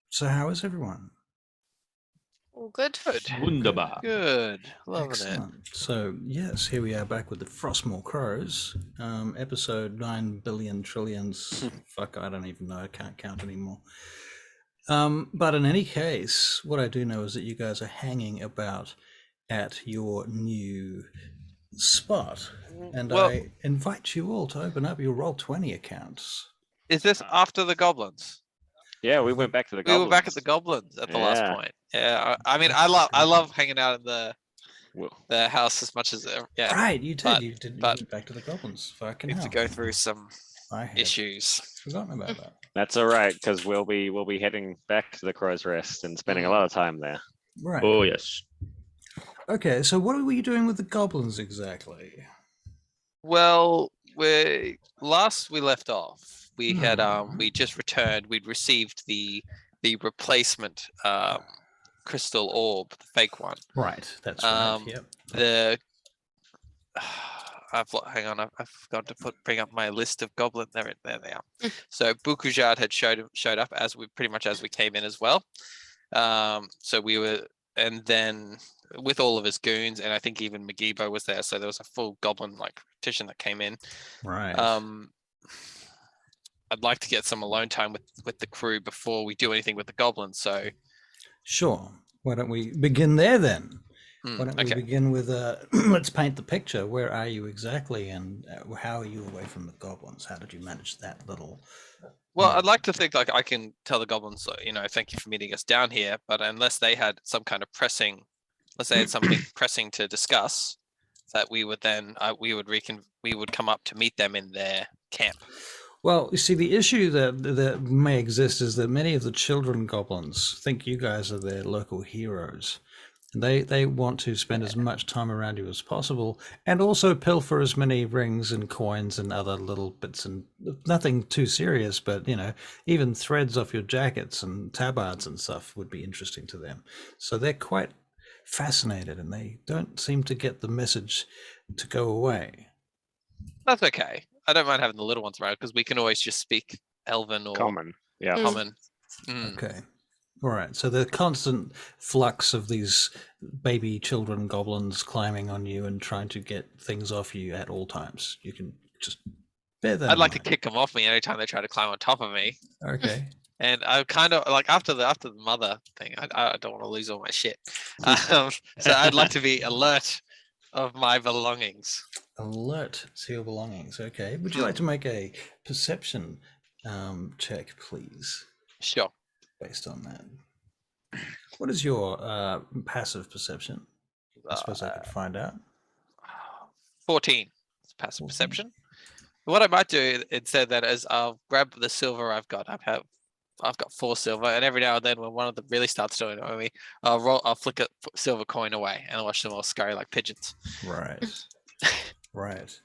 So how is everyone? All good. Wunderbar. Good. Loving it. Excellent. So yes, here we are back with the Frostmoor Crows, episode 9 billion trillions. Fuck, I don't even know. I can't count anymore. But in any case, what I do know is that you guys are hanging about at your new spot, and Well, I invite you all to open up your Roll20 accounts. is this after the goblins? Yeah, we went back to the We goblins. were back at the goblins at the last Yeah. point. Yeah, I mean, That's I right. love hanging out in the Well, house as much as yeah. Right, you did. but- you did. You but went back to the goblins. Fucking We have hell. to go through some I had issues. forgotten about that. that's all right because we'll be heading back to the Crow's Rest and spending a lot of time there. Right. Oh, yes. Okay, so what were you doing with the goblins exactly? Well, last we left off, we had Hmm. we just returned. We'd received the replacement crystal orb, the fake one. Right, that's right. Um, Yep. The hang on, I've forgot to bring up my list of goblin. There they are. So Bukujad had showed up as we came in as well. So we were, and then with all of his goons, and I think even Magibo was there. So there was a full goblin like petition that came in. Right. I'd like to get some alone time with the crew before we do anything with the goblins. So Sure. Why don't we begin there then? Why don't we okay. begin with let's paint the picture. Where are you exactly, and how are you away from the goblins? How did you manage that little? Well, I'd like to think like I can tell the goblins, thank you for meeting us down here. But unless they had some kind of pressing, unless they had something pressing to discuss, that we would then we would come up to meet them in their camp. Well, you see, the issue that may exist is that many of the children goblins think you guys are their local heroes. And they want to spend as much time around you as possible, and also pilfer as many rings and coins and other little bits, and nothing too serious, but even threads off your jackets and tabards and stuff would be interesting to them. So they're quite fascinated, and they don't seem to get the message to go away. That's okay. I don't mind having the little ones around because we can always just speak Elven or Common. Yeah. Common. Okay. All right. So the constant flux of these baby children goblins climbing on you and trying to get things off you at all times. You can just bear that. I'd like to kick them off me anytime they try to climb on top of me. Okay. And I kind of like after the mother thing, I don't want to lose all my shit. So I'd like to be alert of my belongings. Alert to your belongings. Okay. Would you like to make a perception check, please? Sure. Based on that. What is your passive perception? I suppose I could find out. 14. It's passive 14. perception. What I might do instead that is I'll grab the silver I've got. I've got 4 silver, and every now and then when one of them really starts doing it on me, I'll flick a silver coin away and watch them all scurry like pigeons. Right. Right.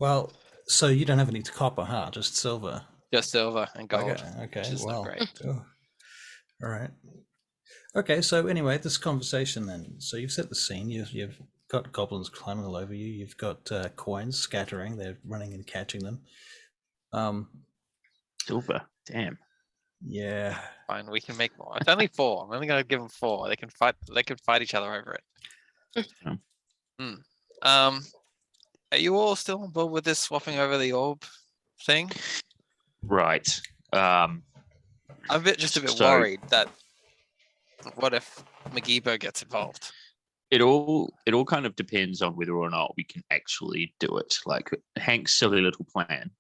Well, so you don't have any copper, huh? Just silver. Just silver and gold. Okay. Which is Well. not great. Oh. All right. Okay. So anyway, this conversation then. So you've set the scene. You've got goblins climbing all over you. You've got coins scattering. They're running and catching them. Silver. Damn. Yeah. Fine, we can make more. It's only 4. I'm only gonna give them 4. They can fight each other over it. Are you all still on board with this swapping over the orb thing? Right. I'm a bit worried that what if Magibo gets involved? It all kind of depends on whether or not we can actually do it. Like Hank's silly little plan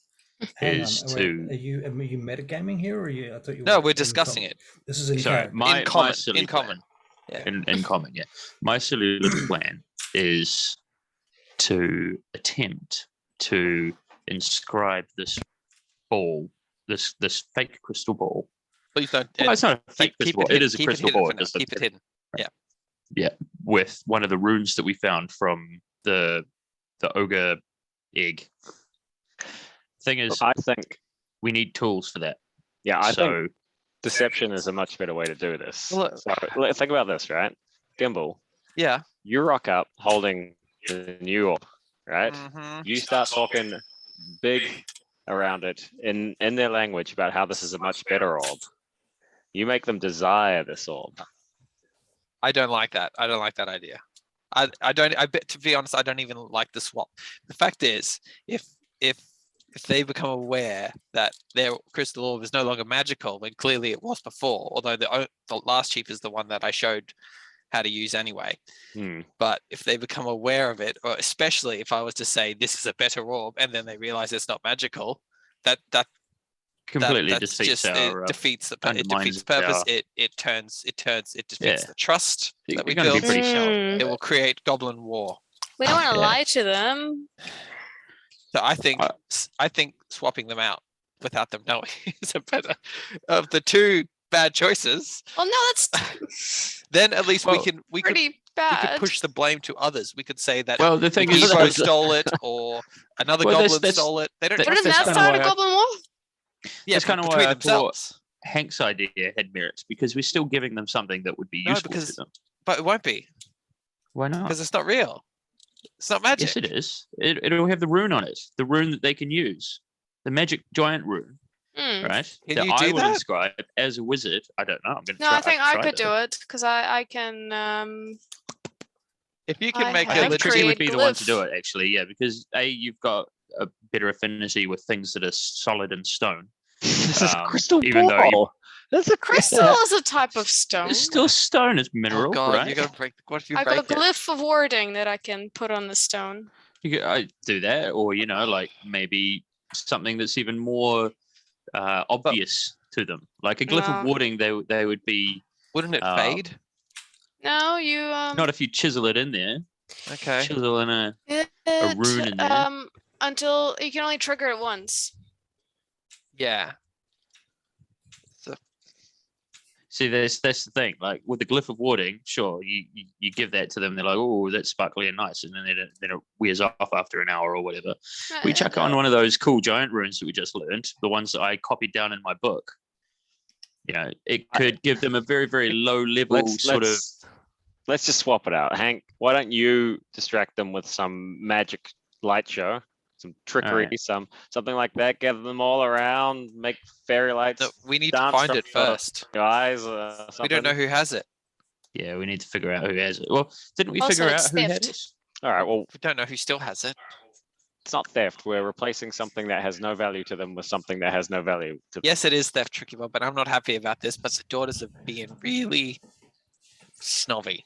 is to. Are you metagaming here, or are you? I thought you. No, we're discussing it. This is in Sorry, character. my silly in common. plan. Yeah. In common, yeah. My silly little plan is to attempt to inscribe this ball, this fake crystal ball. Please don't. Well, it's not a fake crystal ball. It is a keep crystal ball. Keep it hidden. Yeah, with one of the runes that we found from the ogre egg. Thing is, I think we need tools for that. Yeah, I think deception is a much better way to do this. Well, So think about this, right? Gimbal, Yeah. you rock up holding the new orb, right? Mhm. You start talking big around it in their language about how this is a much better orb. You make them desire this orb. I don't like that. I don't like that idea. I don't. I bet, to be honest, I don't even like the swap. The fact is, if they become aware that their crystal orb is no longer magical, when clearly it was before, although the last chief is the one that I showed how to use anyway. But if they become aware of it, or especially if I was to say this is a better orb, and then they realize it's not magical, that Completely that's defeats just, our. it defeats the undermines purpose. our- It defeats Yeah. the trust They're that we gonna be build. pretty shallow. It will create goblin war. We don't want to Yeah. lie to them. So I think swapping them out without them knowing is a better of the two bad choices. Well, no, that's Then at least Well, we could pretty bad. push the blame to others. We could say that Well, the thing is, Evo stole it or another Well, goblin that's- stole it. They don't that- Wouldn't trust that each kinda other. start a why I- goblin war? Yeah, that's kinda between why I thought- themselves. Hank's idea had merits because we're still giving them something that would be No, useful to because- them. But it won't be Why not? because it's not real. It's not magic. Yes, it is. It'll have the rune on it, the rune that they can use, the magic giant rune, Hmm. right? Can that you I do will that? inscribe as a wizard. I don't know. I'm gonna No, try. I think I tried could do it because I can. If you can I make I have a think created Tricky legit, would be the one to do glyph. it, actually. Yeah, because you've got a better affinity with things that are solid and stone. This is a Um, crystal even though you- ball. That's a Crystal is a type of stone. It's still stone as oh mineral, god, right? you're gonna break. What if you I break got a it? glyph of warding that I can put on the stone. I do that, or like maybe something that's even more obvious to them, like a glyph of No. warding. They would be Wouldn't it Um, fade? No, you not if you chisel it in there. Okay. Chisel in a it, rune in there. until you can only trigger it once. Yeah. See, that's the thing. Like with the glyph of warding, sure, you give that to them. They're like, oh, that's sparkly and nice, and then it wears off after an hour or whatever. We chuck on one of those cool giant runes that we just learned, the ones that I copied down in my book. You know, it could give them a very, very low level Let's just swap it out. Hank, why don't you distract them with some magic light show, some trickery, Alright. something like that, gather them all around, make fairy lights, No, we need to dance find from it your first. eyes, We don't know who has it. Yeah, we need to figure out who has it. Well, didn't we Also, figure out it's who had theft. it? All right, well, We don't know who still has it. it's not theft. We're replacing something that has no value to them with something that has no value to them. Yes, it is theft, Tricky Bob, but I'm not happy about this. But the daughters are being really snobby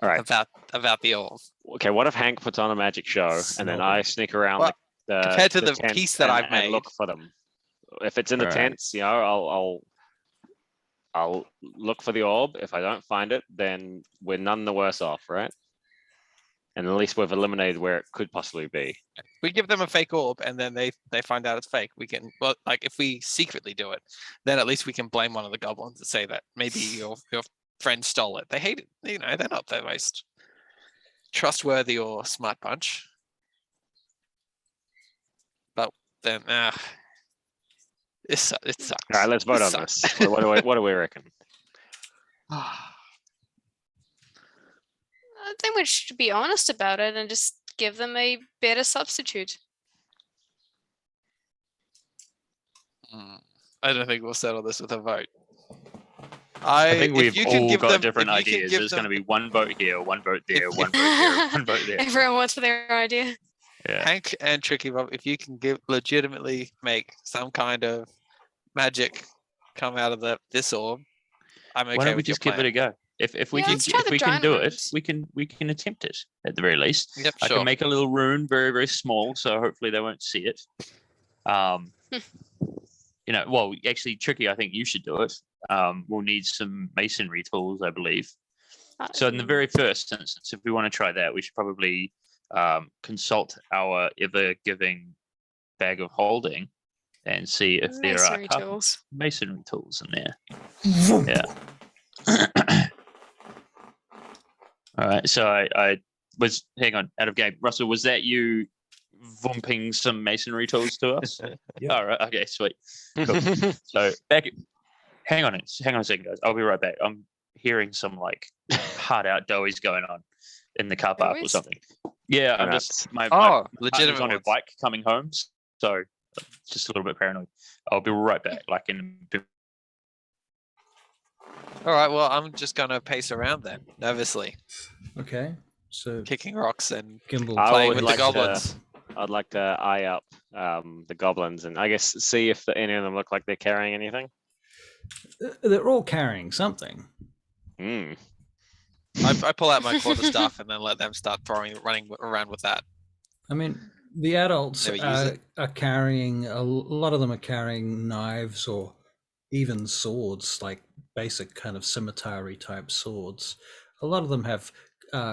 All right. about the orb. Okay, what if Hank puts on a magic show and then I sneak around Well, the compared to the tent piece that I've and look made. for them? If it's in the Alright. tents, I'll look for the orb. If I don't find it, then we're none the worse off, right? And at least we've eliminated where it could possibly be. We give them a fake orb and then they find out it's fake. We can, well, like if we secretly do it, then at least we can blame one of the goblins and say that maybe your friend stole it. They hate it. You know, they're not the most trustworthy or smart bunch. But then, it sucks. All right, let's vote It on this. sucks. What do we reckon? I think we should be honest about it and just give them a better substitute. I don't think we'll settle this with a vote. I think if we've you can all give got them- different if you can ideas. give There's going to them- be one vote here, one vote there, If- one vote there, one vote there. Everyone wants their idea. Yeah. Hank and Tricky Bob, if you can legitimately make some kind of magic come out of this orb, I'm okay Why don't we with your just give it plan. a go? If we Yeah, can let's try the giant do runes. it, we can attempt it at the very least. Yep, I sure. can make a little rune, very very small, so hopefully they won't see it. You know, well, actually, Tricky, I think you should do it. We'll need some masonry tools, I believe. So in the very first instance, if we want to try that, we should probably consult our ever-giving bag of holding and see if there are Masonry tools. masonry tools in there. Yeah. All right. So I was, hang on, out of game. Russell, was that you vumping some masonry tools to us? Yeah. All right. Okay. Sweet. Cool. So hang on a second, guys. I'll be right back. I'm hearing some like hard out doughies going on in the car park or Doughies? something. Yeah, I'm Donuts. just my Oh, partner's legitimate on her ones. bike coming home, so just a little bit paranoid. I'll be right back. Like in All right. Well, I'm just gonna pace around then, nervously, Okay. So kicking rocks and Gimbal. I playing would with like the to- goblins. I'd like to eye up the goblins and I guess see if any of them look like they're carrying anything. They're all carrying something. Hmm. I pull out my quarterstaff and then let them start running around with that. I mean, the adults Never use it. are carrying, a lot of them are carrying knives or even swords, like basic kind of scimitar type swords. A lot of them have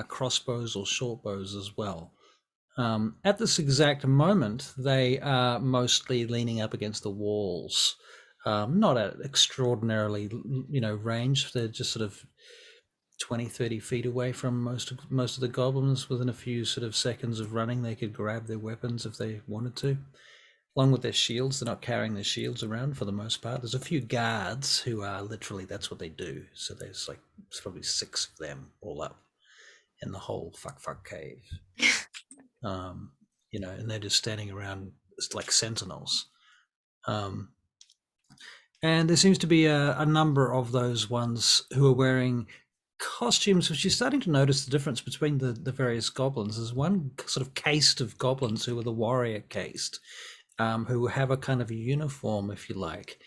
crossbows or short bows as well. At this exact moment, they are mostly leaning up against the walls, not at extraordinarily, range. They're just sort of 20, 30 feet away from most of the goblins. Within a few sort of seconds of running, they could grab their weapons if they wanted to. Along with their shields, they're not carrying their shields around for the most part. There's a few guards who are literally, that's what they do. So there's probably 6 of them all up in the whole fuck cave. And they're just standing around like sentinels. And there seems to be a number of those ones who are wearing costumes, which you're starting to notice the difference between the various goblins. There's one sort of caste of goblins who are the warrior caste, who have a kind of a uniform, if you like.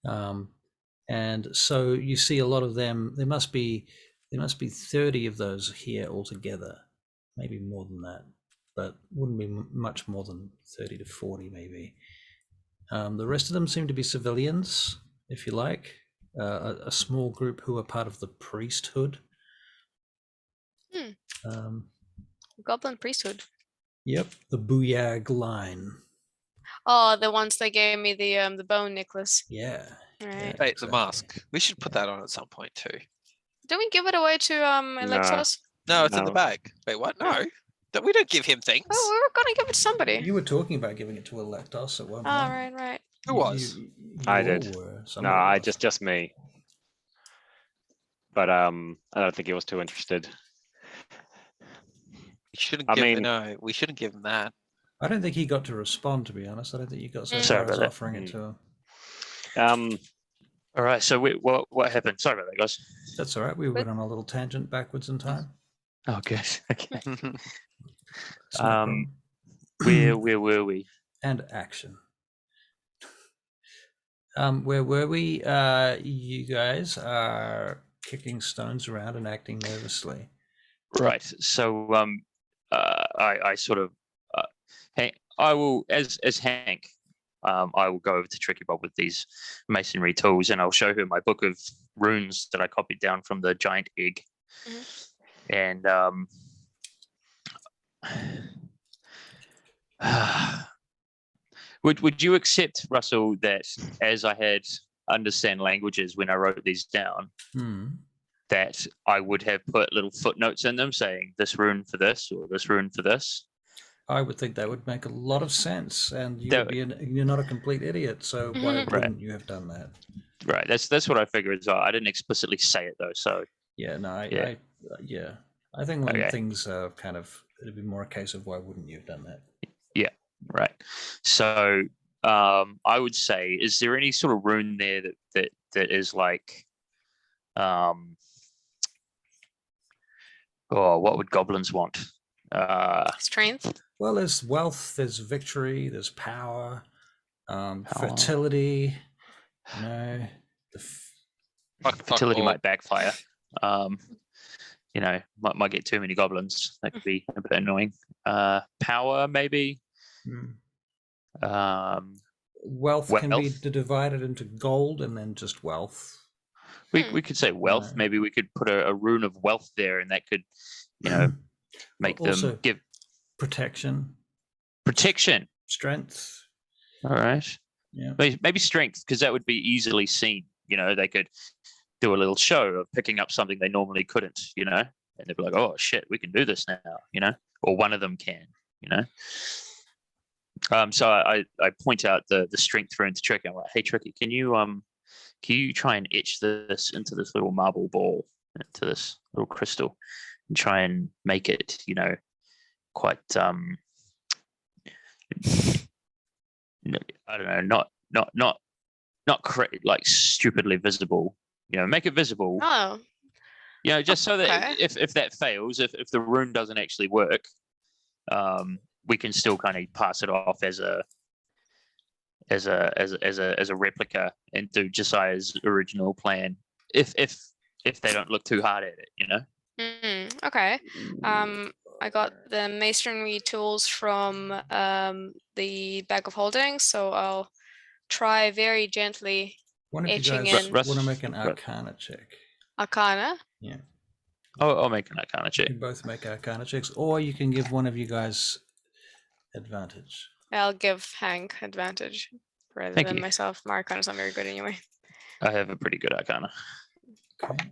And so you see a lot of them. There must be 30 of those here altogether, maybe more than that, but wouldn't be much more than 30 to 40 maybe. The rest of them seem to be civilians, if you like, a small group who are part of the priesthood. Goblin priesthood. Yep, the Booyag line. Oh, the ones that gave me the bone necklace. Yeah. Right. Wait, the mask. We should put that on at some point too. Don't we give it away to Alexos? No, it's in the No. bag. Wait, what? No, we don't give him things. Oh, we were gonna give it to somebody. You were talking about giving it to Electos at one point. Oh, right. Who was? I all did. were. No, Somebody was. just me. But I don't think he was too interested. We shouldn't I give mean- no, we shouldn't give him that. I don't think he got to respond, to be honest. I don't think you got so Sorry far as about that. offering it to him. All right. So what happened? Sorry about that, guys. That's all right. We But- went on a little tangent backwards in time. Oh, good. Okay. It's no problem. Where were we? And action. Where were we? You guys are kicking stones around and acting nervously. Right. So I sort of I will as Hank. I will go over to Tricky Bob with these masonry tools, and I'll show her my book of runes that I copied down from the giant egg. And would you accept, Russell, that as I had understand languages when I wrote these down, that I would have put little footnotes in them saying this rune for this or this rune for this? I would think that would make a lot of sense, and That- you're not a complete idiot, so why Mhm. wouldn't you have done that? Right. That's what I figured as well. I didn't explicitly say it though, so Yeah, no, Yeah. I think when Okay. things are kind of, it'd be more a case of why wouldn't you have done that? right. So I would say, is there any sort of rune there that is like what would goblins want? Strength. Well, there's wealth, there's victory, there's power, fertility. The Fertility all. might backfire. Might get too many goblins. That could be a bit annoying. Power, maybe. Wealth can be Wealth. divided into gold and then just wealth. We could say wealth. No. Maybe we could put a rune of wealth there, and that could, make Also- them give Protection, protection. strength. All right. Yeah. Maybe strength, because that would be easily seen. They could do a little show of picking up something they normally couldn't, and they'd be like, "Oh shit, we can do this now," or one of them can, So I point out the strength rune to Tricky. I'm like, "Hey, Tricky, can you try and etch this into this little marble ball, into this little crystal, and try and make it, quite I don't know, not correct, like stupidly visible, make it visible. Oh, Just so that Okay. if that fails, if the rune doesn't actually work, we can still kind of pass it off as a replica and do Josiah's original plan. If they don't look too hard at it, okay. I got the masonry tools from the bag of holding, so I'll try very gently One of you etching guys in want to make an Arcana check. Arcana. Yeah. I'll make an Arcana You check. can both make Arcana checks, or you can give one of you guys advantage. I'll give Hank advantage rather Thank than you. myself. My Arcana's not very good anyway. I have a pretty good Arcana. Okay.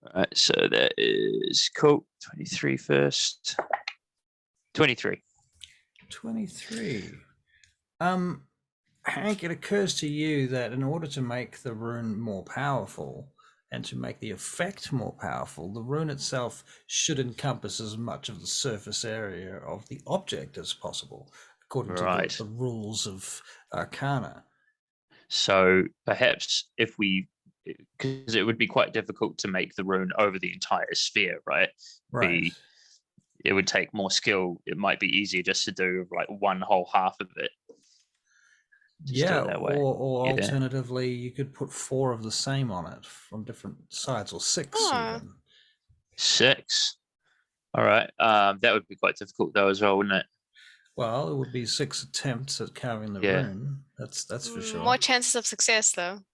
All right, so that is cool. 23 first. 23. 23. Hank, it occurs to you that in order to make the rune more powerful and to make the effect more powerful, the rune itself should encompass as much of the surface area of the object as possible, according Right. to the rules of Arcana. So perhaps if because it would be quite difficult to make the rune over the entire sphere, right? Right. It would take more skill. It might be easier just to do like one whole half of it. Just do it that way. Or Yeah. alternatively, you could put 4 of the same on it from different sides, or 6 even. 6. All right. That would be quite difficult though as well, wouldn't it? Well, it would be 6 attempts at carving the Yeah. rune. That's for sure. More chances of success though.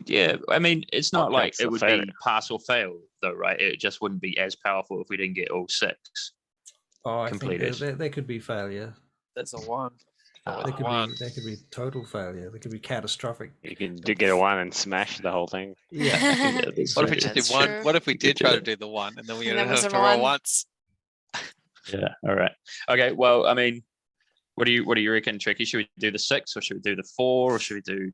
Yeah, I mean, it's not Not like chance it of would failure. be pass or fail though, right? It just wouldn't be as powerful if we didn't get all 6. Oh, I completed. think there could be failure. There's a 1. There could be total failure. There could be catastrophic. You can get a 1 and smash the whole thing. Yeah. What if we just That's did 1? true. What if we You did could try do to it. do the 1 and then we And that only was have the to roll 1. once? Yeah. All right. Okay. Well, I mean, what do you reckon, Tricky? Should we do the 6 or should we do the 4 or should we do,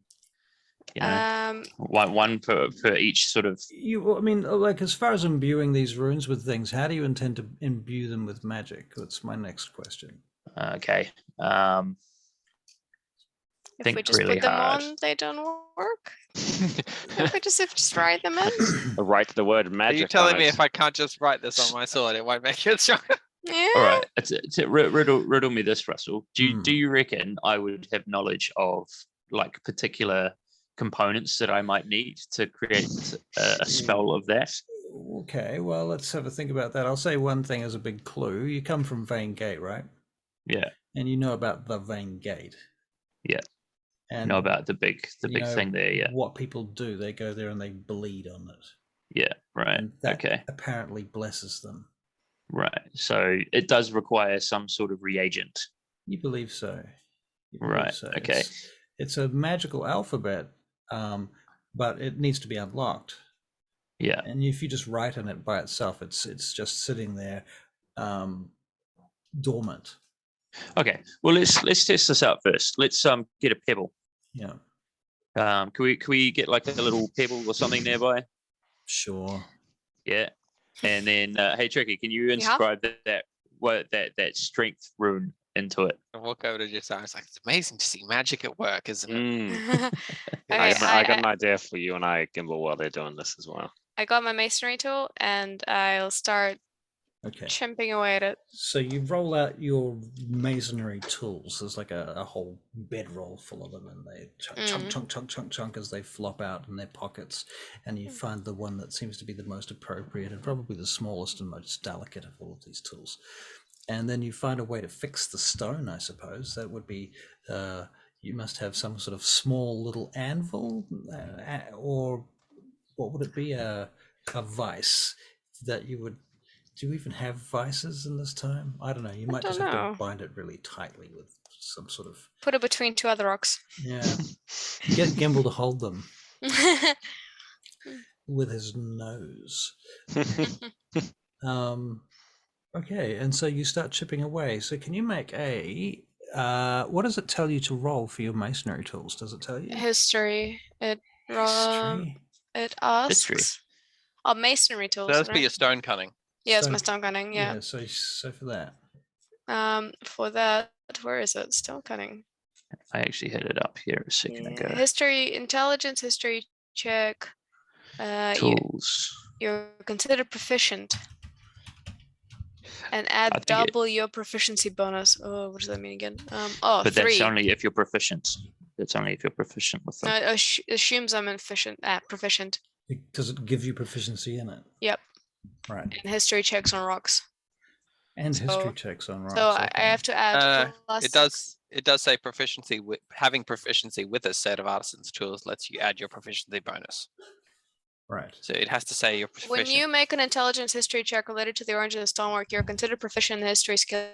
one per each sort of? I mean, like, as far as imbuing these runes with things, how do you intend to imbue them with magic? That's my next question. Okay. If think we just really put them hard. on, they don't work. If we just write them in. Write the word Are magic. you on telling me it. if I can't just write this on my sword, it won't make it stronger? Yeah. All right. Riddle me this, Russell. Do Hmm. you reckon I would have knowledge of like particular components that I might need to create a spell of that? Okay, well, let's have a think about that. I'll say one thing as a big clue. You come from Vane Gate, right? Yeah. And you know about the Vane Gate. Yeah. And Know about the big you know thing there. Yeah. what people do. They go there and they bleed on it. Yeah. Right. And that Okay. apparently blesses them. Right. So it does require some sort of reagent. You believe so. You believe Right, so. okay. It's a magical alphabet, but it needs to be unlocked. Yeah. And if you just write on it by itself, it's just sitting there, dormant. Okay. Well, let's test this out first. Let's get a pebble. Yeah, Can we get like a little pebble or something nearby? sure. Yeah. And then hey Tricky, can you inscribe that strength rune into it? I walk over to Josiah. I was like, it's amazing to see magic at work, isn't it? Mm. Okay, I got an idea for you and I, Gimbal, while they're doing this as well. I got my masonry tool and I'll start Okay. chimping away at it. So you roll out your masonry tools. There's like a whole bedroll full of them, and they chunk as they flop out in their pockets. And you find the one that seems to be the most appropriate and probably the smallest and most delicate of all of these tools. And then you find a way to fix the stone, I suppose. That would be, you must have some sort of small little anvil, or what would it be? A vice that you would. Do you even have vices in this time? I don't know. You might just have know. to bind it really tightly with some sort of. Put it between 2 other rocks. Yeah. Get Gimbal to hold them with his nose. Okay, and so you start chipping away. So can you make a? What does it tell you to roll for your masonry tools? Does it tell you? History. It History. it asks. History. Oh, masonry tools. So that's be right? your stone cutting. Yeah, it's So- my stone cutting. Yeah. So for that. For that, where is it? Stone cutting. I actually had it up here a second ago. History, intelligence, history check. Tools. You're considered proficient. And I add think it- double your proficiency bonus. Oh, what does that mean again? Oh, But 3. that's only if you're proficient. That's only if you're proficient with them. No, it assumes I'm proficient. Does it give you proficiency in it? Yep. Right. And history checks on rocks. And history So- checks on rocks. So I okay. have to add. plus It 6. does. It does say proficiency with having proficiency with a set of artisan's tools lets you add your proficiency bonus. Right. So it has to say you're proficient. When you make an intelligence history check related to the origin of stonework, you're considered proficient in the history skill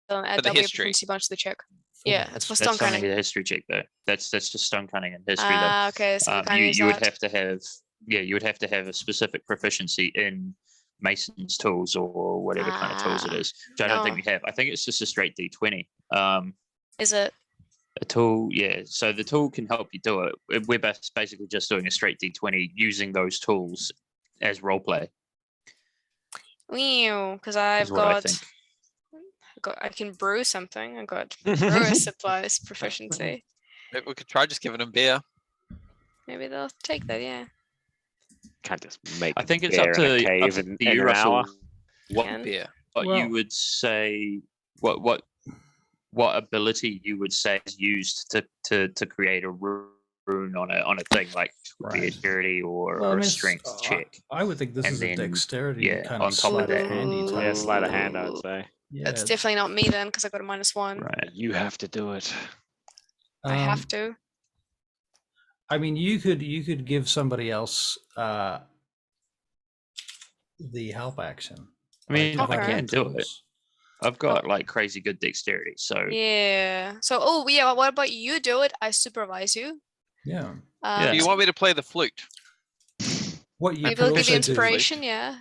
and add For the double your history. proficiency bonus to the check. For Yeah, the it's for history. stone That's only cutting. a history check though. That's just stone cutting and history though. Ah, okay. So we can't use You would that. have to have you would have to have a specific proficiency in mason's tools or whatever kind of tools it Ah, is, which I don't think no. we have. I think it's just a straight D20. Is it? A tool, yeah. So the tool can help you do it. We're basically just doing a straight D20 using those tools as roleplay. Because I've Is what I got, think. I can brew something. I got brewer supplies proficiency. Maybe we could try just giving them beer. Maybe they'll take that. Yeah. Can't just make. I think it's up beer in a to, cave in you, an Russell. hour. What, Can. Beer. what Well- you would say? What ability you would say is used to create a rune on a thing, like would be a Right. dexterity or, Well, I or mean, a it's- strength check. I would think this And is a then, dexterity yeah, kind on of top of sleight of that- handy Ooh. type. Yeah, sleight of hand, I would say. Yeah, That's it's- definitely not me then, because I got a -1. Right. You have to do it. I have um, to. I mean, you could give somebody else the help action. I mean, Like, I Okay. can do it. tools. I've got like crazy good dexterity, so Yeah. So, oh yeah. What about you do it? I supervise you. Yeah. Yeah. Do you want me to play the flute? What you Maybe could I'll give you also do. inspiration. Yeah.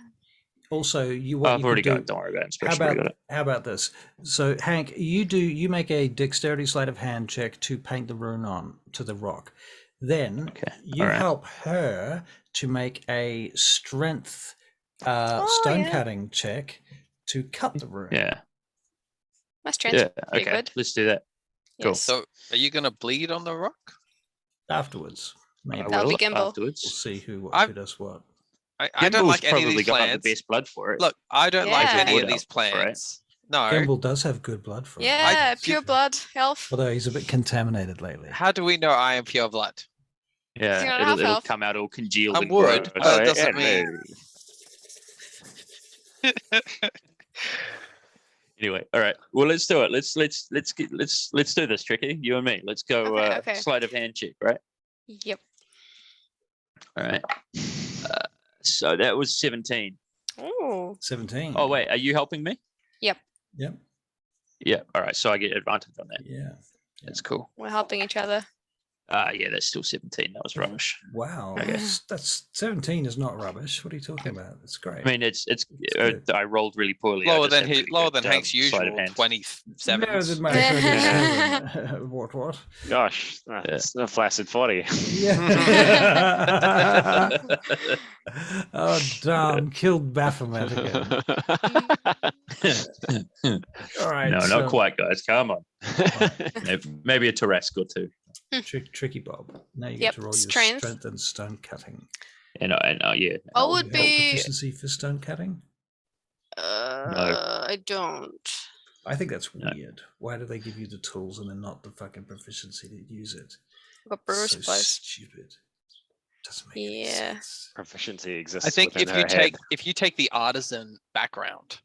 Also, what I've you already could got do. it. Don't worry about How inspiration. I've already about got it. how about this? So Hank, you make a dexterity sleight of hand check to paint the rune on to the rock. Then Okay. you All right. help her to make a strength stone yeah. cutting check to cut the rune. Yeah. My strength's Yeah. pretty Okay. good. Let's do that. Cool. Yes. So are you gonna bleed on the rock? Afterwards, maybe I That'll be will Gimbal. we'll afterwards. see who I've- does what. I don't Gimble's like any of probably these got the plants. best blood for it. Look, I don't like Yeah. any of Wood these elf for it. plants. No. Gimbal does have good blood for it. Yeah, pure see- blood health. Although he's a bit contaminated lately. How do we know I am pure blood? You're Yeah, not it'll, half it'll health. come out all congealed I and would, gross. but it doesn't yeah, mean- no. Anyway, all right. Well, let's do it. Let's do this, Tricky. You and me. Let's go. Okay, okay. Sleight of hand check, right? Yep. All right. So that was 17. Oh. 17. Oh wait, are you helping me? Yep. Yeah. All right. So I get advantage on that. Yeah. That's cool. We're helping each other. Yeah, that's still 17. That was rubbish. Wow. Okay. That's 17 is not rubbish. What are you talking about? It's great. I mean, it's good. I rolled really poorly. I Lower just than had really lower good, than Hank's sleight of usual hand. 27. No, did my 27. What? Gosh, that's a flaccid 40. Yeah. Oh, damn. Killed Baphomet again. All right. No, so- not quite, guys. Come on. Maybe a Tarrasque or two. Tricky Bob. Now you Yep, get to roll your strength. strength and stone cutting. And yeah. What You would have be? proficiency for stone cutting? I don't. I think that's No. weird. Why do they give you the tools and then not the fucking proficiency to use it? I've got brewer So supplies. stupid. Doesn't make any Yeah. sense. Proficiency exists. I think within if her you head. take the artisan background,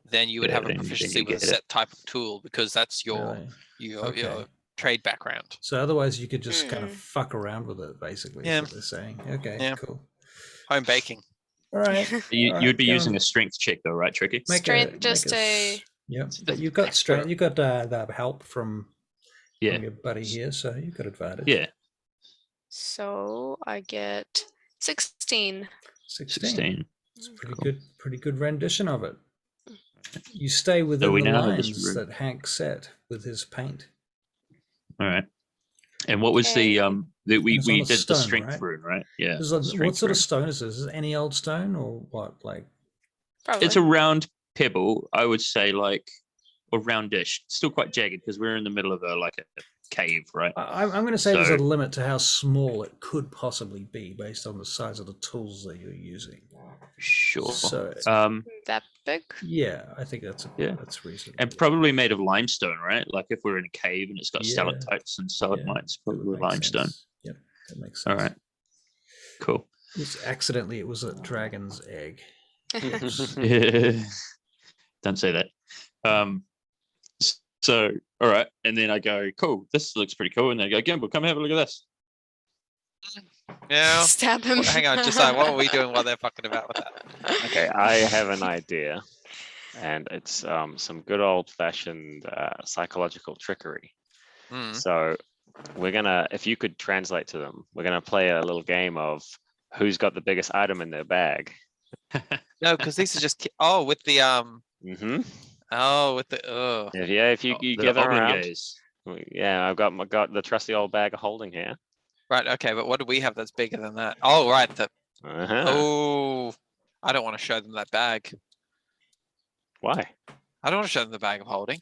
then you would Yeah, have a then you proficiency with a get it. set type of tool because that's your Really? your Okay. trade background. So otherwise, you could just kind of Mm. fuck around with it, basically. Yeah. Is what they're saying. Okay, Yeah. cool. Home baking. All right. You, Alright, you'd be go using on. a strength check though, right, Tricky? Strength, just a- Yep. But you've got strength. You've got the help from Yeah. your buddy here, so you've got advantage. Yeah. So I get 16. 16. 16. It's pretty good rendition of it. You stay within we the now have this lines room. that Hank set with his paint. All right. And what was the Okay. we It's on we a did stone, the strength right? rune, right? Yeah. This is like- what strength sort rune. of stone is this? Is it any old stone or what? Like, Probably. It's a round pebble, I would say, like or roundish. Still quite jagged because we're in the middle of a cave, right? I'm going to say there's a So- limit to how small it could possibly be based on the size of the tools that you're using. Sure. So, That big? yeah, I think that's Yeah. that's reasonable. And probably made of limestone, right? Like if we're in a cave and it's got Yeah. stalactites and stalagmites, That would probably make limestone. sense. Yep, that makes sense. All right. Cool. It was a dragon's egg. Don't say that. So, all right. And then I go, cool, this looks pretty cool. And they go, Gimbal, come have a look at this. Yeah. Stab him. Hang on, just like, what were we doing while they're fucking about with that? Okay, I have an idea, and it's some good old-fashioned psychological trickery. Mm. So we're gonna, if you could translate to them, we're gonna play a little game of who's got the biggest item in their bag. No, because these are just with the Mm-hmm. with the If you The gather oblong around, gaze. yeah, I've got the trusty old bag of holding here. right. Okay, but what do we have that's bigger than that? Oh, right. Uh-huh. Oh, I don't want to show them that bag. Why? I don't want to show them the bag of holding.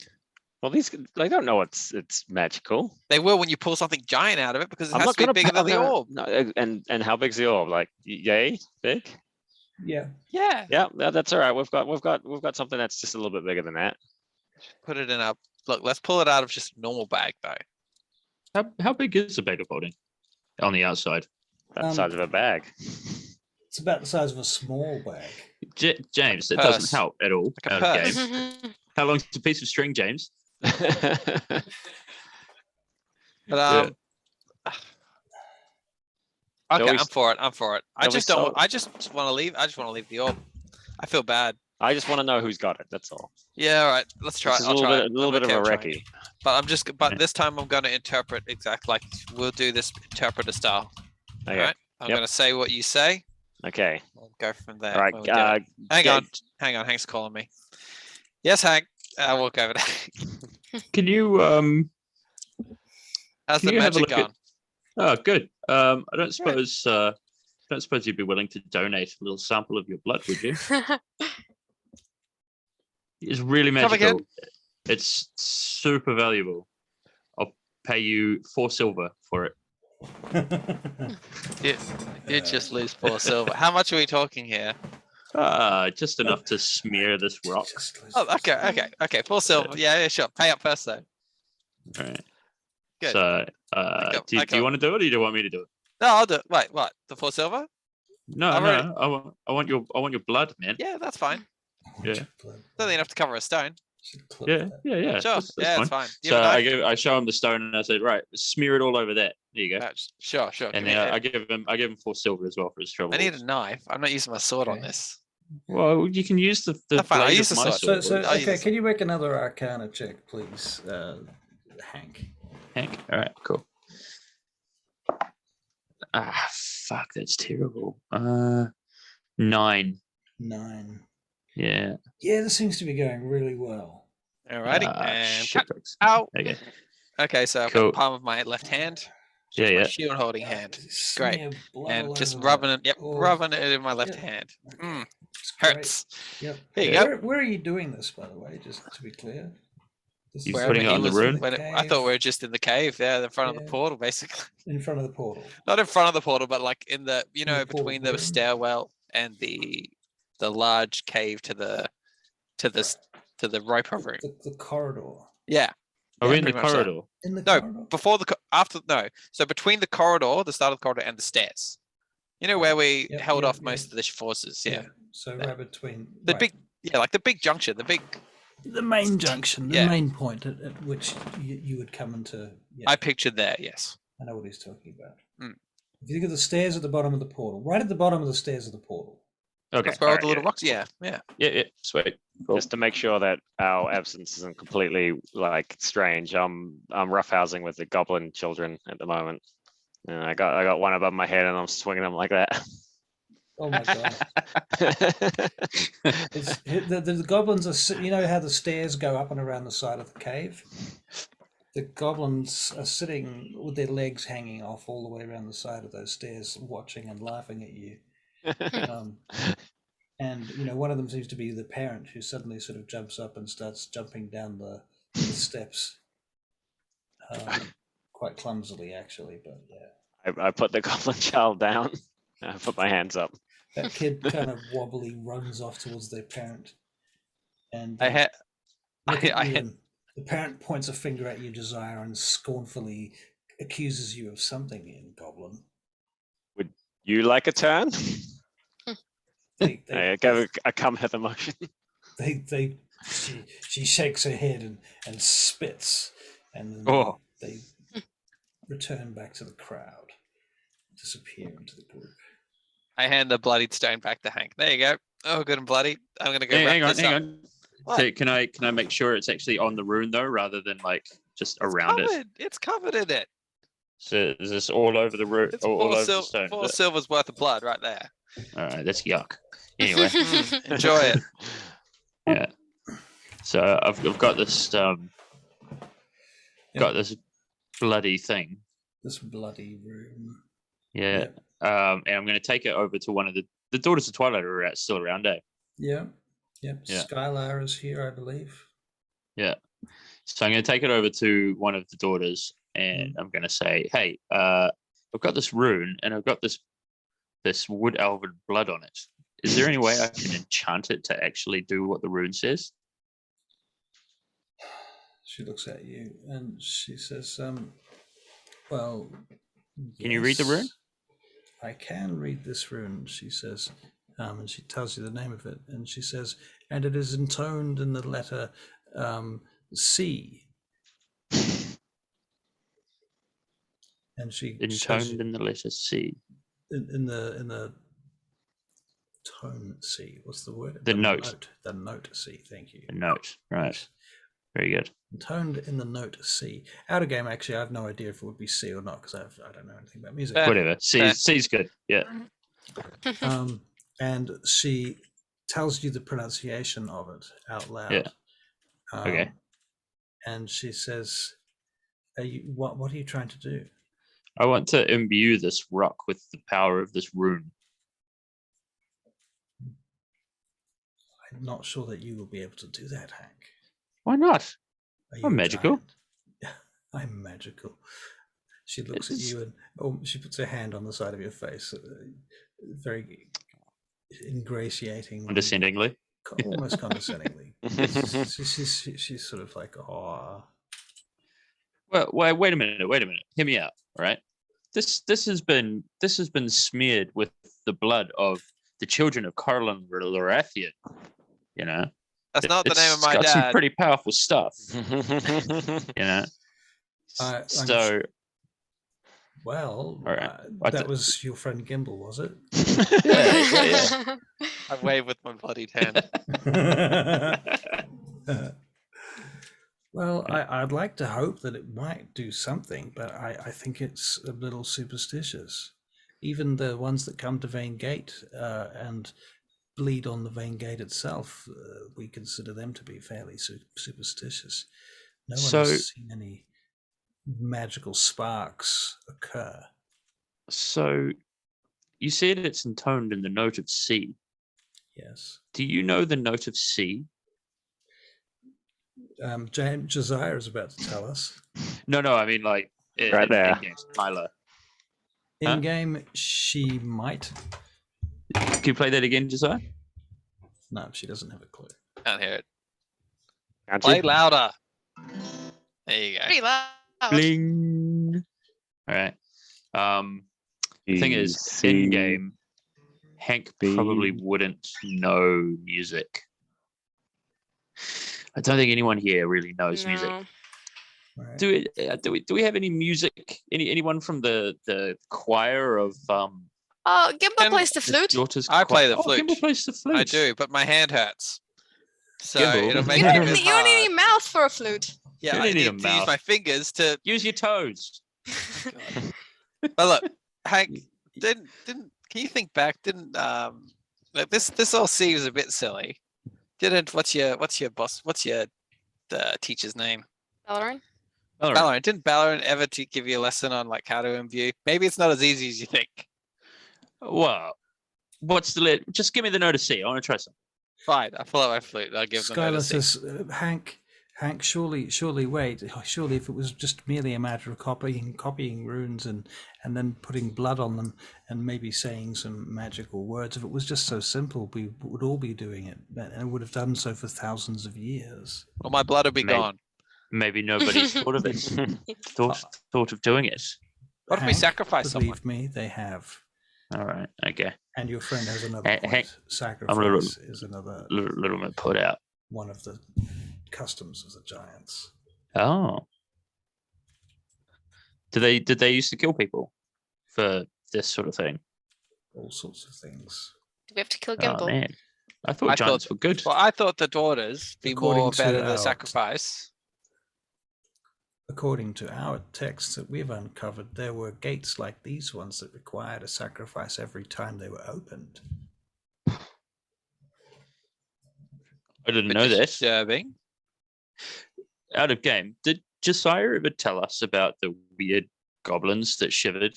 Well, they don't know it's magical. They will when you pull something giant out of it because it I'm has not to be gonna bigger than the orb. No, and how big's the orb? Like yay big? Yeah. Yeah. Yeah, that's all right. We've got something that's just a little bit bigger than that. Put it in a look. Let's pull it out of just a normal bag though. How big is the bag of holding on the outside? That size of a bag. It's about the size of a small bag. James, that Purse. doesn't help at all. Like a out of purse. game. How long's a piece of string, James? But okay, always- I'm for it. I'm for it. I always just don't. so- I just want to leave. I just want to leave the orb. I feel bad. I just want to know who's got it. That's all. Yeah. All right. Let's try. This is I'll try. a little bit of a recce. But I'm just. But this time I'm going to interpret exactly like we'll do this interpreter style. Okay. All right. I'm Yep. going to say what you say. Okay. We'll go from there. All right. when we do it. Hang yeah, on. Hang on. Hank's calling me. Yes, Hank. I'll walk over there. Can you How's Can the you have a magic look at- gone? Oh, good. I don't suppose you'd be willing to donate a little sample of your blood, would you? It's really Come again? magical. It's super valuable. I'll pay you 4 silver for it. You just lose 4 silver. How much are we talking here? Just enough to smear this rock. Oh, okay. 4 silver. Yeah, sure. Pay up first though. All right. Good. So, got- do I you got- want to do it, or do you want me to do it? No, I'll do it. Wait, what? The 4 silver? No, I've already- I want your blood, man. Yeah, that's fine. Yeah. Don't enough to cover a stone. Yeah. Sure. That's Yeah, fine. it's fine. You So have a knife? I show him the stone and I said, right, smear it all over that. There you go. Sure. And Give me then a- I give him 4 silver as well for his trouble. I need a knife. I'm not using my sword on Okay. this. Well, you can use the That's fine, I'll blade use of the my sword. So I'll use okay, this. can you make another Arcana check, please, Hank? Hank. All right, cool. Ah, fuck, that's terrible. 9. 9. Yeah. Yeah, this seems to be going really well. Alrighty. Ah, And shit. ow. Okay. Okay, so I've got Cool. the palm of my left hand. Yeah, my yeah. shield holding hand. Great. Smear blood all And just over rubbing that. it. Yep, Oh, rubbing it in my left yeah. hand. okay, Mm, it's great. hurts. Yep. There you Yeah. go. Where are you doing this, by the way? Just to be clear. This You is Wherever putting it he on the was rune? when I thought we were just in the cave there, in front of Yeah. the portal, basically. in front of the portal. Not in front of the portal, but like in the the portal between the room. stairwell and the large cave to the roper room. The corridor. Yeah. Are we in the pretty much that. corridor? In the No, corridor. before so between the corridor, the start of the corridor, and the stairs. You know where we Yep, held yep, off yep. most of the forces. Yeah. So That- right between The right. big, like the big junction, the big. the main junction, the Yeah. main point at which you would come into. Yeah, I pictured there. Yes. I know what he's talking about. Mm. If you think of the stairs at the bottom of the portal, right at the bottom of the stairs of the portal. Okay. That's where all alright, the little yeah. rocks. Yeah. Yeah. Yeah, sweet. Cool. Just to make sure that our absence isn't completely like strange. I'm roughhousing with the goblin children at the moment. And I got one above my head and I'm swinging them like that. Oh my god! The goblins are. You know how the stairs go up and around the side of the cave. The goblins are sitting with their legs hanging off all the way around the side of those stairs, watching and laughing at you. And one of them seems to be the parent who suddenly sort of jumps up and starts jumping down the steps. quite clumsily, actually. But yeah, I put the goblin child down. I put my hands up. that kid kind of wobbly runs off towards their parent, and I had look at I you, had and the parent points a finger at you, Josiah, and scornfully accuses you of something in Goblin. You like a turn? They I go a come hither motion. she shakes her head and spits, and then Oh. they return back to the crowd, disappear into the group. I hand the bloodied stone back to Hank. There you go. Oh, good and bloody. I'm gonna go wrap Hang on, this hang up. on. What? So can I make sure it's actually on the rune though, rather than like just around it? It's covered in it. So is this all over the rune? It's All four, over the stone? four silver's worth of blood right there. All right, that's yuck. Anyway, Enjoy it. yeah. So I've got this got this bloody thing. This bloody room. Yeah. And I'm going to take it over to one of the Daughters of Twilight are still around, eh? Yeah. Yep. Yeah. Skylar is here, I believe. Yeah. So I'm going to take it over to one of the daughters, and I'm going to say, "Hey, I've got this rune, and I've got this wood elven blood on it. Is there any way I can enchant it to actually do what the rune says?" She looks at you and she says, well, Can you read the rune? yes, I can read this rune, she says, and she tells you the name of it, and she says, and it is intoned in the letter C. And she shows Intoned you in the letter C. in the tone C. What's the word? The note. The note C. Thank you. A note, right? Very good. Intoned in the note C. Out of game, actually, I have no idea if it would be C or not because I don't know anything about music. Whatever. C's good. Yeah. And she tells you the pronunciation of it out loud. Yeah. Okay. And she says, what are you trying to do? I want to imbue this rock with the power of this rune. I'm not sure that you will be able to do that, Hank. Why not? Are I'm you a magical. giant? I'm magical. She looks at you and she puts her hand on the side of your face, very ingratiating, Condescendingly. almost condescendingly. She's sort of like, oh. Well, wait a minute. Hear me out, all right? This has been smeared with the blood of the children of Carlin Lorathian. You know, That's not the name of my got some dad. pretty powerful stuff. You know, so well, all right. that was your friend Gimbal, was it? yeah. I wave with my bloodied hand. Well, I'd like to hope that it might do something, but I think it's a little superstitious. Even the ones that come to Vane Gate and bleed on the Vane Gate itself, we consider them to be fairly superstitious. No one has seen any magical sparks occur. So you said it's intoned in the note of C. Yes. Do you know the note of C? Josiah is about to tell us. No, I mean like Right there. Tyler. In game, she might. Can you play that again, Josiah? No, she doesn't have a clue. Can't hear it. Can't Play you? louder. There you go. Pretty loud. Bling. All right. The thing is, in game, Hank probably wouldn't know music. I don't think anyone here really knows music. No. Right. Do we have any music? Anyone from the choir of Oh, Gimbal plays the the flute. daughters? I play the Oh, flute. Gimbal plays the flute. I do, but my hand hurts. So Gimbal. it'll make You it a don't, bit you don't need hard. any mouth for a flute. Yeah, You I don't need need a to use mouth. my fingers to. Use your toes. But look, Hank, didn't can you think back? Didn't like this all seems a bit silly. Didn't what's your boss? What's your teacher's name? Valorant? Valorant. Didn't Valorant ever give you a lesson on like how to imbue? Maybe it's not as easy as you think. Well, what's the just give me the note of C. I want to try something. Fine, I pull out my flute. I'll give them Skylar notice. says, Hank, Hank, surely, wait. Surely, if it was just merely a matter of copying runes and then putting blood on them and maybe saying some magical words, if it was just so simple, we would all be doing it, and would have done so for thousands of years. Well, my blood will be gone. Maybe nobody's thought of it. thought of doing it. What if we Hank, sacrifice someone? believe me, they have. All right. Okay. And your friend has another point. Hank, Sacrifice is another little bit put out. one of the customs of the giants. Oh. Did they used to kill people for this sort of thing? All sorts of things. Do we have to kill Oh Gimbal? man. I thought giants were good. Well, I thought the daughters be According more to better than our- sacrifice. According to our texts that we've uncovered, there were gates like these ones that required a sacrifice every time they were opened. I didn't know this. Disturbing. Out of game, did Josiah ever tell us about the weird goblins that shivered?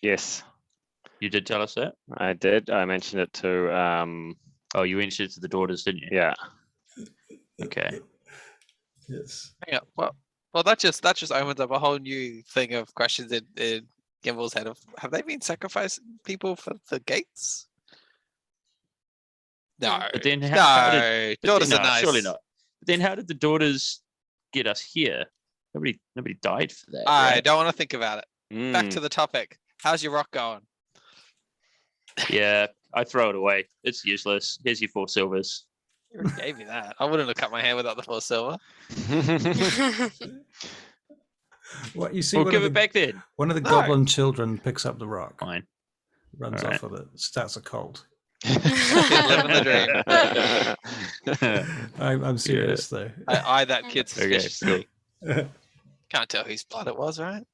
Yes, You did tell us that? I did. I mentioned it to Oh, you mentioned it to the daughters, didn't you? yeah. Okay. Yes. Hang on. Well, that just opens up a whole new thing of questions in Gimbal's head of have they been sacrificing people for the gates? No. But then No. Daughters Daughters are nice. Surely not. But then how did the daughters get us here? Nobody died for that. I right? don't want to think about it. Back Mm. to the topic. How's your rock going? Yeah, I throw it away. It's useless. Here's your 4 silvers. You already gave me that. I wouldn't have cut my hair without the 4 silver. What you see? We'll one give of it the, back then. One of the No. goblin children picks up the rock, Fine. runs All off with it, starts a cult. Living the dream. I'm serious though. I eye that kid Okay, suspiciously. Can't tell whose blood it was, right?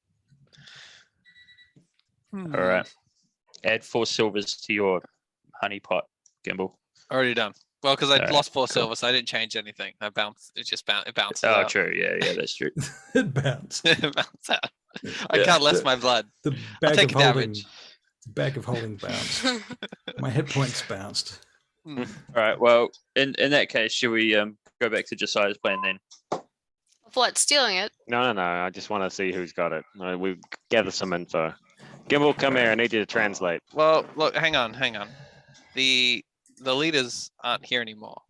All right. Add 4 silvers to your honey pot, Gimbal. Already done. Well, because I Alright, lost 4 cool. silver, so I didn't change anything. I bounced. It just it bounces Oh, out. true. Yeah, that's true. It bounced. It bounced out. I Yeah. can't less my blood. The I'll bag take of holding. damage. The bag of holding bounced. My hit points bounced. Hmm. All right. Well, in that case, should we go back to Josiah's plan then? Of what? Stealing it? No. I just want to see who's got it. We gather some info. Gimbal, come here. I need you to translate. Well, look, hang on. The leaders aren't here anymore,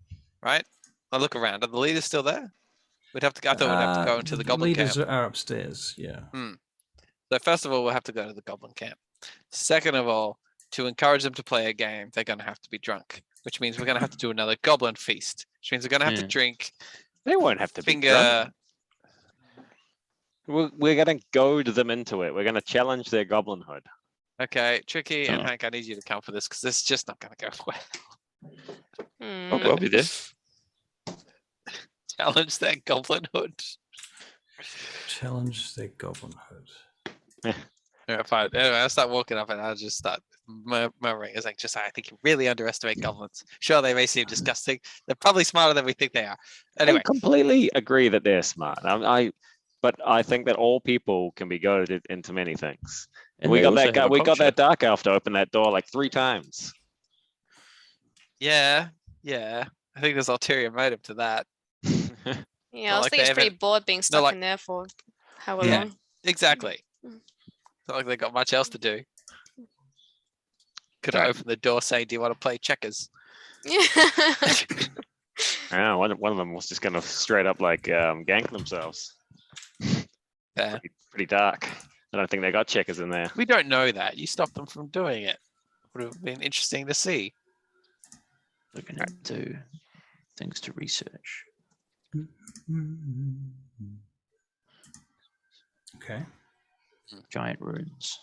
right? I look around. Are the leaders still there? I thought we'd have to go into the goblin leaders camp. are upstairs. Yeah. So first of all, we'll have to go to the goblin camp. Second of all, to encourage them to play a game, they're going to have to be drunk, which means we're going to have to do another goblin feast, which means we're going to have to Yeah. drink They won't have to be drunk. finger. We're going to goad them into it. We're going to challenge their goblinhood. Okay, Tricky and Oh. Hank, I need you to come for this because this is just not going to go well. I'll be there. Challenge their goblinhood. Challenge their goblinhood. Yeah, fine. Anyway, I start walking up and I just start murmuring. It's like, just I think you really underestimate goblins. Sure, they may seem disgusting. They're probably smarter than we think they are. Anyway, I completely agree that they're smart. But I think that all people can be goaded into many things. And we they got also that guy. have a We got culture. that dark elf to open that door like 3 times. yeah. I think there's ulterior motive to that. Yeah, Not I was like thinking they it's pretty haven't- bored being stuck like- in there for however Yeah. long. Exactly. Mm. It's not like they got much else to do. Could have Right. opened the door saying, "Do you want to play checkers?" Yeah, one of them was just gonna straight up like gank themselves. Yeah. Pretty dark. I don't think they got checkers in there. We don't know that. You stopped them from doing it. Would have been interesting to see. Looking into things to research. Okay. Giant ruins.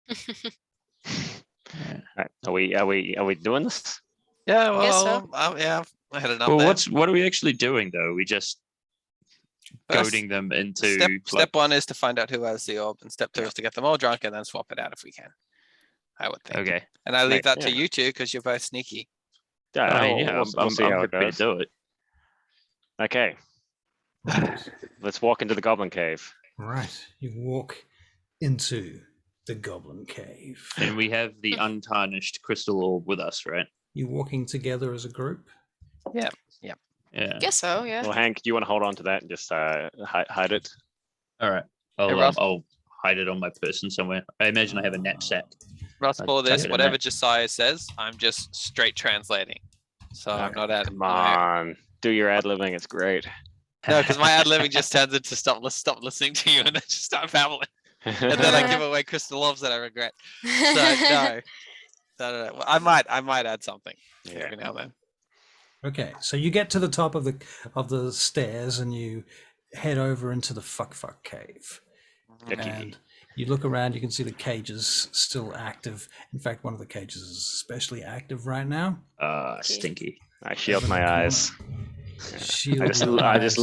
Yeah. Right. Are we doing this? Yeah, Guess so. well, yeah, I had enough Well, there. what are we actually doing though? We just First, goading them into Step 1 is to find out who has the orb, and step 2 is to get them all drunk and then swap it out if we can. I would think. Okay. And I leave Right, that to yeah. you two because you're both sneaky. Yeah, I mean, we'll- yeah, we'll I'm see how it happy to goes. do it. Okay. Let's walk into the goblin cave. Right. You walk into the goblin cave. And we have the untarnished crystal orb with us, right? You walking together as a group? Yeah. Guess so, yeah. Well, Hank, do you want to hold on to that and just hide it? All right. Hey, Russ. I'll hide it on my person somewhere. I imagine I have a knapsack. Russ, I'd for chuck this, it in whatever there. Josiah says, I'm just straight translating. So I'm not at Come on, do your ad libbing. It's great. No, because my ad libbing just turns into stop listening to you and then just start babbling. And then I give away crystal loaves that I regret. So no. No. Well, I might add something every now and then. Okay, so you get to the top of the stairs and you head over into the fuck cave. And you look around, you can see the cages still active. In fact, one of the cages is especially active right now. Stinky. I shield Over in my the eyes. Shield I your eyes, just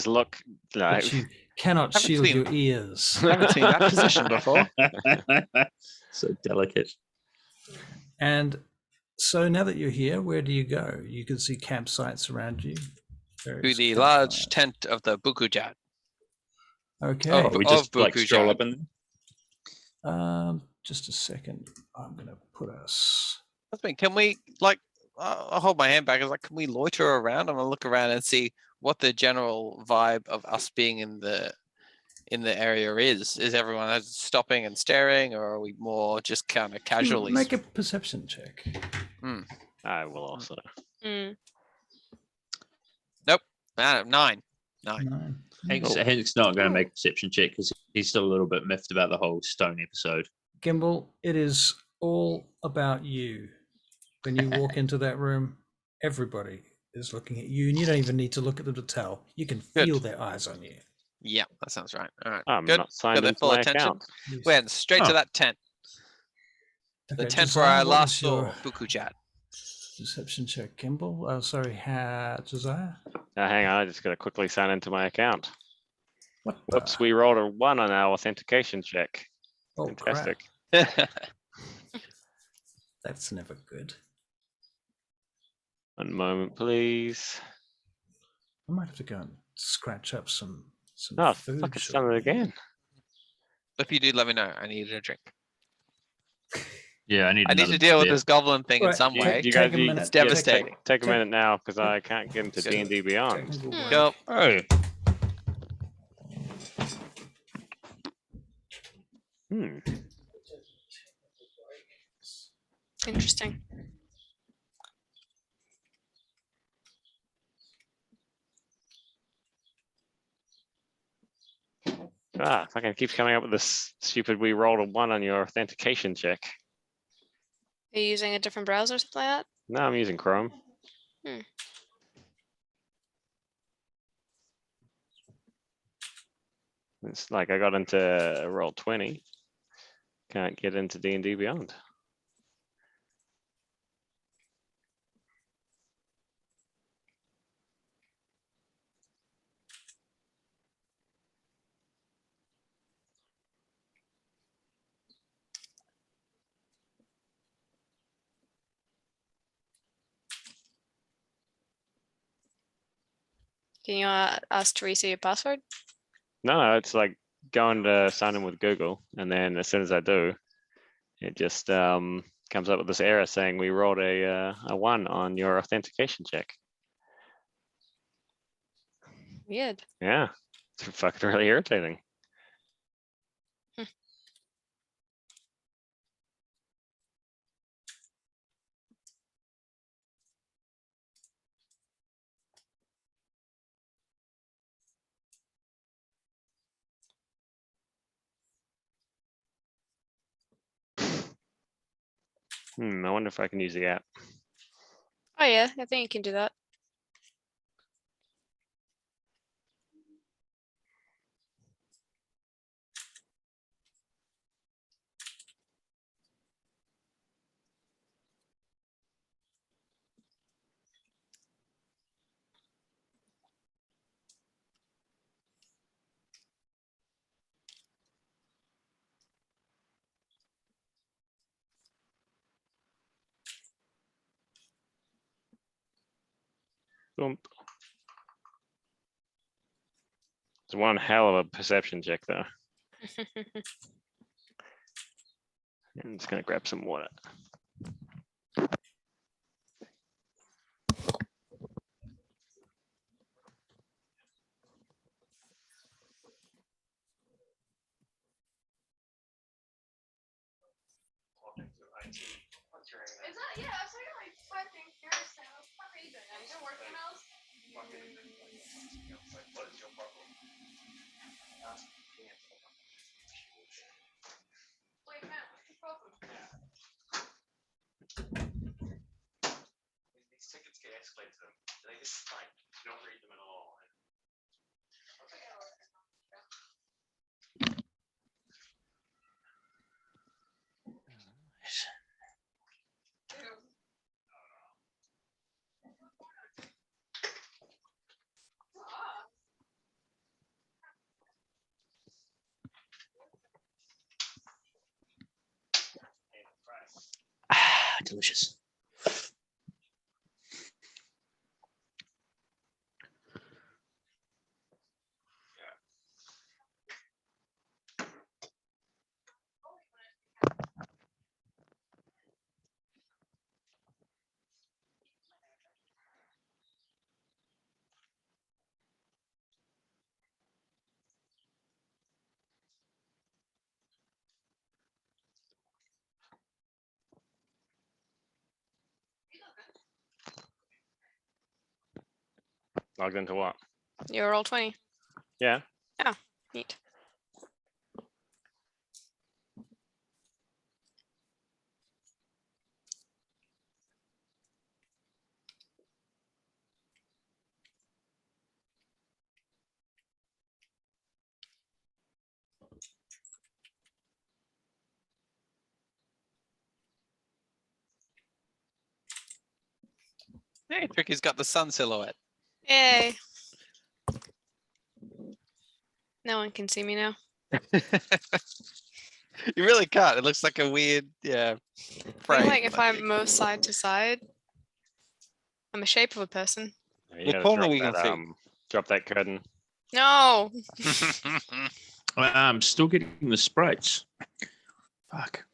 look. Like, but you cannot Haven't shield seen- your ears. I haven't seen that position before. So delicate. And so now that you're here, where do you go? You can see campsites around you. To various the large campfires. tent of the Bukujat. Okay. Oh, We of just like stroll Bukujat. up in there. Just a second. I'm gonna put us. That's me. Can we I'll hold my hand back. It's like, can we loiter around? I'm gonna look around and see what the general vibe of us being in the area is. Is everyone stopping and staring, or are we more just kind of casually? Make a perception check. I will also. Mm. Nope. 9. Hank's not going to make a perception check because he's still a little bit miffed about the whole stone episode. Gimbal, it is all about you. When you walk into that room, everybody is looking at you, and you don't even need to look at them to tell. You can feel their eyes on you. Yeah, that sounds right. All right. I'm Good. not signed Got their into full my attention. account. Yes. Went straight to that tent. The Okay, tent where Josiah, I what last was saw your Bukujat. Perception check, Gimbal. Oh, sorry, Josiah. Now, hang on, I just gotta quickly sign into my account. What? Whoops, we rolled a 1 on our authentication check. Oh, Fantastic. crap. That's never good. One moment, please. I might have to go and scratch up some Oh, food. fuck, it's done it again. If you do, let me know. I need a drink. Yeah, I need to another deal with beer. this goblin thing in Right, some You- way. you Take guys- a you- minute. It's devastating. Take a Take- minute now, because I can't get into Good. D&D Beyond. Technical break. Go. Oh, Hmm. Interesting. Fucking keeps coming up with this stupid we rolled a 1 on your authentication check. Are you using a different browser or something like that? No, I'm using Chrome. Hmm. It's like I got into roll 20. Can't get into D&D Beyond. Can you ask Teresa your password? No, it's like going to sign in with Google, and then as soon as I do, it just comes up with this error saying we rolled a 1 on your authentication check. Weird. Yeah, it's fucking really irritating. I wonder if I can use the app. Oh yeah, I think you can do that. Boom. It's one hell of a perception check, though. I'm just gonna grab some water. Yeah, I saw you like 5 things here. So what are you doing? Are you doing work emails? Wait, Matt, what's the problem? These tickets get escalated to them. They just like don't read them at all. Delicious. Logged into what? You're roll 20. Yeah. Neat. Hey, Tricky's got the sun silhouette. Yay. No one can see me now. You really can't. It looks like a weird, I frame. feel like if but I'm most side to side, I'm a shape of a person. You Well, gotta probably drop we that, can see. drop that curtain. No. I'm still getting the sprites. Fuck.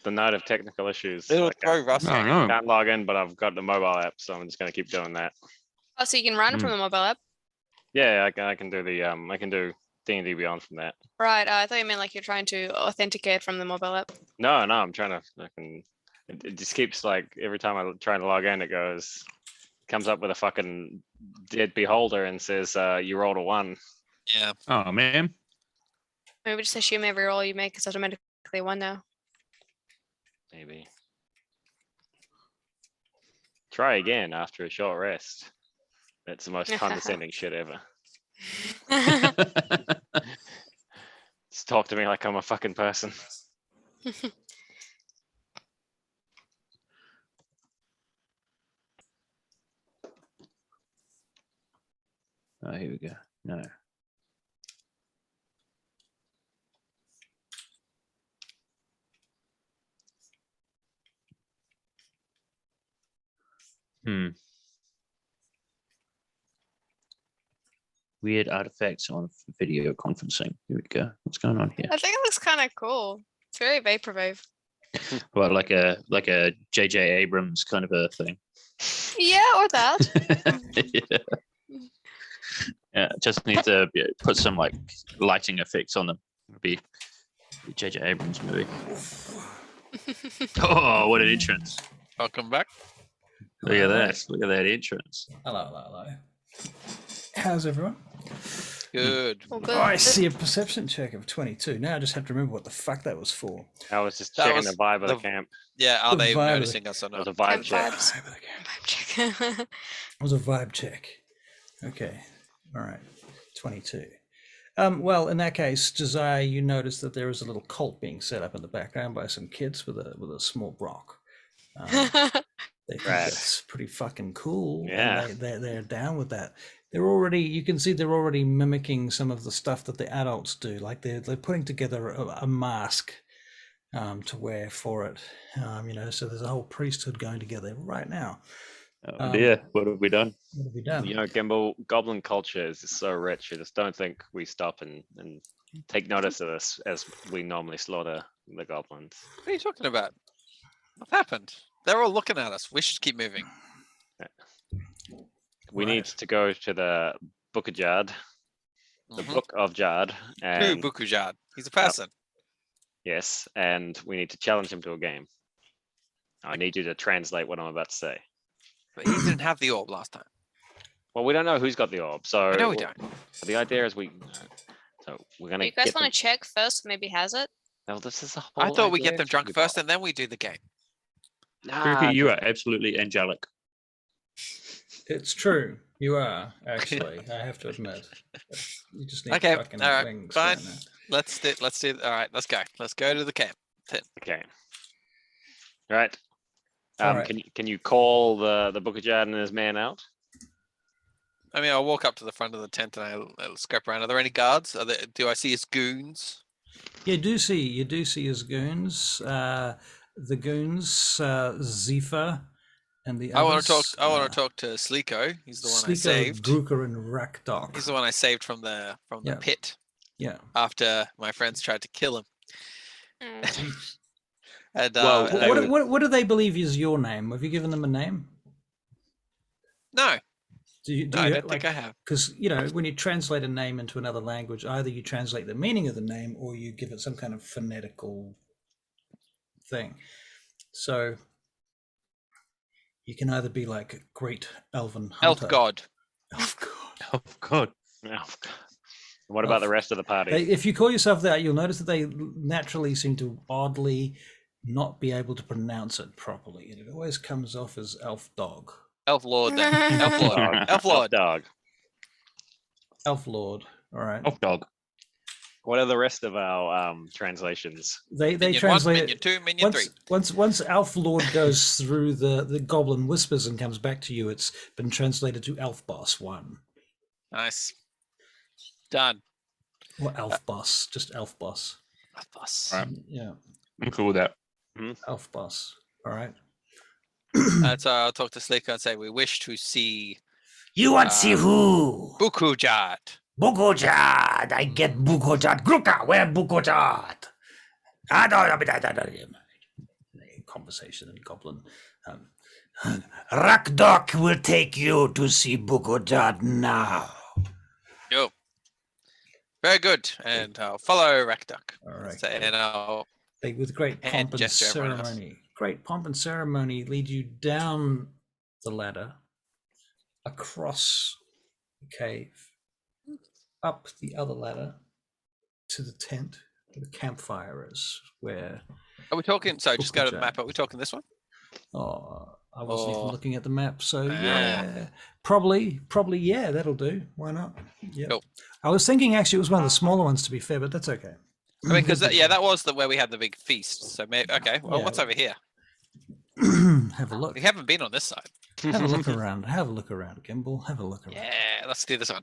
The night of technical issues. It'll Like, throw I Russ. No, no. can't log in, but I've got the mobile app, so I'm just gonna keep doing that. Oh, so you can run from the mobile app? Yeah, I can do the I can do D&D Beyond from that. Right. I thought you meant like you're trying to authenticate from the mobile app. No, I'm trying to. It just keeps like every time I try to log in, it comes up with a fucking dead beholder and says you rolled a 1. Yeah. Oh man. Maybe just assume every roll you make is automatically 1 now. Maybe. Try again after a short rest. That's the most condescending shit ever. Just talk to me like I'm a fucking person. Oh, here we go. No. Weird artifacts on video conferencing. Here we go. What's going on here? I think it looks kind of cool. It's very vaporwave. Well, like a J.J. Abrams kind of a thing. Yeah, or that. Yeah, just need to put some like lighting effects on them. It'll be J.J. Abrams movie. Oh, what an entrance! Welcome back. Look at that! Look at that entrance. Hello. How's everyone? Good. Well, Oh, good. I see a perception check of 22. Now I just have to remember what the fuck that was for. I was just That checking was the vibe of the the- camp. Yeah, are The they vibe of the- noticing us or It was not? a vibe Camp check. vibes. Vibe of the camp. Vibe check. It was a vibe check. Okay. All right. 22. Well, in that case, Josiah, you notice that there is a little cult being set up in the background by some kids with a small rock. They think Right. that's pretty fucking cool. Yeah. And they're down with that. You can see they're already mimicking some of the stuff that the adults do. Like they're putting together a mask to wear for it. So there's a whole priesthood going together right now. Oh dear, what have we done? What have we done? You know, Gimbal, goblin culture is just so rich. I just don't think we stop and take notice of this as we normally slaughter the goblins. What are you talking about? What happened? They're all looking at us. We should keep moving. We Right. need to go to the Book of Jard, the Mhm. Book of Jard, Who, and Bukujad? He's a person. Yes, and we need to challenge him to a game. I need you to translate what I'm about to say. But he didn't have the orb last time. Well, we don't know who's got the orb, so I know we w- don't. the idea is so we're Do gonna. you guys get want them- to check first? Maybe has it. No, this is a whole. I thought we get idea them drunk to first the and then we do the game. Nah, Kirkby, you are absolutely angelic. It's true. You are, actually. I have to admit. You just need Okay, fucking all right, wings. fine. Right now. Let's do. All right, let's go. Let's go to the camp. Okay. All right. All right. Can you call the Book of Jad and his man out? I mean, I'll walk up to the front of the tent and I'll scope around. Are there any guards? Do I see his goons? You do see his goons. The goons, Zephyr, and the I want to talk. others, I want to talk to Sliko. He's the one I Sliko, saved. Drucker, and Rakdok. He's the one I saved from the Yeah. pit Yeah. after my friends tried to kill him. Mm. And Well, they What, were- what do they believe is your name? Have you given them a name? no, Do you, no, I don't think I have. Because, when you translate a name into another language, either you translate the meaning of the name or you give it some kind of phonetical thing. So you can either be like a great elven Elf hunter. god. Elf god. Oh God. No. What about the rest of the party? If you call yourself that, you'll notice that they naturally seem to oddly not be able to pronounce it properly. And it always comes off as elf dog. Elf lord. Then. Elf lord. Dog. Elf lord. Dog. Elf lord. All right. Oh dog. What are the rest of our translations? They Minion 1, translate minion it. 2, minion 3. Once Elf Lord goes through the goblin whispers and comes back to you, it's been translated to Elf Boss 1. Nice. Done. Or Elf Boss, just Elf Boss. Elf boss. Right. Yeah, I'm cool with that. Elf Boss. All right. So I'll talk to Sliko and say we wish to see You want to see who? Bukujad. Bukojad. I get Bukojad. Gruka, where Bukojad? Conversation in Goblin. Rakdok will take you to see Bukojad now. Yo. Very good. And I'll follow Rakduk. All right. And I'll They, with great And pomp and gesture everyone else. ceremony, lead you down the ladder, across the cave, up the other ladder to the tent where the campfire is, where are we talking? So just go to the Bukujad. map. Are we talking this one? I wasn't even Oh. looking at the map, so Ah. yeah, probably, yeah, that'll do. Why not? Yeah. Cool. I was thinking actually it was one of the smaller ones, to be fair, but that's okay. I mean, because that was where we had the big feast. So maybe okay. Well, Yeah. what's over here? Have a look. We haven't been on this side. Have a look around. Have a look around, Gimbal. Have a look around. Yeah, let's do this one.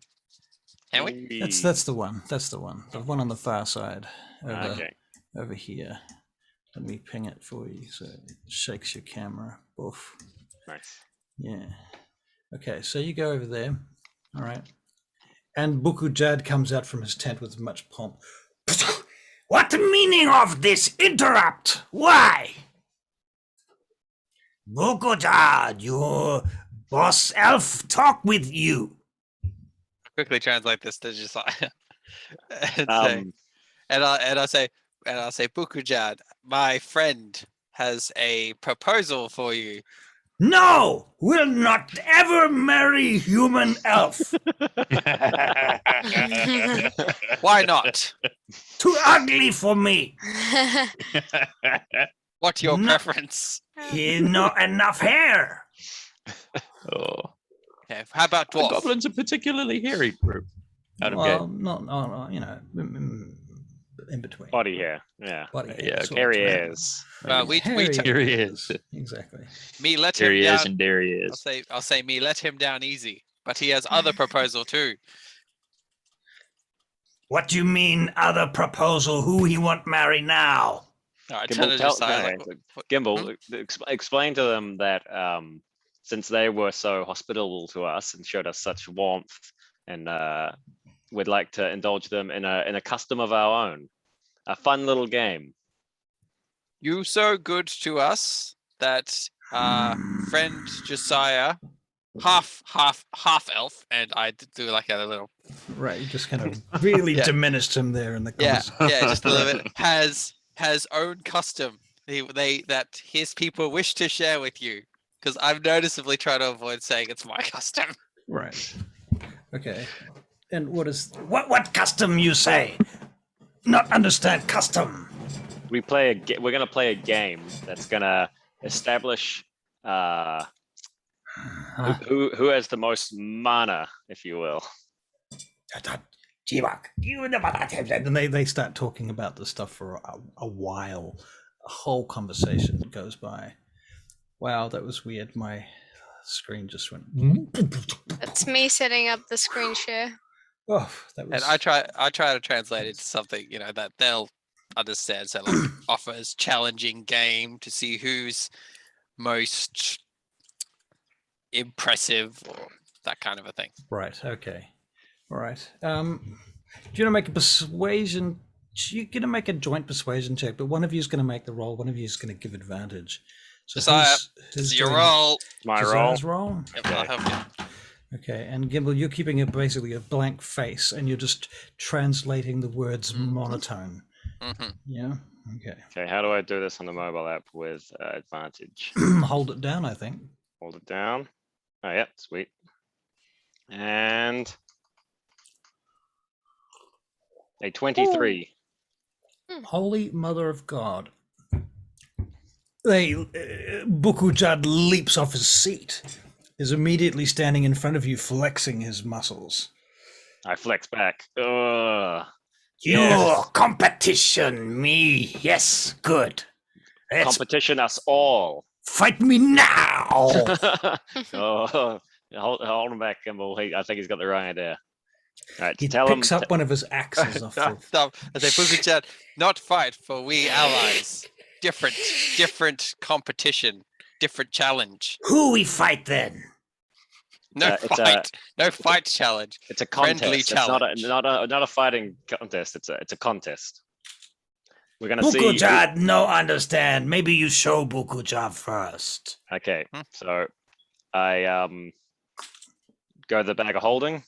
Can we? That's the one. That's the one. The one on the far side. Okay. Over here. Let me ping it for you so it shakes your camera. Oof. Nice. Yeah. Okay, so you go over there. All right. And Bukujad comes out from his tent with much pomp. What meaning of this interrupt? Why? Bukojad, your boss elf talk with you. Quickly translate this to just like and, Um, I'll say Bukujad, my friend has a proposal for you. No, will not ever marry human elf. Why not? Too ugly for me. What's your No. preference? He not enough hair. Oh. Okay, how about The dwarf? goblins are particularly hairy group. Out of Well, game. not, in between. body hair. Yeah. Body Yeah, hair, sort of. Hairy ears. We Hairy took- Here he is. Exactly. Me let him Here he is down. and there he is. I'll say me let him down easy, but he has other proposal too. What do you mean, other proposal? Who he want marry now? All right, Gimbal, turn to tell- Josiah, no, like, no, what- Gimbal, explain to them that since they were so hospitable to us and showed us such warmth, and we'd like to indulge them in a custom of our own, a fun little game. you so good to us that friend Josiah, half elf, and I do like a little Right. You just kind of really Yeah. diminished him there in the yeah conversation. yeah just a little bit has has own custom that his people wish to share with you. Because I'm noticeably trying to avoid saying it's my custom. Right. Okay. And What custom you say? Not understand custom. We're gonna play a game that's gonna establish who has the most mana, if you will. and they start talking about this stuff for a while. A whole conversation goes by. Wow, that was weird. My screen just went. It's me setting up the screen share. Oh, that was. And I try to translate it to something, that they'll understand. So like offers challenging game to see who's most impressive or that kind of a thing. Right. Okay. All right. Do you want to make a persuasion? You're going to make a joint persuasion check, but one of you is going to make the roll. One of you is going to give advantage. So Josiah, it's your roll. My Josiah's roll. Yep, I'll help you. Okay, and Gimbal, you're keeping basically a blank face, and you're just translating the words monotone. Mm-hmm. Yeah. Okay. Okay, how do I do this on the mobile app with advantage? Hold it down, I think. Hold it down. Oh, yeah, sweet. And a 23. Holy Mother of God! Bukujad leaps off his seat, is immediately standing in front of you, flexing his muscles. I flex back. Ugh. Your competition, me. Yes, good. Let's Competition us all. fight me now. Oh, hold him back, Kimball. I think he's got the right idea. All right, He tell him. picks up one of his axes off the. Stop. I say, Bukujad, not fight for we allies. Different competition, different challenge. Who we fight then? No it's fight. No fight challenge. It's a contest. Friendly It's challenge. not a fighting contest. It's a contest. We're gonna see. Bukujad, no understand. Maybe you show Bukujad first. Okay, so I go to the bag of holding.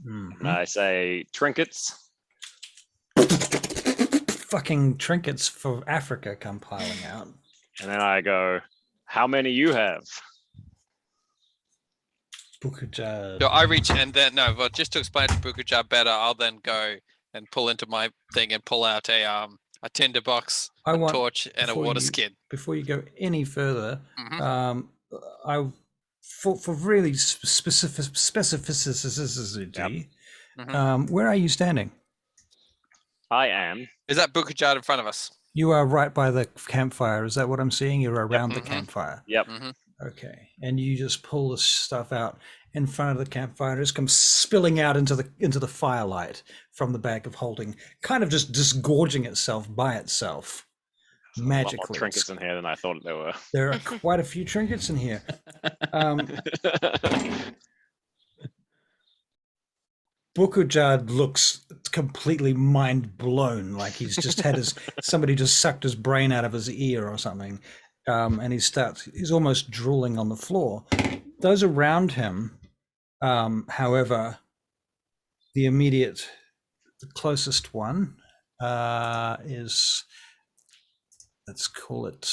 Mhm. And I say trinkets. Fucking trinkets for Africa come piling out. And then I go, how many you have? Bukujad. So I reach and then but just to explain to Bukujad better, I'll then go and pull into my thing and pull out a tinderbox, I a want torch, and a before water you- skin. Before you go any further, Mhm. For really specificity, Mhm. where are you standing? I am. Is that Bukujad in front of us? You are right by the campfire. Is that what I'm seeing? You're around the Mhm. campfire. Yep. Mm-hmm. Okay, and you just pull this stuff out in front of the campfire. It just comes spilling out into the firelight from the bag of holding, kind of just disgorging itself by itself. A lot more Magically, trinkets in here than I thought there were. there are quite a few trinkets in here. Bukujad looks completely mind blown, like he's just had somebody just sucked his brain out of his ear or something, and he's almost drooling on the floor. Those around him, however, the closest one is, let's call it.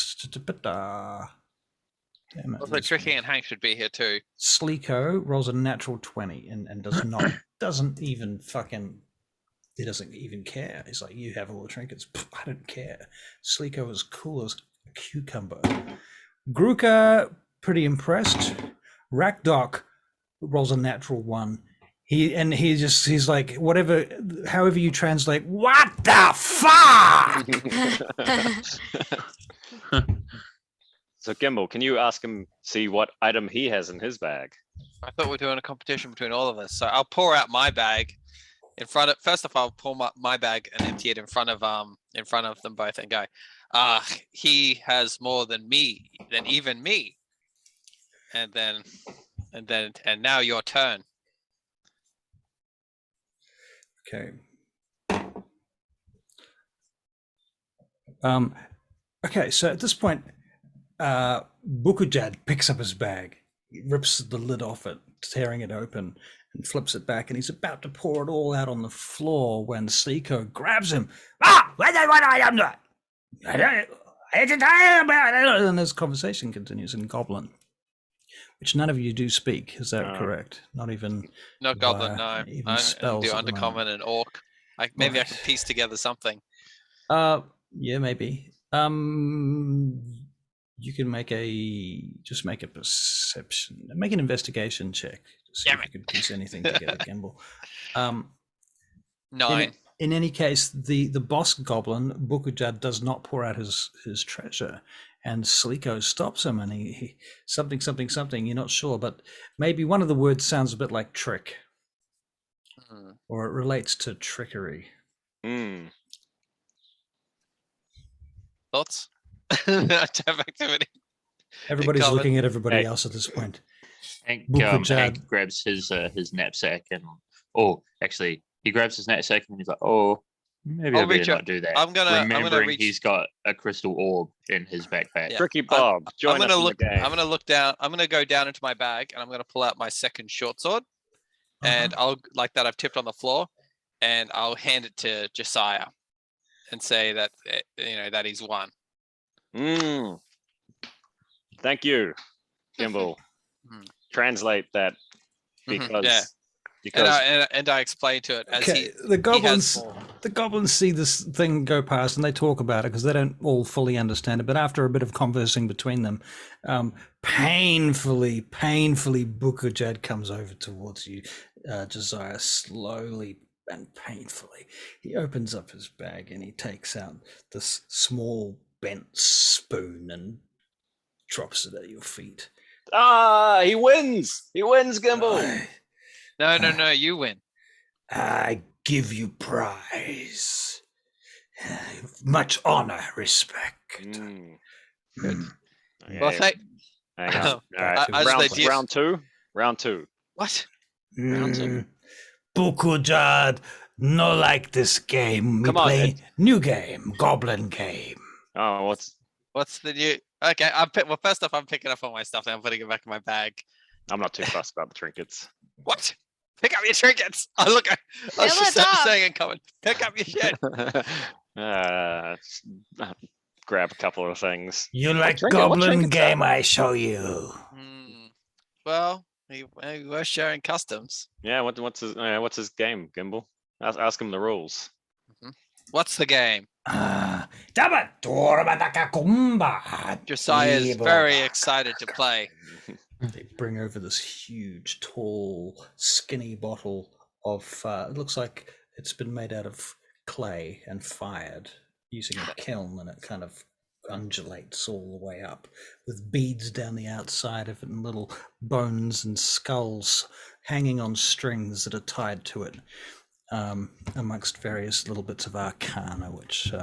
Damn it, Also, Tricky and Hank should be here too. Sleeko rolls a natural 20 and doesn't even care. He's like, you have all the trinkets. Pff, I don't care. Sleeko is cool as a cucumber. Gruka, pretty impressed. Rakdok rolls a natural 1. He's like, however you translate, What the fuck? So Gimbal, can you ask him, see what item he has in his bag? I thought we were doing a competition between all of us. So I'll pour out my bag first of all, I'll pull my bag and empty it in front of them both and go, he has more than even me. And now your turn. Okay. Okay, so at this point, Bukujad picks up his bag, rips the lid off it, tearing it open, and flips it back, and he's about to pour it all out on the floor when Sleeko grabs him. Ah, what I am not. And this conversation continues in Goblin, which none of you do speak. Is that correct? Not even Not Goblin, via no. even I spells do at the moment. Undercommon and Orc. Maybe I can Right. piece together something. Yeah, maybe. You can make a perception, make an investigation check to see Damn if it. you can piece anything together, Gimbal. 9. In any case, the boss goblin Bukujad does not pour out his treasure, and Sliko stops him, and he something. You're not sure, but maybe one of the words sounds a bit like trick, or it relates to trickery. Thoughts? Tab activity. Everybody's Common. looking at everybody Hey. else at this point. Hank, Bukujad. Hank grabs his knapsack and actually he grabs his knapsack and he's like, maybe I'll I better reach out- not do that. I'm gonna Remembering reach- he's got a crystal orb in his backpack. Yeah. Tricky Bob, join I'm us gonna in look. the game. I'm gonna look down. I'm gonna go down into my bag and I'm gonna pull out my second short sword, and I'll like that I've tipped on the floor, and I'll hand it to Josiah, and say that that he's won. Thank you, Gimbal. Translate that because Yeah. because And I explain to it as the goblins see this thing go past and they talk about it because they don't all fully understand it. But after a bit of conversing between them, painfully, Bukujad comes over towards you, Josiah, slowly and painfully. He opens up his bag and he takes out this small bent spoon and drops it at your feet. he wins. He wins, Gimbal. No, you win. I give you prize. Much honor, respect. Well, Okay, hang on. All right. I just like round two. Round two. What? Bukujad, no like this game. We Come on, play new game, Goblin game. Oh, What's the new? Okay, well, first off, I'm picking up all my stuff and I'm putting it back in my bag. I'm not too fussed about the trinkets. What? Pick up your trinkets. I was just saying in common. Pick up your shit. Grab a couple of things. You like trinket? What Goblin trinkets game? I show you. Well, we were sharing customs. Yeah, what's his game, Gimbal? Ask him the rules. What's the game? Josiah Josiah is very excited to play. They bring over this huge, tall, skinny bottle of, it looks like it's been made out of clay and fired using a kiln, and it kind of undulates all the way up with beads down the outside of it and little bones and skulls hanging on strings that are tied to it, amongst various little bits of arcana, which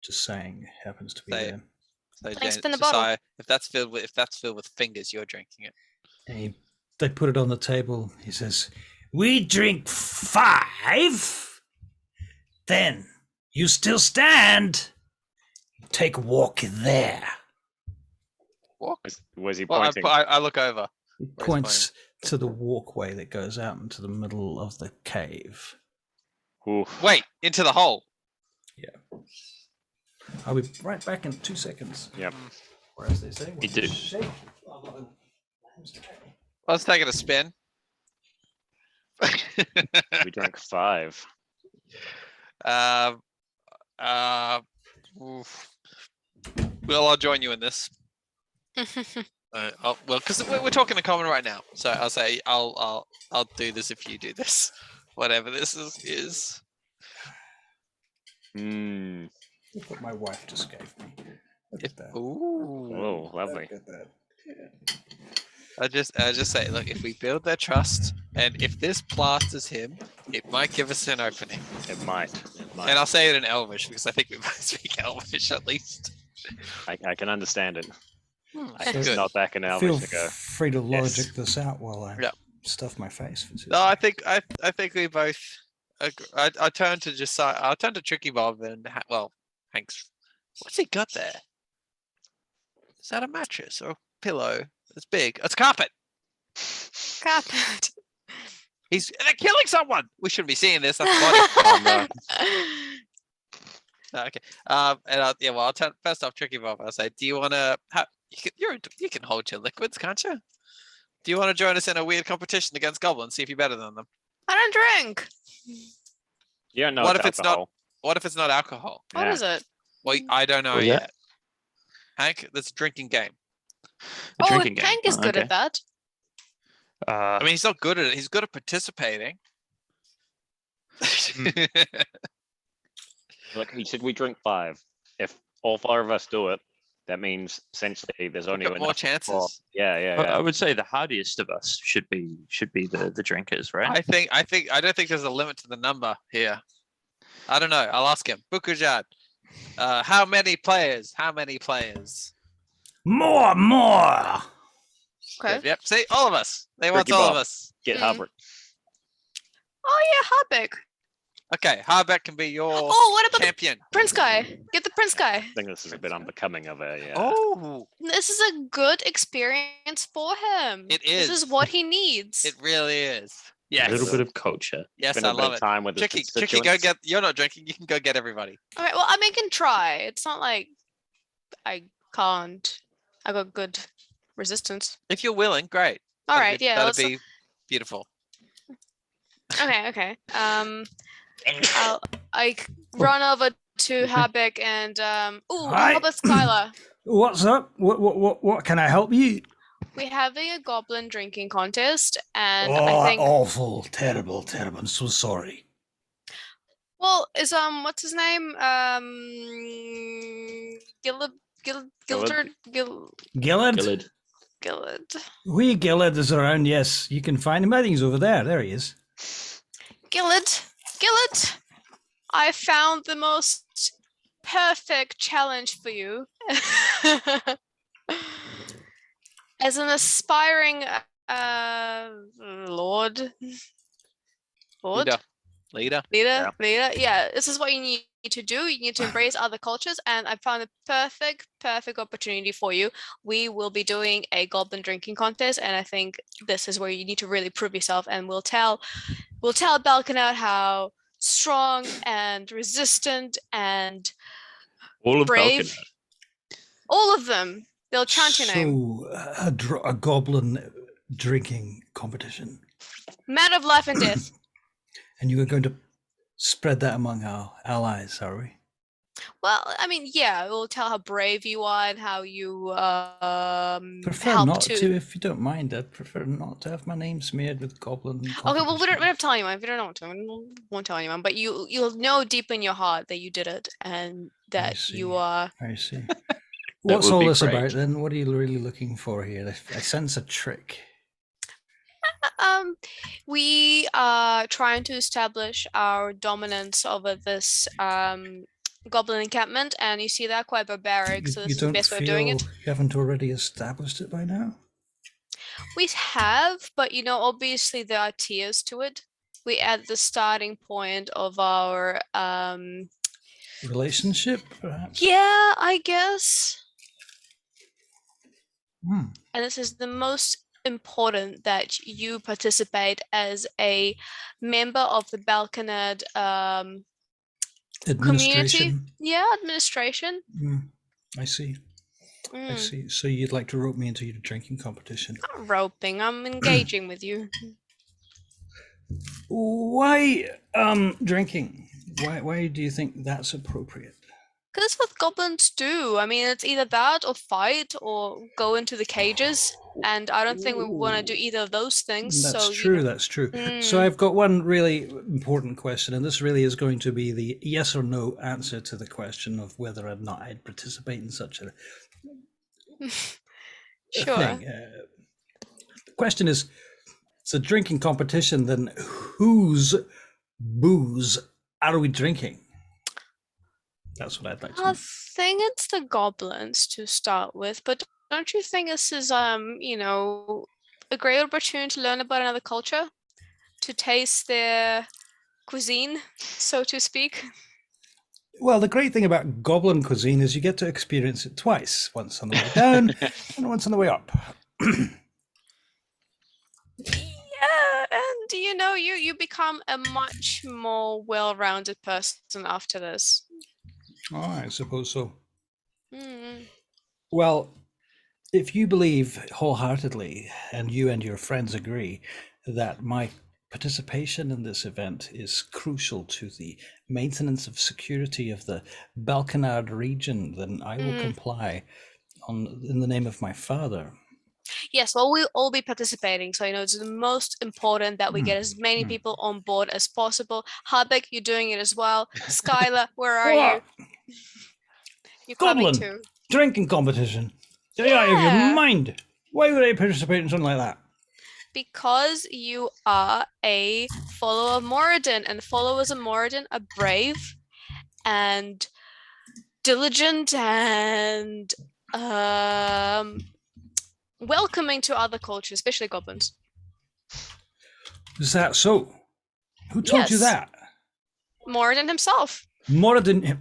just saying happens to be there. So Thanks, spin the Josiah, bottle. if that's filled with fingers, you're drinking it. And they put it on the table. He says, We drink 5. Then you still stand. Take a walk there. Walk? Was he Well, pointing? I look over. he points to the walkway that goes out into the middle of the cave. Oof. Wait, into the hole. I'll be right back in 2 seconds. Yep. Or as they say, You do. Let's take it a spin. We drank 5. Oof. Well, I'll join you in this. Well, because we're talking in common right now, so I'll say I'll do this if you do this, whatever this is. Look what my wife just gave me. Look at that. Ooh. Oh, lovely. Look at that. I just say, look, if we build their trust, and if this plasters him, it might give us an opening. It might. And I'll say it in Elvish because I think we both speak Elvish at least. I can understand it. I Good. can not back in Feel Elvish to go. free to Yes. logic this out while I Yeah. stuff my face for 2 No, I think we both. I turn to Josiah. I'll turn to Tricky Bob and Hank's. What's he got there? Is that a mattress or a pillow? It's big. It's carpet. Carpet. They're killing someone. We shouldn't be seeing this. That's funny. No, okay. Yeah. Well, I'll turn first off, Tricky Bob. I'll say, do you want to? You can hold your liquids, can't you? Do you want to join us in a weird competition against goblins? See if you're better than them. I don't drink. You don't know What it's if it's not- alcohol. What if it's not alcohol? What Yeah. is it? Well, I don't know What is that? yet. Hank, that's a drinking game. A Oh, drinking game. Hank is Oh, good okay. at that. I mean, he's not good at it. He's good at participating. Look, he said we drink 5. If all 5 of us do it, that means essentially there's only got more enough for- chances. Yeah, yeah, I yeah. would say the hardiest of us should be the drinkers, right? I don't think there's a limit to the number here. I don't know. I'll ask him. Bukujad, how many players? How many players? More. Okay. Yep. See, all of us. They want Ricky all of Bob. us. Get Mm. Hubbard. Oh yeah, Harbeck. Okay, Harbeck can be your Oh, what about champion. the Prince guy? Get the Prince guy. I think this is a bit unbecoming of a. Yeah. Oh, This is a good experience for him. It This is. is what he needs. it really is. A Yes. little bit of culture. Yes, Spend I a bit love of it. time with his Tricky, go constituents. get. You're not drinking. You can go get everybody. All right. Well, I mean, I can try. It's not like I can't. I got good resistance. If you're willing, great. All That'd right. be- Yeah. that'd Let's, be beautiful. okay. Okay. I run over to Harbeck and ooh, Hi. how about Skylar? What's up? What can I help you? We're having a goblin drinking contest, and Oh, I think awful, terrible. I'm so sorry. well, is what's his name? Gillard. Gillard? Gillard. Wee Gillard is around, yes. You can find him. I think he's over there. There he is. Gillard, I found the most perfect challenge for you. As an aspiring lord, Leader. leader, yeah, this is what you need to do. You need to embrace other cultures, and I found a perfect opportunity for you. We will be doing a goblin drinking contest, and I think this is where you need to really prove yourself, and we'll tell Balkan how strong and resistant and All of brave. Balkan. All of them. They'll chant your name. So, a goblin drinking competition. Man of life and death. And you are going to spread that among our allies, are we? Well, I mean, yeah, we'll tell how brave you are and how you Prefer help not to. to, if you don't mind. I'd prefer not to have my name smeared with goblin. Okay, well, we don't competition. have to tell anyone. If you don't want to, we won't tell anyone. But you'll know deep in your heart that you did it and that you see. are. I see. What's would all be this great. about then? What are you really looking for here? I sense a trick. We are trying to establish our dominance over this goblin encampment, and you see that quite barbaric. So this is the best way of doing it. You haven't already established it by now? We have, but obviously there are tiers to it. We at the starting point of our Relationship, perhaps? yeah, I guess. Hmm. And this is the most important that you participate as a member of the Balkanad community. Administration. Yeah, administration. I see. I Mm, see. So you'd like to rope me into your drinking competition? not roping. I'm engaging with you. Why drinking? Why do you think that's appropriate? Because that's what goblins do. I mean, it's either that or fight or go into the cages. And I don't think we want to do either of those things. That's so, true. That's true. So I've got one really important question, and this really is going to be the yes or no answer to the question of whether or not I'd participate in such a Sure. thing. The question is, it's a drinking competition. Then whose booze are we drinking? That's what I'd like to I know. think it's the goblins to start with, but don't you think this is a great opportunity to learn about another culture, to taste their cuisine, so to speak? Well, the great thing about goblin cuisine is you get to experience it twice, once on the way down and once on the way up. Yeah, and you become a much more well-rounded person after this. I suppose so. Mm. Well, if you believe wholeheartedly, and you and your friends agree, that my participation in this event is crucial to the maintenance of security of the Balkanard region, then I will comply in the name of my father. Yes, well, we'll all be participating. So, it's the most important that we get as many people on board as possible. Habek, you're doing it as well. Skylar, where are you? What? You're coming Goblin too. drinking competition. You're out of your Yeah. mind. Why would I participate in something like that? Because you are a follower of Moradin, and followers of Moradin are brave and diligent and welcoming to other cultures, especially goblins. Is that so? Who told you Yes. that? Moradin himself. Moradin.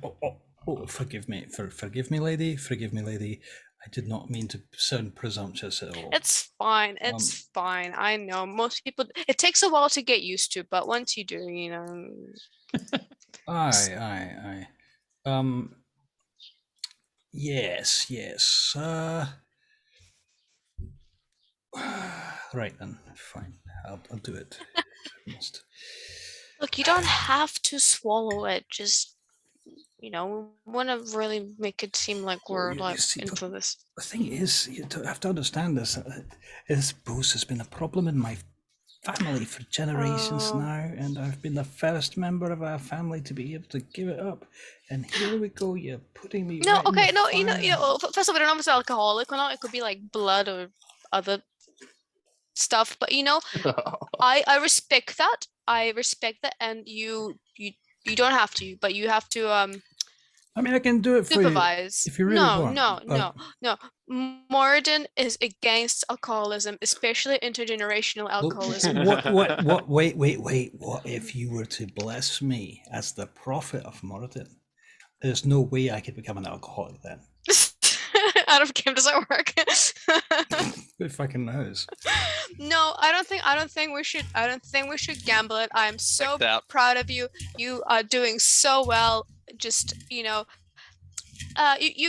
Forgive me. Forgive me, lady. Forgive me, lady. I did not mean to sound presumptuous at all. It's fine. It's fine. I know most people. It takes a while to get used to, but once you do, Aye. Yes. Right then. Fine. I'll do it. I must. Look, you don't have to swallow it. Just, we want to really make it seem like we're you like see, into this. The thing is, you have to understand this. This booze has been a problem in my family for generations now, and I've been the first member of our family to be able to give it up. And here we go, you're putting me. No, right in okay, the no, fire. first of all, we don't know if it's alcoholic or not. It could be like blood or other stuff. But I respect that. I respect that, and you don't have to, but you have to I mean, I can do it for supervise. you if you really want. No. Moradin is against alcoholism, especially intergenerational alcoholism. What? Wait. What if you were to bless me as the prophet of Moradin? There's no way I could become an alcoholic then. Out of game, does that work? Who fucking knows? No, I don't think we should gamble it. I'm so proud of you. You are doing so well. Just you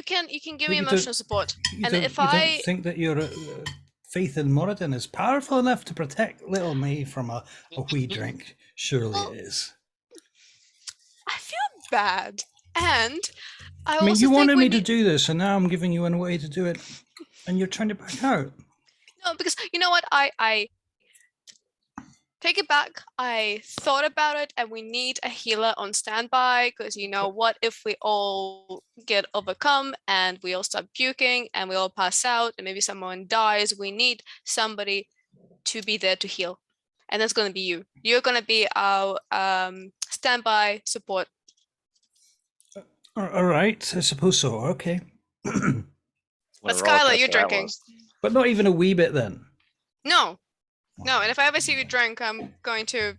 can give me emotional support. And if I don't think that your faith in Moradin is powerful enough to protect little me from a wee drink, surely it is. I feel bad, and I mean, you wanted me to do this, and now I'm giving you a way to do it, and you're trying to back out. No, because you know what? I take it back. I thought about it, and we need a healer on standby, because what if we all get overcome and we all start puking and we all pass out and maybe someone dies? We need somebody to be there to heal, and that's going to be you. You're going to be our standby support. All right, I suppose so. Okay. But Skylar, you're drinking. But not even a wee bit then. No. And if I ever see you drink, I'm going to.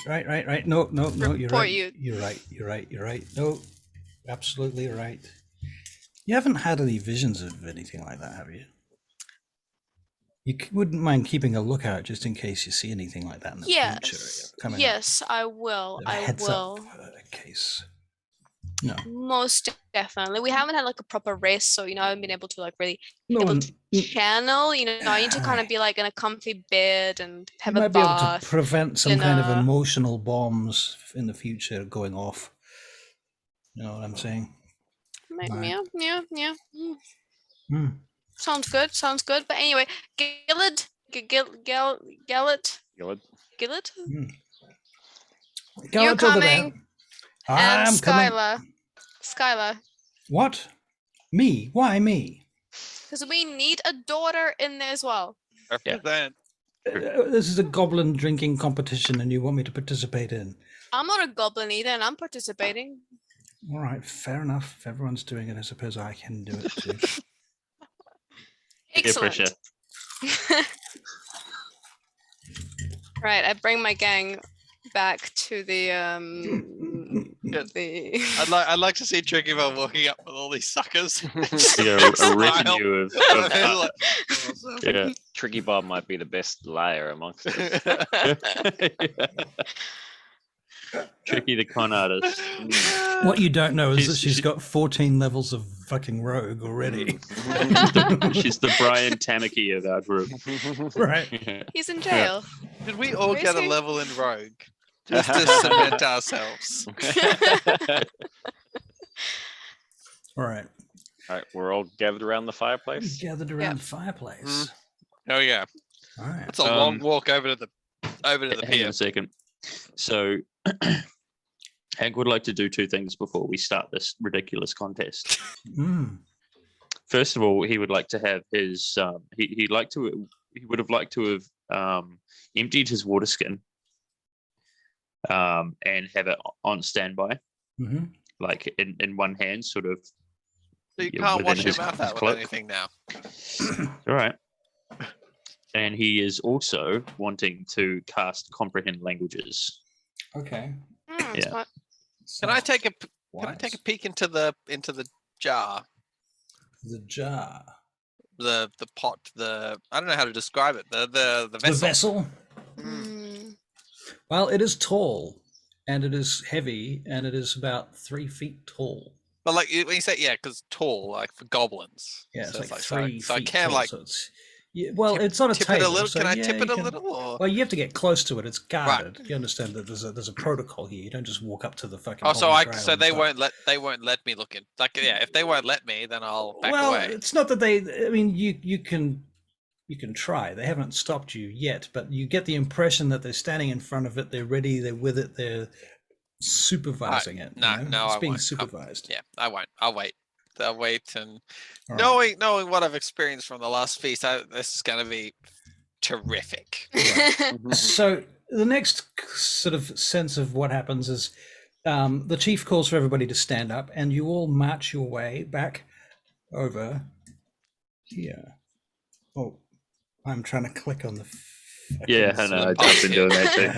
Right. No. You're right. You. You're right. No, absolutely right. You haven't had any visions of anything like that, have you? You wouldn't mind keeping a lookout just in case you see anything like that in the future. Yes, I will. I will. In case. No. Most definitely. We haven't had like a proper rest, so I haven't been able to like really channel. I need to kind of be like in a comfy bed and have a bath. Might be able to prevent some kind of emotional bombs in the future going off. You know what I'm saying? Yeah. Sounds good. But anyway, Gillard. You're coming. And Skylar. What? Me? Why me? Because we need a daughter in there as well. Perfect then. This is a goblin drinking competition and you want me to participate in. I'm not a goblin either and I'm participating. All right, fair enough. If everyone's doing it, I suppose I can do it too. Excellent. Right, I bring my gang back to the I'd like to see Tricky Bell walking up with all these suckers. A retinue of yeah. Tricky Bob might be the best liar amongst us. Tricky the con artist. What you don't know is that She's- she's got 14 levels of fucking rogue already. She's the Brian Tamaki of our group. Right. He's in jail. Did we all Where get is a he? level in Rogue? Just to cement ourselves. All right. All right, we're all gathered around the fireplace. Gathered around the fireplace. Oh yeah. All right. It's a long walk over to the Hang on pier. a second. So, Hank would like to do two things before we start this ridiculous contest. Mm. First of all, he would like to have his. He would have liked to have emptied his water skin. And have it on standby, Hmm. like in one hand, sort of. So you Yeah, can't within wash your his mouth out with cloak. anything now. All right. And he is also wanting to cast comprehend languages. Okay. Yeah. Smart. Can I take a Wise. peek into the jar? The jar? The pot, I don't know how to describe it. The The vessel. vessel? Mm. Well, it is tall, and it is heavy, and it is about 3 feet tall. But like when you say because tall, like for goblins. Yeah, it's So like so 3 so I feet can tall. like So it's, well, tip- it's on a tip table. it a little. so Can I yeah, tip you it a can- little? Or? Well, you have to get close to it. It's guarded. You understand that there's a protocol here. You don't just walk up to the fucking. Oh, so Holy Grail so and they start- won't let me look in. Like yeah, if they won't let me, then I'll back well, away. it's not that they. I mean, you can try. They haven't stopped you yet, but you get the impression that they're standing in front of it. They're ready. They're with it. They're supervising it. No, you know? no, it's I being won't. supervised. Yeah, I won't. I'll wait. I'll wait and All right. knowing what I've experienced from the last feast, this is going to be terrific. So the next sort of sense of what happens is the chief calls for everybody to stand up, and you all march your way back over here. Oh, I'm trying to click on the. Yeah, I know. I've been doing that too.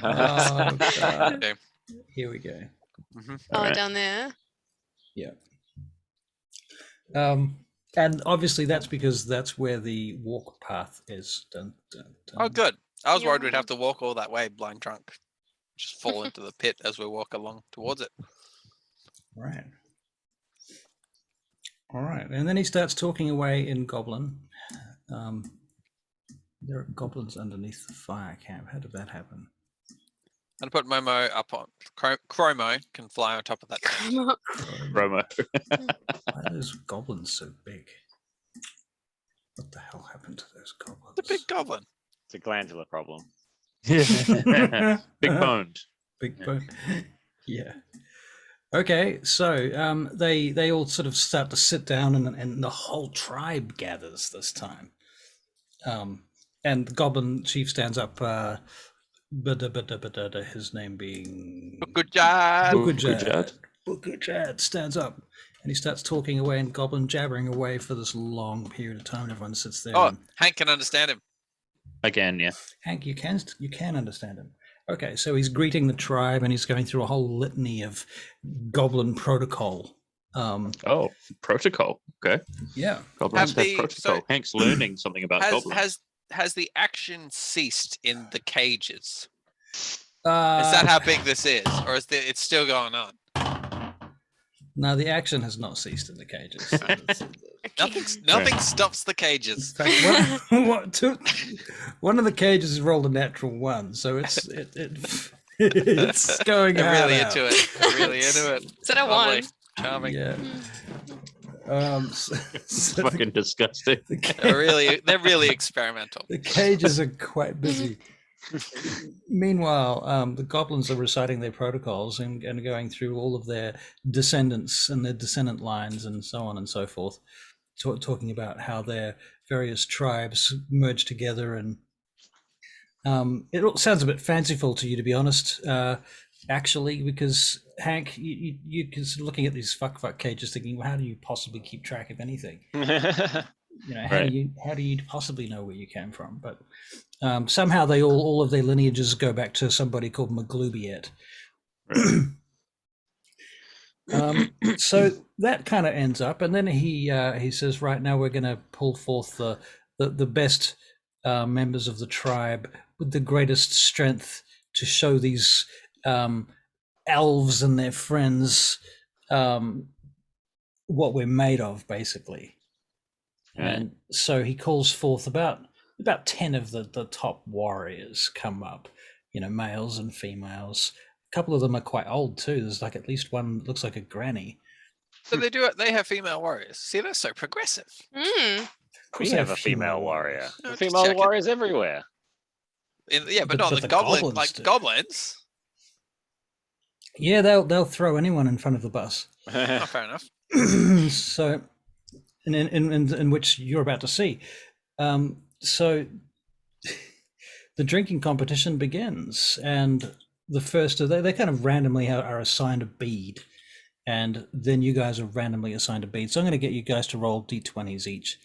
Oh, God. Okay. Here we go. Mhm. Oh, Alright. down there. Yeah. And obviously that's because that's where the walk path is. Dun, dun, dun. Oh, good. I was worried we'd Yeah. have to walk all that way blind drunk. Just fall into the pit as we walk along towards it. Right. All right. And then he starts talking away in Goblin. There are goblins underneath the fire camp. How did that happen? And put Momo up on Chromo can fly on top of that. Roma. Why are those goblins so big? What the hell happened to those goblins? The big goblin. It's a glandular problem. Big boned. Big bone. Yeah. Okay, so they all sort of start to sit down, and the whole tribe gathers this time. And the goblin chief stands up. His name being Good job. Bukujad. Bukujad stands up, and he starts talking away and goblin jabbering away for this long period of time. And everyone sits there. Oh, and, Hank can understand him. Again, yeah. Hank, you can understand him. Okay, so he's greeting the tribe, and he's going through a whole litany of goblin protocol. Oh, protocol. Okay. Yeah. Goblins Have have the- protocol. so- Hank's learning something about goblins. Has the action ceased in the cages? Uh, Is that how big this is, or is it's still going on? No, the action has not ceased in the cages. Nothing stops the cages. In fact, one of the cages has rolled a natural 1, so it's going They're hard really out. into it. They're really into it. Is it a Lovely. one? Charming. Yeah. So It's fucking disgusting. They're really experimental. the cages are quite busy. Meanwhile, the goblins are reciting their protocols and going through all of their descendants and their descendant lines and so on and so forth, talking about how their various tribes merge together. And it all sounds a bit fanciful to you, to be honest, actually, because Hank, you're looking at these fuck cages thinking, well, how do you possibly keep track of anything? You know, how Right. do you possibly know where you came from? But somehow they all of their lineages go back to somebody called Maglubiet. So that kind of ends up, and then he says, right now we're going to pull forth the best members of the tribe with the greatest strength to show these elves and their friends what we're made of, basically. And so he calls forth about 10 of the top warriors come up, males and females. A couple of them are quite old too. There's like at least one that looks like a granny. So they do it. They have female warriors. See, that's so progressive. Mm. We have a female warrior. No, just Female checking. warriors everywhere. Yeah, but But- not but the the goblin, goblins like do. goblins. Yeah, they'll throw anyone in front of the bus. Oh, fair enough. So, in which you're about to see. So, the drinking competition begins, and the first of they kind of randomly are assigned a bead, and then you guys are randomly assigned a bead. So I'm going to get you guys to roll d20s each.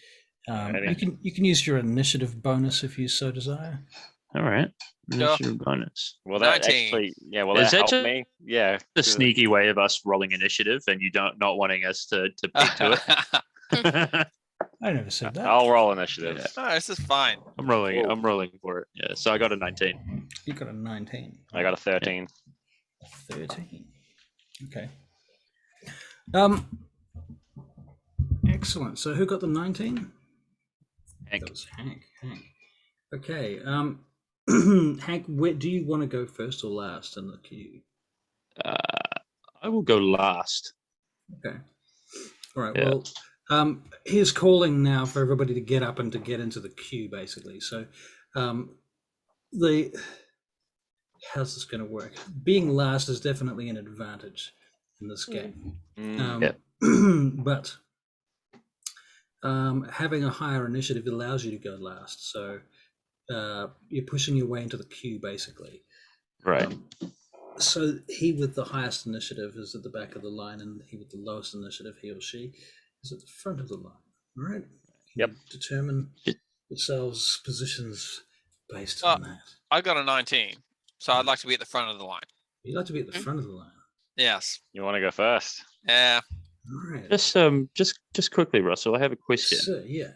Alrighty. You can use your initiative bonus if you so desire. All right. Sure. That's your bonus. Will that 19. actually? Yeah. Will Is that that help ju- me? Yeah. The sneaky way of us rolling initiative, and you not wanting us to beat to it. I never said that. I'll roll initiative. Yeah. No, this is fine. I'm rolling. Whoa. I'm rolling for it. Yeah. So I got a 19. You got a 19. I got a 13. 13. Okay. Excellent. So who got the 19? Hank. That was Hank. Okay. Hank, where do you want to go first or last in the queue? I will go last. Okay. All right. Yeah. Well, here's calling now for everybody to get up and to get into the queue, basically. So, how's this going to work? Being last is definitely an advantage in this game. Mm. But having a higher initiative allows you to go last. So you're pushing your way into the queue, basically. Right. So he with the highest initiative is at the back of the line, and he with the lowest initiative, he or she, is at the front of the line. All right? Yep. Determine It- yourselves' positions based Oh. on that. I got a 19, so I'd like to be at the front of the line. You'd like to be at the front of the line. Yes. You want to go first? Yeah. All right. Just quickly, Russell. I have a question. So, yeah.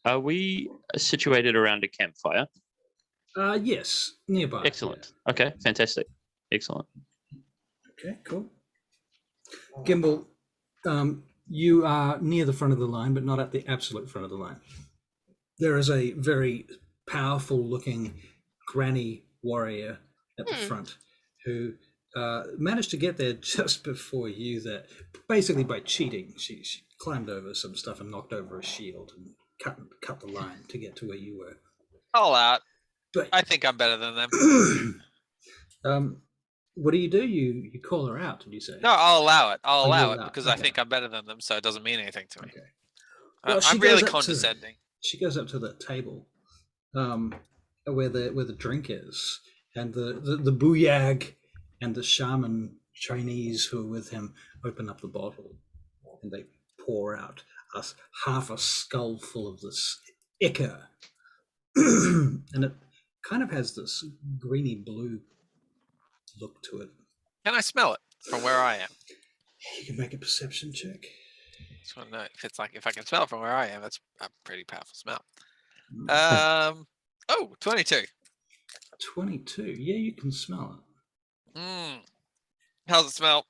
Are we situated around a campfire? Yes, nearby. Excellent. Okay. Fantastic. Excellent. Yeah. Okay, cool. Gimbal, you are near the front of the line, but not at the absolute front of the line. There is a very powerful looking granny warrior at the front who managed to get there just before you, that basically by cheating. She climbed over some stuff and knocked over a shield and cut the line to get to where you were. All out. But I think I'm better than them. what do? You call her out, did you say? No, I'll allow it. I'll Oh, you allow it allow it, because I okay. think I'm better than them, so it doesn't mean anything to me. Okay. Well, she I'm goes really up to- condescending. She goes up to the table where the drink is, and the booyag and the shaman Chinese who are with him open up the bottle, and they pour out half a skull full of this ichor, and it kind of has this greeny blue look to it. Can I smell it from where I am? You can make a perception check. Just want to know if it's like if I can smell it from where I am. That's a pretty powerful smell. Mm. 22. 22. Yeah, you can smell it. How's it smell?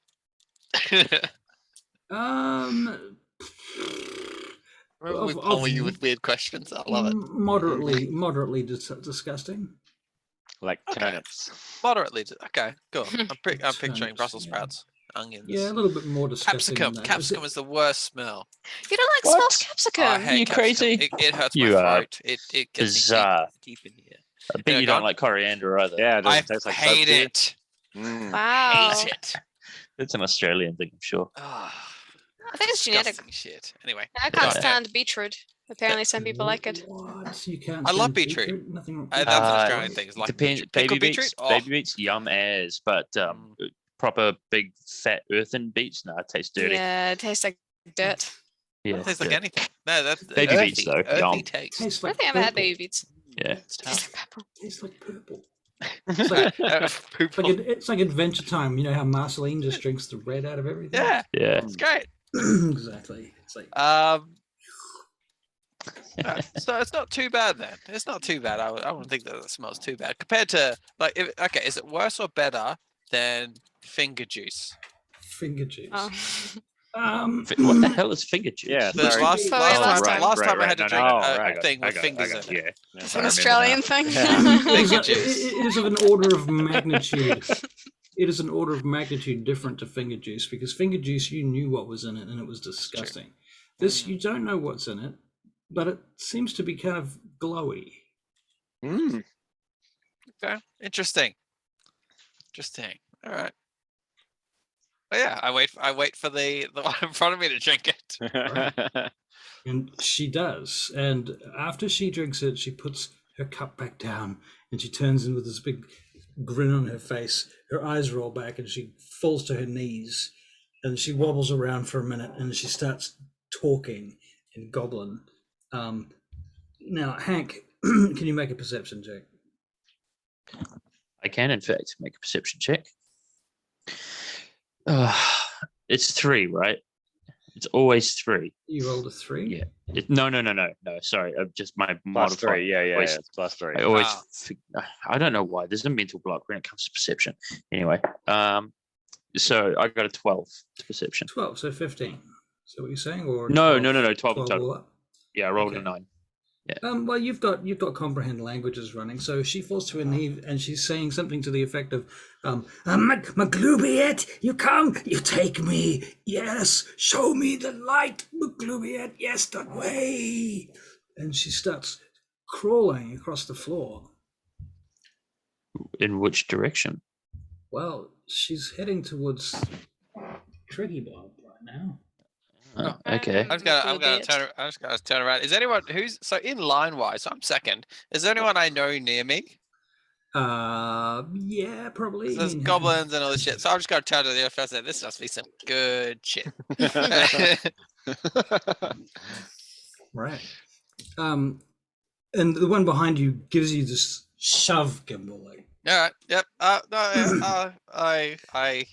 Of- Only you of- with weird questions. I love it. Moderately disgusting. Like turnips. Moderately. Okay, cool. I'm picturing Turnips, Brussels yeah. sprouts, onions. Yeah, a little bit more disgusting. Capsicum. than that. Capsicum is the worst smell. You don't like What? smells capsicum. I hate you capsicum. crazy? It hurts You my are throat. It gets bizarre. me deep in here. I bet Yeah, you go don't on. like coriander either. Yeah, does I it taste like soap hate to you? it. Mm. Wow. Hate it. It's an Australian thing, I'm sure. Ah, I think it's genetic. disgusting shit. Anyway, I can't Yeah. stand beetroot. Apparently, some people like it. What? You can't. I love stand beetroot. Nothing wrong. that's an Australian thing. It's like Depends. beetroot- Baby pickled beets. beetroot. Oh, Baby beets, yum as, but proper big fat earthen beets, no, it tastes dirty. Yeah, it tastes like dirt. Yeah, it tastes like yeah. anything. No, that's Baby earthy, beets, though, earthy yum. taste. Tastes I like don't think I've ever had purple. baby beets. Yeah. It's Tastes tough. like purple. Tastes like purple. Poop. It's like Adventure Time. You know how Marceline just drinks the red out of everything. Yeah, Yeah. it's great. Exactly. It's like So it's not too bad then. It's not too bad. I wouldn't think that it smells too bad compared to like. Is it worse or better than finger juice. Finger juice. Oh. What the hell is finger juice? Yeah, The sorry. last, Sorry, last time. time I had to no, drink no, a right. thing with I fingers got in it. Yeah. Yeah. It's I an remember Australian now. thing. Finger it juice. is of an order of magnitude. It is an order of magnitude different to finger juice, because finger juice, you knew what was in it and it was disgusting. This, you don't know what's in it, but it seems to be kind of glowy. Mm. Okay, interesting. All right. Well, yeah, I wait for the one in front of me to drink it. And she does. And after she drinks it, she puts her cup back down and she turns in with this big grin on her face. Her eyes roll back and she falls to her knees and she wobbles around for a minute and she starts talking in Goblin. Now, Hank, can you make a perception check? I can, in fact, make a perception check. It's 3, right? It's always 3. You rolled a 3? Yeah. No. Sorry, just my Plus modifier. 3. Yeah. Always- It's plus 3. I always, Wow. I don't know why. There's a mental block when it comes to perception. Anyway, so I got a 12 to perception. 12, so 15. Is that what you're saying? Or No, 12? 12 in total. all up? Yeah, I rolled a Okay. 9. Well, you've got comprehend languages running, so she falls to her knee and she's saying something to the effect of, "Maglubiet, you come, you take me, yes, show me the light, Maglubiet, yes, that way." And she starts crawling across the floor. In which direction? Well, she's heading towards Tricky Blob right now. Oh, okay. I'm just gonna turn around. Is anyone who's so in line wise? I'm second. Is there anyone I know near me? Yeah, probably. There's goblins and all this shit. So I'm just gonna turn to the other person. And say, this must be some good shit. Right. And the one behind you gives you this shove, Gimbal. Like All right. Yep.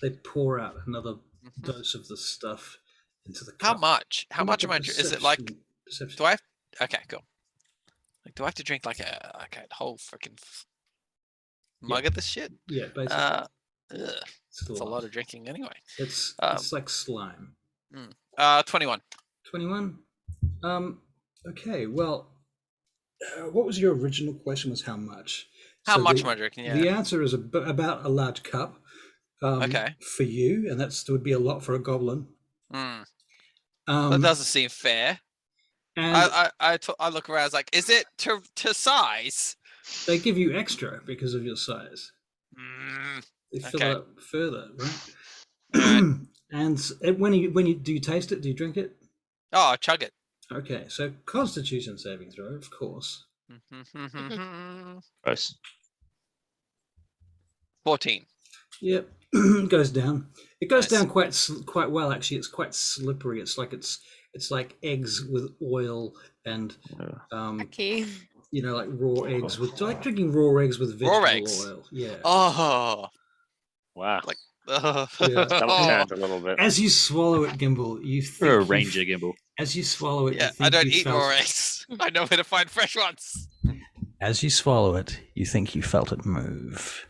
they pour out another dose of the stuff into the How cup. much? How much Make am a I? Is it like? perception? Do I? Okay. Cool. Like, do I have to drink like a whole freaking mug of this shit? Yeah, basically. Ugh, It's it's a lot of drinking anyway. It's like slime. 21. 21. Okay. Well, what was your original question? Was how much? How So much the- am I drinking? The Yeah. answer is about a large cup. Okay. For you, and that would be a lot for a goblin. That Um, doesn't seem fair. and I look around. I was like, is it to size? they give you extra because of your size. They fill Okay. it up further, right? Alright. And when you do you taste it? Do you drink it? Oh, chug it. Okay, so Constitution saving throw, of course. 14. Yep, goes down. It goes Nice. down quite well actually. It's quite slippery. It's like eggs with oil and Okay. like raw eggs with like drinking raw eggs with Raw vegetable eggs? oil. Yeah. Oh. Wow. Like. Yeah. Stomach turns a little bit. As you swallow it, Gimbal, you think You're a you've- ranger, Gimbal. As you swallow it, you Yeah, think I don't you eat felt, raw eggs. I know where to find fresh ones. As you swallow it, you think you felt it move.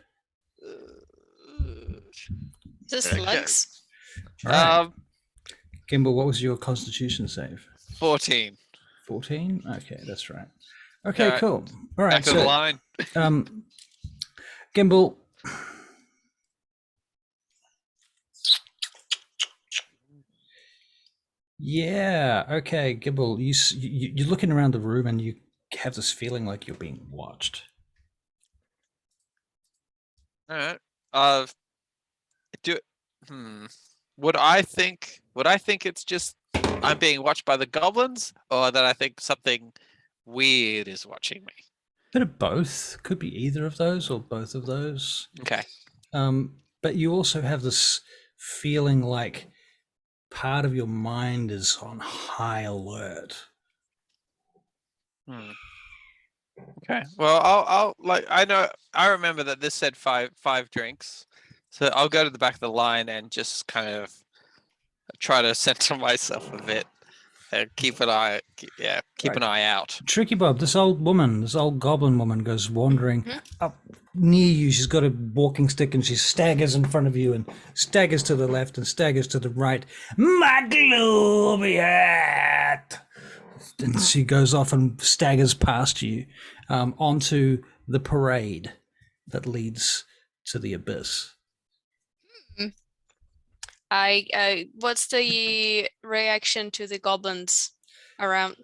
Just Okay. slugs. All right. Gimbal, what was your Constitution save? 14. 14? Okay, that's right. Okay, Alright. cool. All right, Back of the so line. Gimbal. Yeah. Okay, Gimbal. You're looking around the room and you have this feeling like you're being watched. All right. Would I think it's just I'm being watched by the goblins, or that I think something weird is watching me? Bit of both. Could be either of those or both of those. Okay. But you also have this feeling like part of your mind is on high alert. Okay. Well, I'll I remember that this said five drinks, so I'll go to the back of the line and just kind of try to center myself a bit. Keep an eye out. Tricky Bob, this old goblin woman goes wandering up near you. She's got a walking stick and she staggers in front of you and staggers to the left and staggers to the right. My glory hat! And she goes off and staggers past you onto the parade that leads to the abyss. What's the reaction to the goblins around?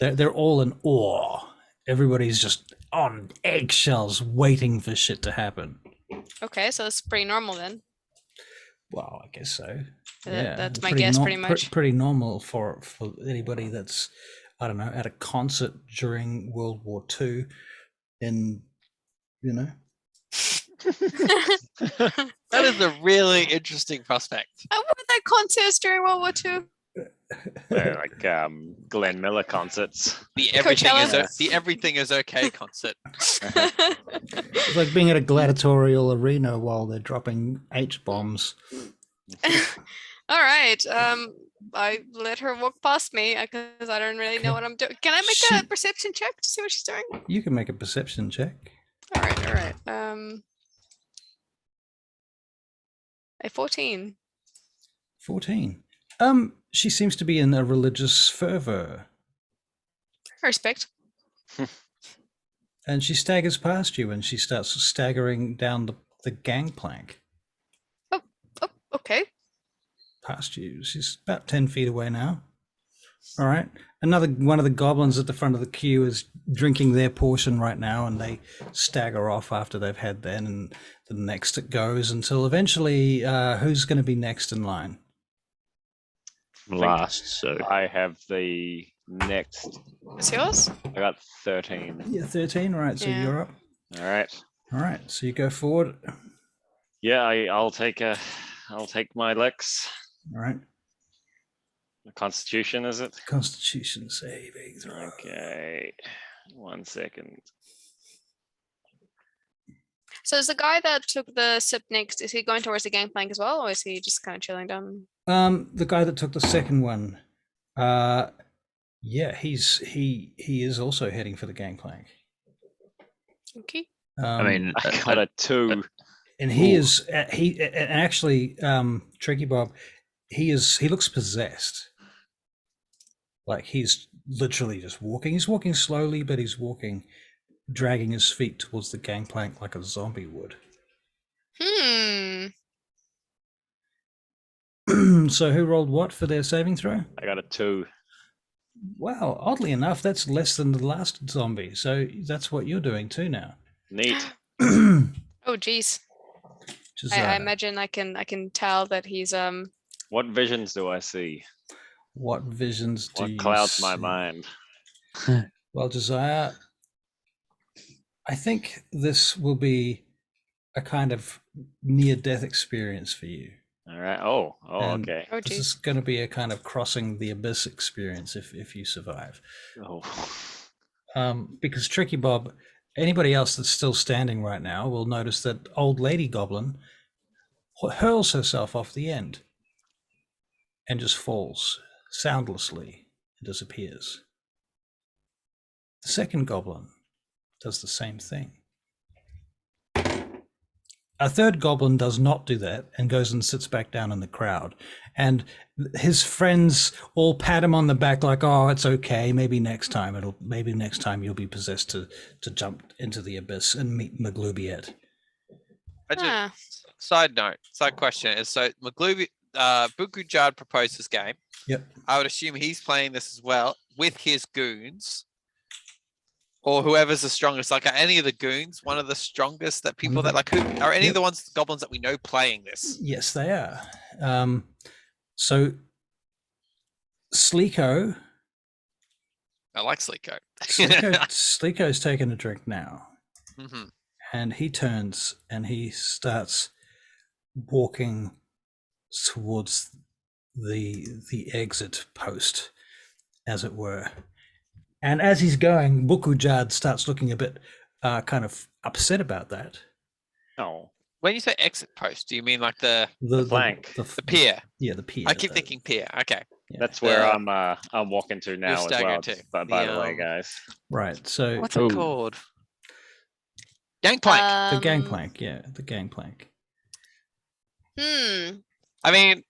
They're all in awe. Everybody's just on eggshells waiting for shit to happen. Okay, so it's pretty normal then. Well, I guess so. That's it's my guess, pretty much. Pretty normal for anybody that's, I don't know, at a concert during World War II in, you know. That is a really interesting prospect. I went to that concerts during World War II. Like Glenn Miller concerts. The everything is okay concert. It's like being at a gladiatorial arena while they're dropping H-bombs. All right. I let her walk past me because I don't really know what I'm doing. Can I make a perception check to see what she's doing? You can make a perception check. All right. A 14. 14. She seems to be in a religious fervor. I respect. And she staggers past you and she starts staggering down the gangplank. Oh, okay. Past you. She's about 10 feet away now. All right. Another one of the goblins at the front of the queue is drinking their portion right now, and they stagger off after they've had that, and the next it goes until eventually, who's going to be next in line? Last, so I have the next. What's yours? I got 13. Yeah, 13. All right. So you're up. All right. All right. So you go forward. Yeah, I'll take my licks. All right. Constitution, is it? Constitution saving throw. Okay. 1 second. So is the guy that took the sip next, is he going towards the gangplank as well, or is he just kind of chilling down? The guy that took the second one, yeah, he is also heading for the gangplank. Okay. I mean, I got a 2. And he is actually Tricky Bob. He looks possessed. Like he's literally just walking. He's walking slowly, but he's walking, dragging his feet towards the gangplank like a zombie would. So who rolled what for their saving throw? I got a 2. Wow, oddly enough, that's less than the last zombie. So that's what you're doing too now. Neat. Oh geez. I imagine I can tell that he's What visions do I see? What visions do you clouds my see? mind? Well, Josiah, I think this will be a kind of near-death experience for you. All right. Oh, And okay. oh This geez. is going to be a kind of crossing the abyss experience if you survive. Oh. Because Tricky Bob, anybody else that's still standing right now will notice that old lady goblin hurls herself off the end and just falls soundlessly and disappears. The second goblin does the same thing. A third goblin does not do that and goes and sits back down in the crowd. And his friends all pat him on the back like, oh, it's okay. Maybe next time you'll be possessed to jump into the abyss and meet Maglubiet. Side question is, so Bukujard proposed this game. Yep. I would assume he's playing this as well with his goons, or whoever's the strongest. Like, are any of the goons one of the strongest that people that like? Who are any of the goblins that we know playing this? Yes, they are. So Sleeko. I like Sleeko. Sleeko's taken a drink now. Mm-hmm. And he turns and he starts walking towards the exit post, as it were. And as he's going, Bukujard starts looking a bit kind of upset about that. Oh. When you say exit post, do you mean like the flank? The pier? Yeah, the pier. I keep thinking pier. Okay. That's where Uh, I'm walking to now as well. staggered too. Just by the way, The, guys. Right. So what's Oh. it called? Gangplank. the Um, gangplank, yeah, the gangplank. I mean,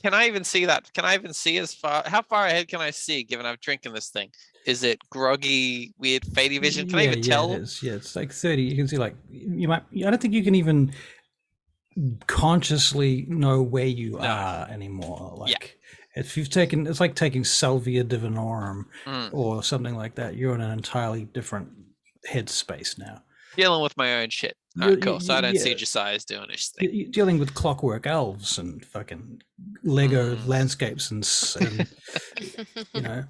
can I even see that? Can I even see as far? How far ahead can I see given I'm drinking this thing? Is it groggy, weird, fadey vision? Can I even tell? It is. Yeah, it's like 30. You can see like you might. I don't think you can even consciously know where you are anymore. Like if you've taken, it's like taking Salvia Divinorum or something like that. You're in an entirely different headspace now. Dealing with my own shit. You- Cool. you- So I don't see yeah. Josiah's doing his thing. You're dealing with clockwork elves and fucking Lego landscapes and you know.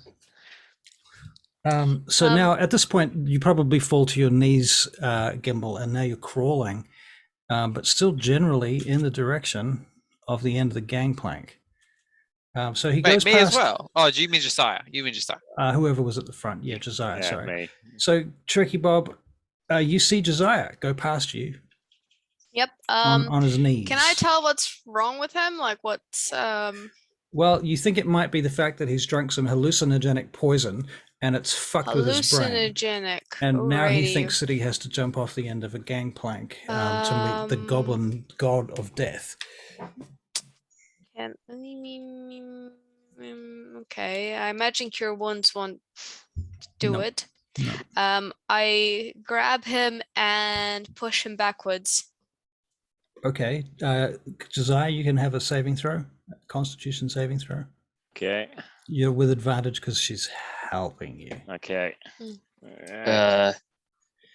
So now at this point you probably fall to your knees, Gimbal, and now you're crawling, but still generally in the direction of the end of the gangplank. So he goes me past as well. Oh, do you mean Josiah? You mean Josiah? whoever was at the front. Yeah, Josiah. Yeah, sorry. me. So Tricky Bob, you see Josiah go past you Yep. on his knees. Can I tell what's wrong with him? Like what's Well, you think it might be the fact that he's drunk some hallucinogenic poison and it's fucked with his brain. hallucinogenic? And now he Alrighty. thinks that he has to jump off the end of a gangplank to meet the goblin god of death. Okay, I imagine cure wounds won't do No. it. No. I grab him and push him backwards. Okay. Josiah, you can have a saving throw, Constitution saving throw. Okay. You're with advantage because she's helping you. Okay. Alright.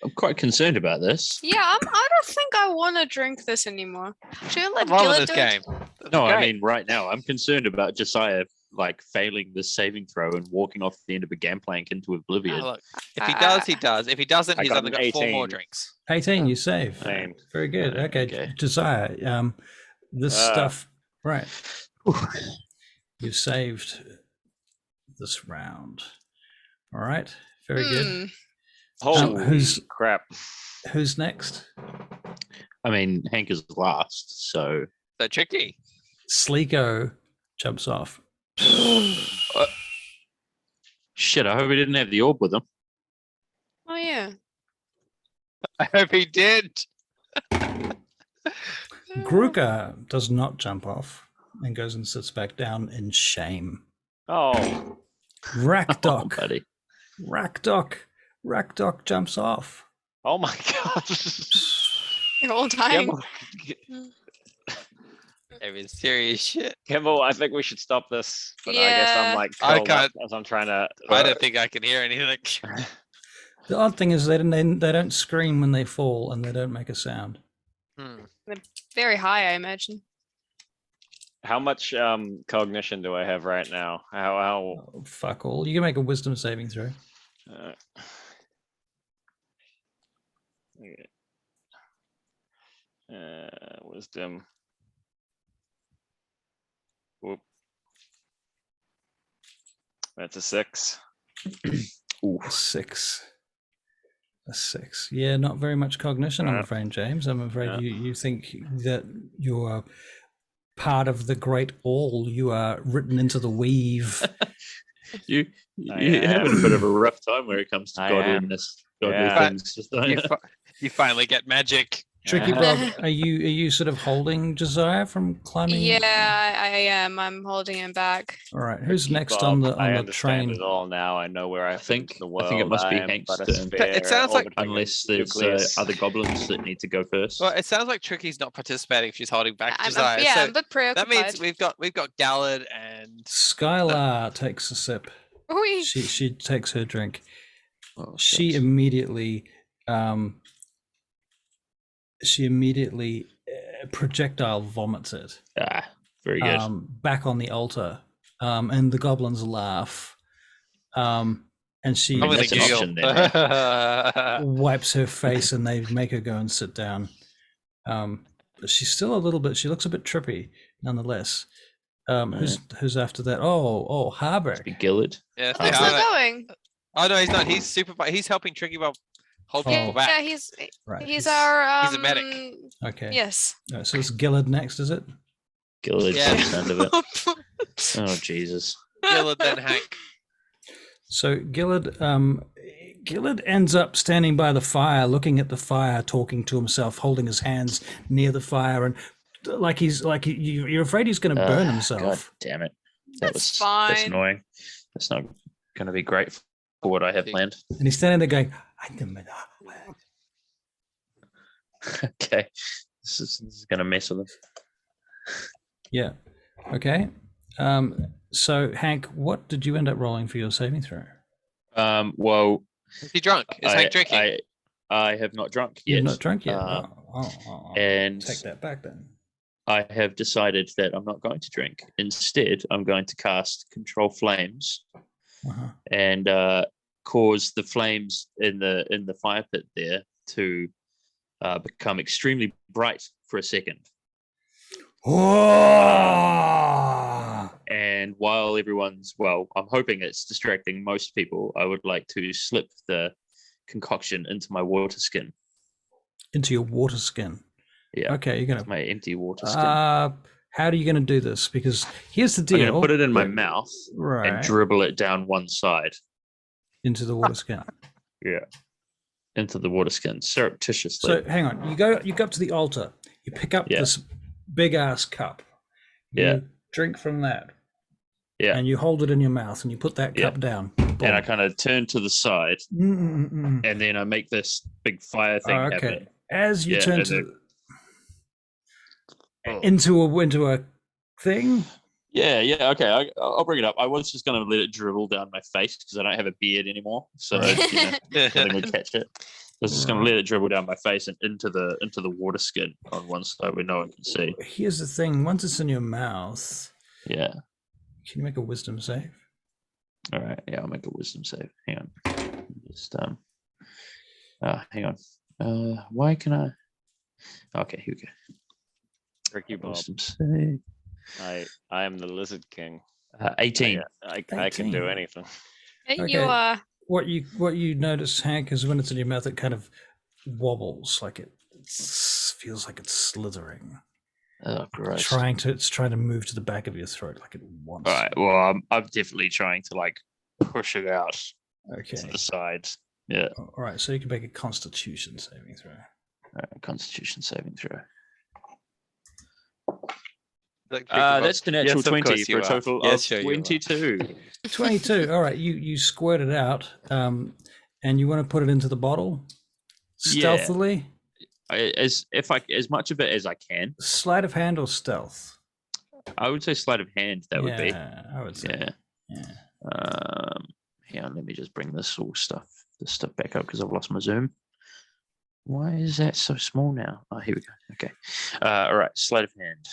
I'm quite concerned about this. Yeah, I don't think I want to drink this anymore. Should I let I'm loving Gillet this do it? game. No, I Okay. mean right now. I'm concerned about Josiah like failing the saving throw and walking off the end of a gangplank into oblivion. Oh, look, if he does, he does. If he doesn't, I he's got only an got 4 more 18. drinks. 18, you save. Same. Very good. Okay, Okay. Josiah, this stuff, right. You saved this round. All right, very good. Holy who's- crap. Who's next? I mean, Hank is last, so So tricky. Sleeko jumps off. shit. I hope he didn't have the orb with him. Oh yeah. I hope he did. Gruka does not jump off and goes and sits back down in shame. Oh. Rakdok, buddy. Rakdok jumps off. Oh my god. Your whole time. Kimball, I mean, serious shit. Kimball, I think we should stop this. But I guess I'm Yeah. like I curled up can't- as I'm trying to. I don't think I can hear anything. The odd thing is they don't scream when they fall and they don't make a sound. Very high, I imagine. How much cognition do I have right now? How Oh, fuck all. You can make a wisdom saving throw. uh, wisdom. Whoop. That's a 6. Ooh. A 6. A 6. Yeah, not very much cognition, I'm afraid, James. I'm afraid you think that you're part of the great all. You are written into the weave. You're I having a bit of a rough time when it comes to I godliness. Godly Yeah. things. Just, You finally get magic. Tricky Bob, are you sort of holding Josiah from climbing? Yeah, I am. I'm holding him back. All right. Who's Keep next up. on the I on the understand train? it all now. I know where I think- the I world. think it must be am Hank's but a turn. sphere It sounds like- orbiting a unless there's nucleus. other goblins that need to go first. Well, it sounds like Tricky's not participating if she's holding back I'm Josiah. yeah, so I'm a bit preoccupied. that means we've got Gallard and Skylar takes a sip. Oi. She takes her drink. Oh, She shit. immediately projectile vomits it Very good. back on the altar, and the goblins laugh, and she I'm gonna that's an giggle. option then, right? wipes her face, and they make her go and sit down. But she's still a little bit. She looks a bit trippy, nonetheless. Who's after that? Oh, Harbeck. Be Gillard. Yeah, How's see, that going? oh no, he's not. He's super. He's helping Tricky Bob hold Oh. people back. Yeah, he's Right. he's our he's a medic. Okay. Yes. So it's Gillard next, is it? Gillard Yeah. by the sound of it. Oh Jesus. Gillard, then Hank. So Gillard ends up standing by the fire, looking at the fire, talking to himself, holding his hands near the fire, and you're afraid he's going to burn himself. God damn it! That's That's fine. annoying. That's not going to be great for what I have planned. And he's standing there going, Okay, this is going to mess with him. yeah, okay. So Hank, what did you end up rolling for your saving throw? Well, Is he drunk? Is Hank drinking? I have not drunk yet. You're not drunk yet. And take that back then. I have decided that I'm not going to drink. Instead, I'm going to cast Control Flames and cause the flames in the fire pit there to become extremely bright for a second. And while everyone's, I'm hoping it's distracting most people, I would like to slip the concoction into my water skin. Into your water skin. Yeah. Okay, you're gonna my empty water skin. How are you gonna do this? Because here's the deal. I'm gonna put it in my mouth right, and dribble it down one side. Into the water skin. Yeah. Into the water skin surreptitiously. So hang on. You go up to the altar. You pick up this big ass cup. You drink from that. Yeah. And you hold it in your mouth and you put that cup down. Boom. And I kind of turn to the side and then I make this big fire thing happen. As you turn into a thing. Yeah, okay. I'll bring it up. I was just going to let it dribble down my face because I don't have a beard anymore, so nothing would catch it. I was just going to let it dribble down my face and into the water skin on one side where no one can see. Here's the thing: once it's in your mouth, can you make a wisdom save? All right, I'll make a wisdom save. Hang on, just hang on. Why can I? Okay, here we go. Tricky Bob. Wisdom save. I am the Lizard King. 18. I can do anything. And you are. What you notice, Hank, is when it's in your mouth, it kind of wobbles, like it feels like it's slithering. Oh, gross! It's trying to move to the back of your throat, like it wants. All right. Well, I'm definitely trying to like push it out to the sides. Yeah. All right. So you can make a Constitution saving throw. Constitution saving throw. Like that's the natural Yes, of 20 course for you a are. total Yes, of sure you are. 22. 22. All right. You squirt it out, and you want to put it into the bottle stealthily. As much of it as I can. Sleight of hand or stealth? I would say sleight of hand. That would be. I would say. Yeah. Hang on, let me just bring this stuff back up because I've lost my zoom. Why is that so small now? Oh, here we go. Okay. All right, sleight of hand.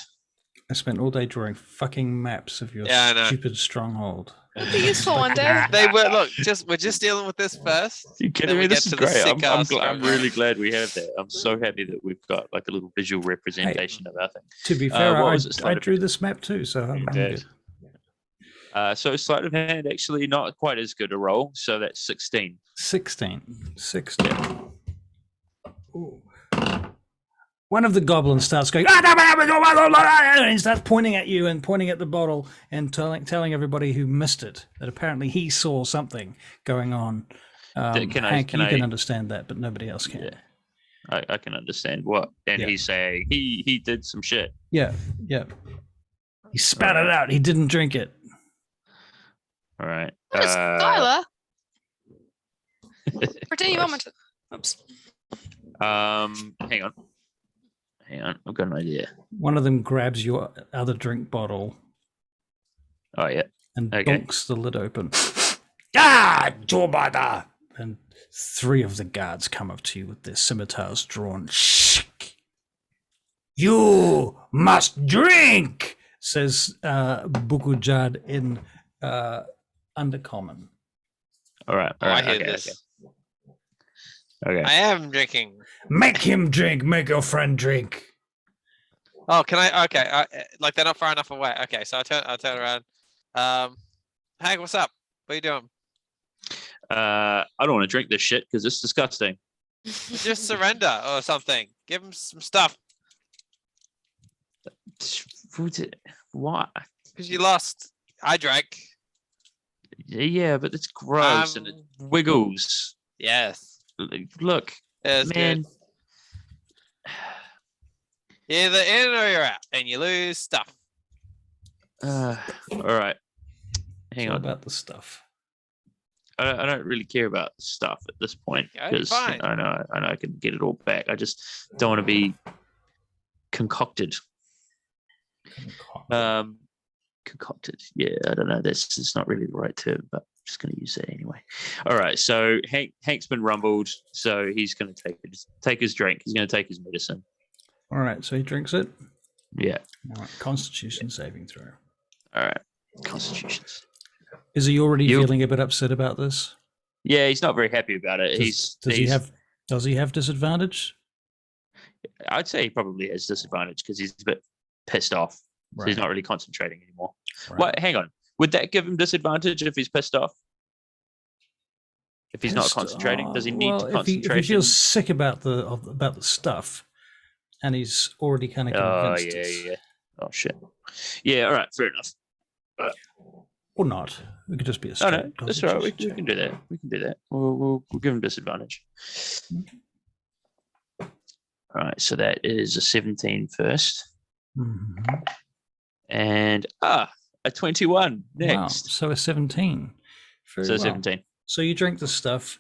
I spent all day drawing fucking maps of your stupid stronghold. It'll be useful one day. They were we're just dealing with this first. You kidding me? This is great. I'm really glad we have that. I'm so happy that we've got like a little visual representation of our thing. To be fair, I drew this map too, so I'm good. So sleight of hand actually not quite as good a roll. So that's 16. 16. Ooh. One of the goblins starts going, and he starts pointing at you and pointing at the bottle and telling everybody who missed it that apparently he saw something going on. Hank, you can understand that, but nobody else can. Yeah. I can understand what. And he's saying he did some shit. Yeah. He spat it out. He didn't drink it. All right. Tyler. Pretend you want to. Oops. Hang on. I've got an idea. One of them grabs your other drink bottle. Oh, yeah. And bonks the lid open. Jobada! And 3 of the guards come up to you with their scimitars drawn. You must drink, says Bukujad in Undercommon. All right. I hear this. Okay. I am drinking. Make him drink. Make your friend drink. Oh, can I? Okay, like they're not far enough away. Okay, so I turn around. Hank, what's up? What are you doing? I don't want to drink this shit because it's disgusting. Just surrender or something. Give him some stuff. What? Because you lost. I drank. Yeah, but it's gross and it wiggles. Yes. Look, That's man. good. You're either in or you're out, and you lose stuff. All right. Hang It's all on. about the stuff. I don't really care about stuff at this point Okay, because fine. I know I can get it all back. I just don't want to be concocted. Concocted. Yeah, I don't know. That's it's not really the right term, but I'm just going to use that anyway. All right. So Hank's been rumbled, so he's going to take his drink. He's going to take his medicine. All right, so he drinks it. Yeah. All right, Constitution saving throw. All right. Constitutions. Is he already feeling a bit upset about this? Yeah, he's not very happy about it. Does he have disadvantage? I'd say he probably has disadvantage because he's a bit pissed off. So he's not really concentrating anymore. Right. What? Hang on. Would that give him disadvantage if he's pissed off? If he's not concentrating, does he need concentration? If he feels sick about the stuff, and he's already kind of convinced. Yeah. Oh shit. Yeah. All right. Fair enough. Or not. It could just be a Oh straight. no, that's all right. We can do that. We can do that. We'll give him disadvantage. All right. So that is a 17 first. Mm-hmm. And a 21 next. Wow. So a 17. Very well. 17. So you drink the stuff.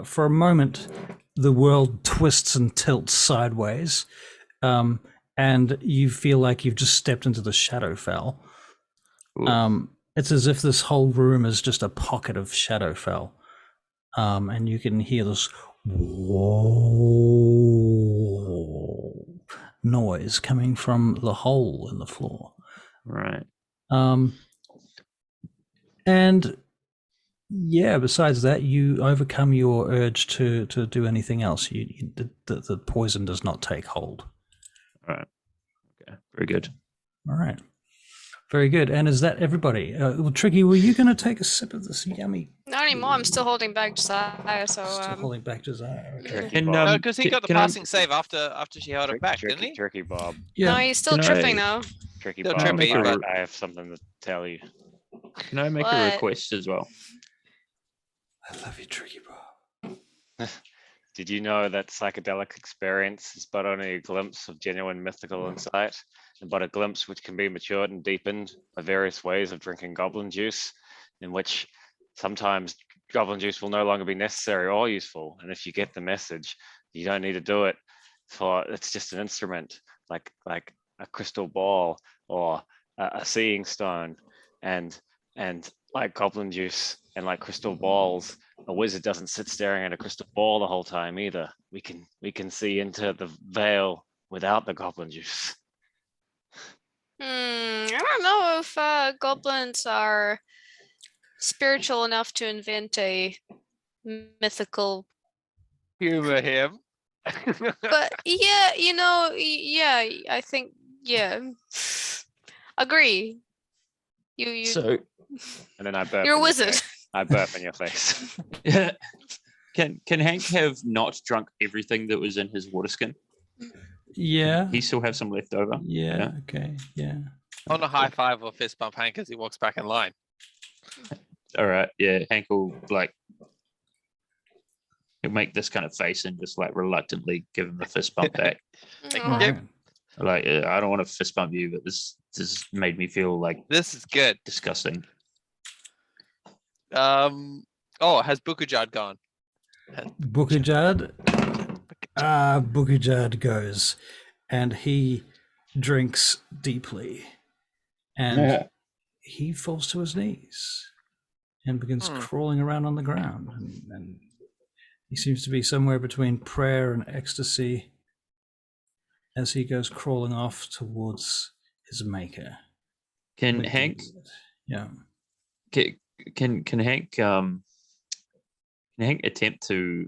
For a moment, the world twists and tilts sideways, and you feel like you've just stepped into the Shadowfell. It's as if this whole room is just a pocket of Shadowfell, and you can hear this noise coming from the hole in the floor. Right. And yeah, besides that, you overcome your urge to do anything else. The poison does not take hold. All right. Okay. Very good. All right. Very good. And is that everybody? Well, Tricky, were you going to take a sip of this yummy? Not anymore. I'm still holding back Josiah. So Still holding back Josiah. Okay. Turkey Because he got the passing save after she held it back, didn't he? Turkey Bob. No, he's still tripping though. Tricky Still Bob. trippy, but- I have something to tell you. Can I make a What? request as well? I love you, Tricky Bob. Did you know that psychedelic experience is but only a glimpse of genuine mythical insight, and but a glimpse which can be matured and deepened by various ways of drinking goblin juice, in which sometimes goblin juice will no longer be necessary or useful. And if you get the message, you don't need to do it for it's just an instrument like a crystal ball or a seeing stone, and like goblin juice and like crystal balls, a wizard doesn't sit staring at a crystal ball the whole time either. We can see into the veil without the goblin juice. I don't know if goblins are spiritual enough to invent a mythical. Humor him. But yeah, yeah, I think agree. You. So And then I burp. You're a in your wizard. face. I burp in your face. can Hank have not drunk everything that was in his water skin? Yeah. He still have some left over. Yeah. Okay. Yeah. On a high five or fist bump Hank as he walks back in line. All right. Yeah. Hank will he'll make this kind of face and just like reluctantly give him a fist bump back. Like, Aw. yep. Like, I don't want to fist bump you, but this made me feel like This is good. disgusting. Has Bukujad gone? Bukujad. Bukujad goes, and he drinks deeply, and he falls to his knees and begins crawling around on the ground, and he seems to be somewhere between prayer and ecstasy as he goes crawling off towards his maker. Can Hank? Yeah. Can Hank? Can Hank attempt to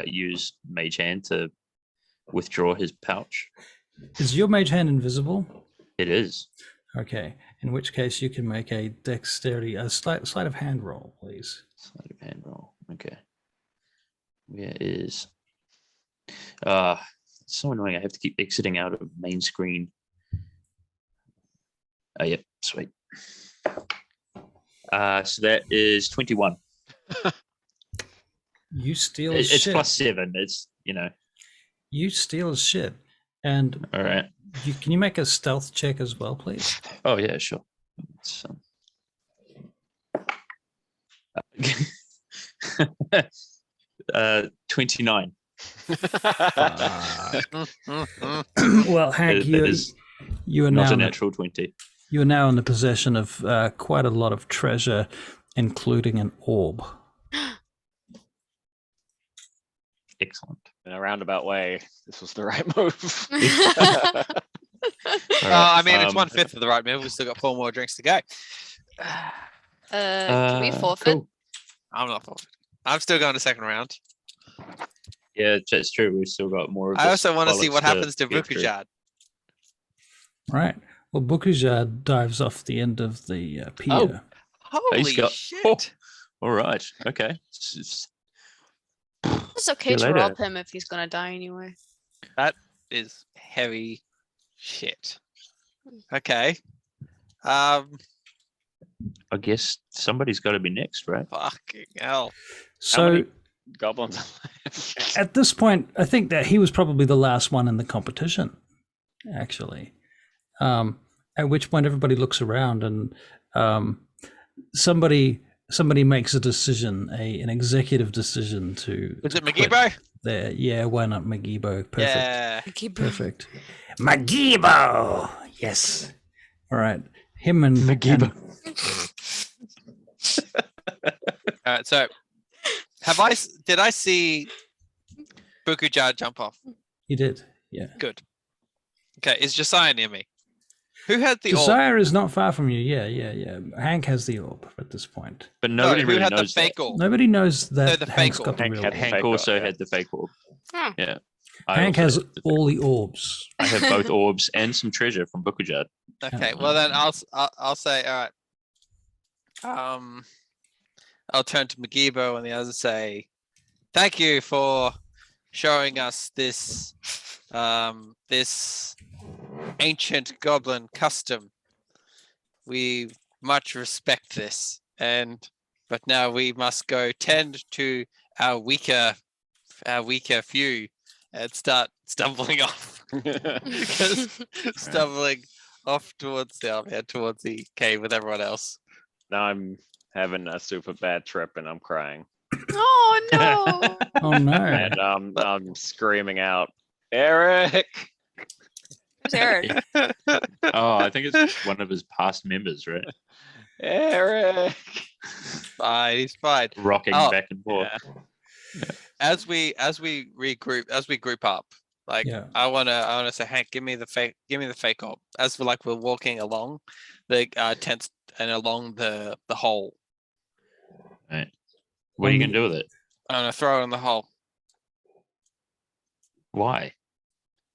use Mage Hand to withdraw his pouch? Is your mage hand invisible? It is. Okay. In which case, you can make a dexterity, a sleight of hand roll, please. Sleight of hand roll. Okay. Where is? It's so annoying. I have to keep exiting out of main screen. Oh, yep. Sweet. So that is 21. You steal It's shit. plus 7. It's You steal shit. And all right. can you make a stealth check as well, please? Oh yeah, sure. It's, 29. Well, Hank, It is you are not now a natural 20. you are now in the possession of quite a lot of treasure, including an orb. Excellent. In a roundabout way, this was the right move. All I mean, it's um, 1/5 of the right move. We've still got 4 more drinks to go. Can we forfeit? Cool. I'm not forfeit. I'm still going to second round. Yeah, that's true. We've still got more of I this also want to see bollocks what happens to get through. Vukujad. Right. Well, Bukujad dives off the end of the pier. Holy got- shit. All right. Okay. It's okay you to later. rob him if he's gonna die anyway. Is heavy shit. Okay. Um, I guess somebody's got to be next, right? fucking hell. So many- Goblins. at this point, I think that he was probably the last one in the competition, actually. At which point everybody looks around and somebody makes a decision, an executive decision to. Is it quit McGeebo? there. Yeah, why not McGeebo? Perfect. Yeah. Perfect. McGeebo. Yes. All right. Him and McGeebo. All right. So, did I see Bukujad jump off? You did. Yeah. Good. Okay. Is Josiah near me? Who had the orb? Josiah is not far from you. Yeah. Hank has the orb at this point. But No, nobody who really had the knows that. fake orb? Nobody knows that No, the Hank's fake got the orb. real Hank orb. had- Hank Fake also orb, yeah. had the fake orb. Hmm. Yeah. I Hank also has had the fake all orb. the orbs. I have both orbs and some treasure from Bukujad. Okay. Well, then I'll say, all right. I'll turn to McGeebo and the others say, thank you for showing us this this ancient goblin custom. We much respect this, but now we must go tend to our weaker few and start stumbling off. Because stumbling off towards the cave with everyone else. Now I'm having a super bad trip and I'm crying. Oh no! Oh no. And I'm screaming out, Eric! Who's Eric? Oh, I think it's one of his past members, right? Eric! Fine, he's fine. Rocking Oh, back and forth. As we group up, like Yeah. I wanna say, Hank, give me the fake orb. As we're walking along the tents and along the hole. Right. What are you Um, gonna do with it? I'm gonna throw it in the hole. Why?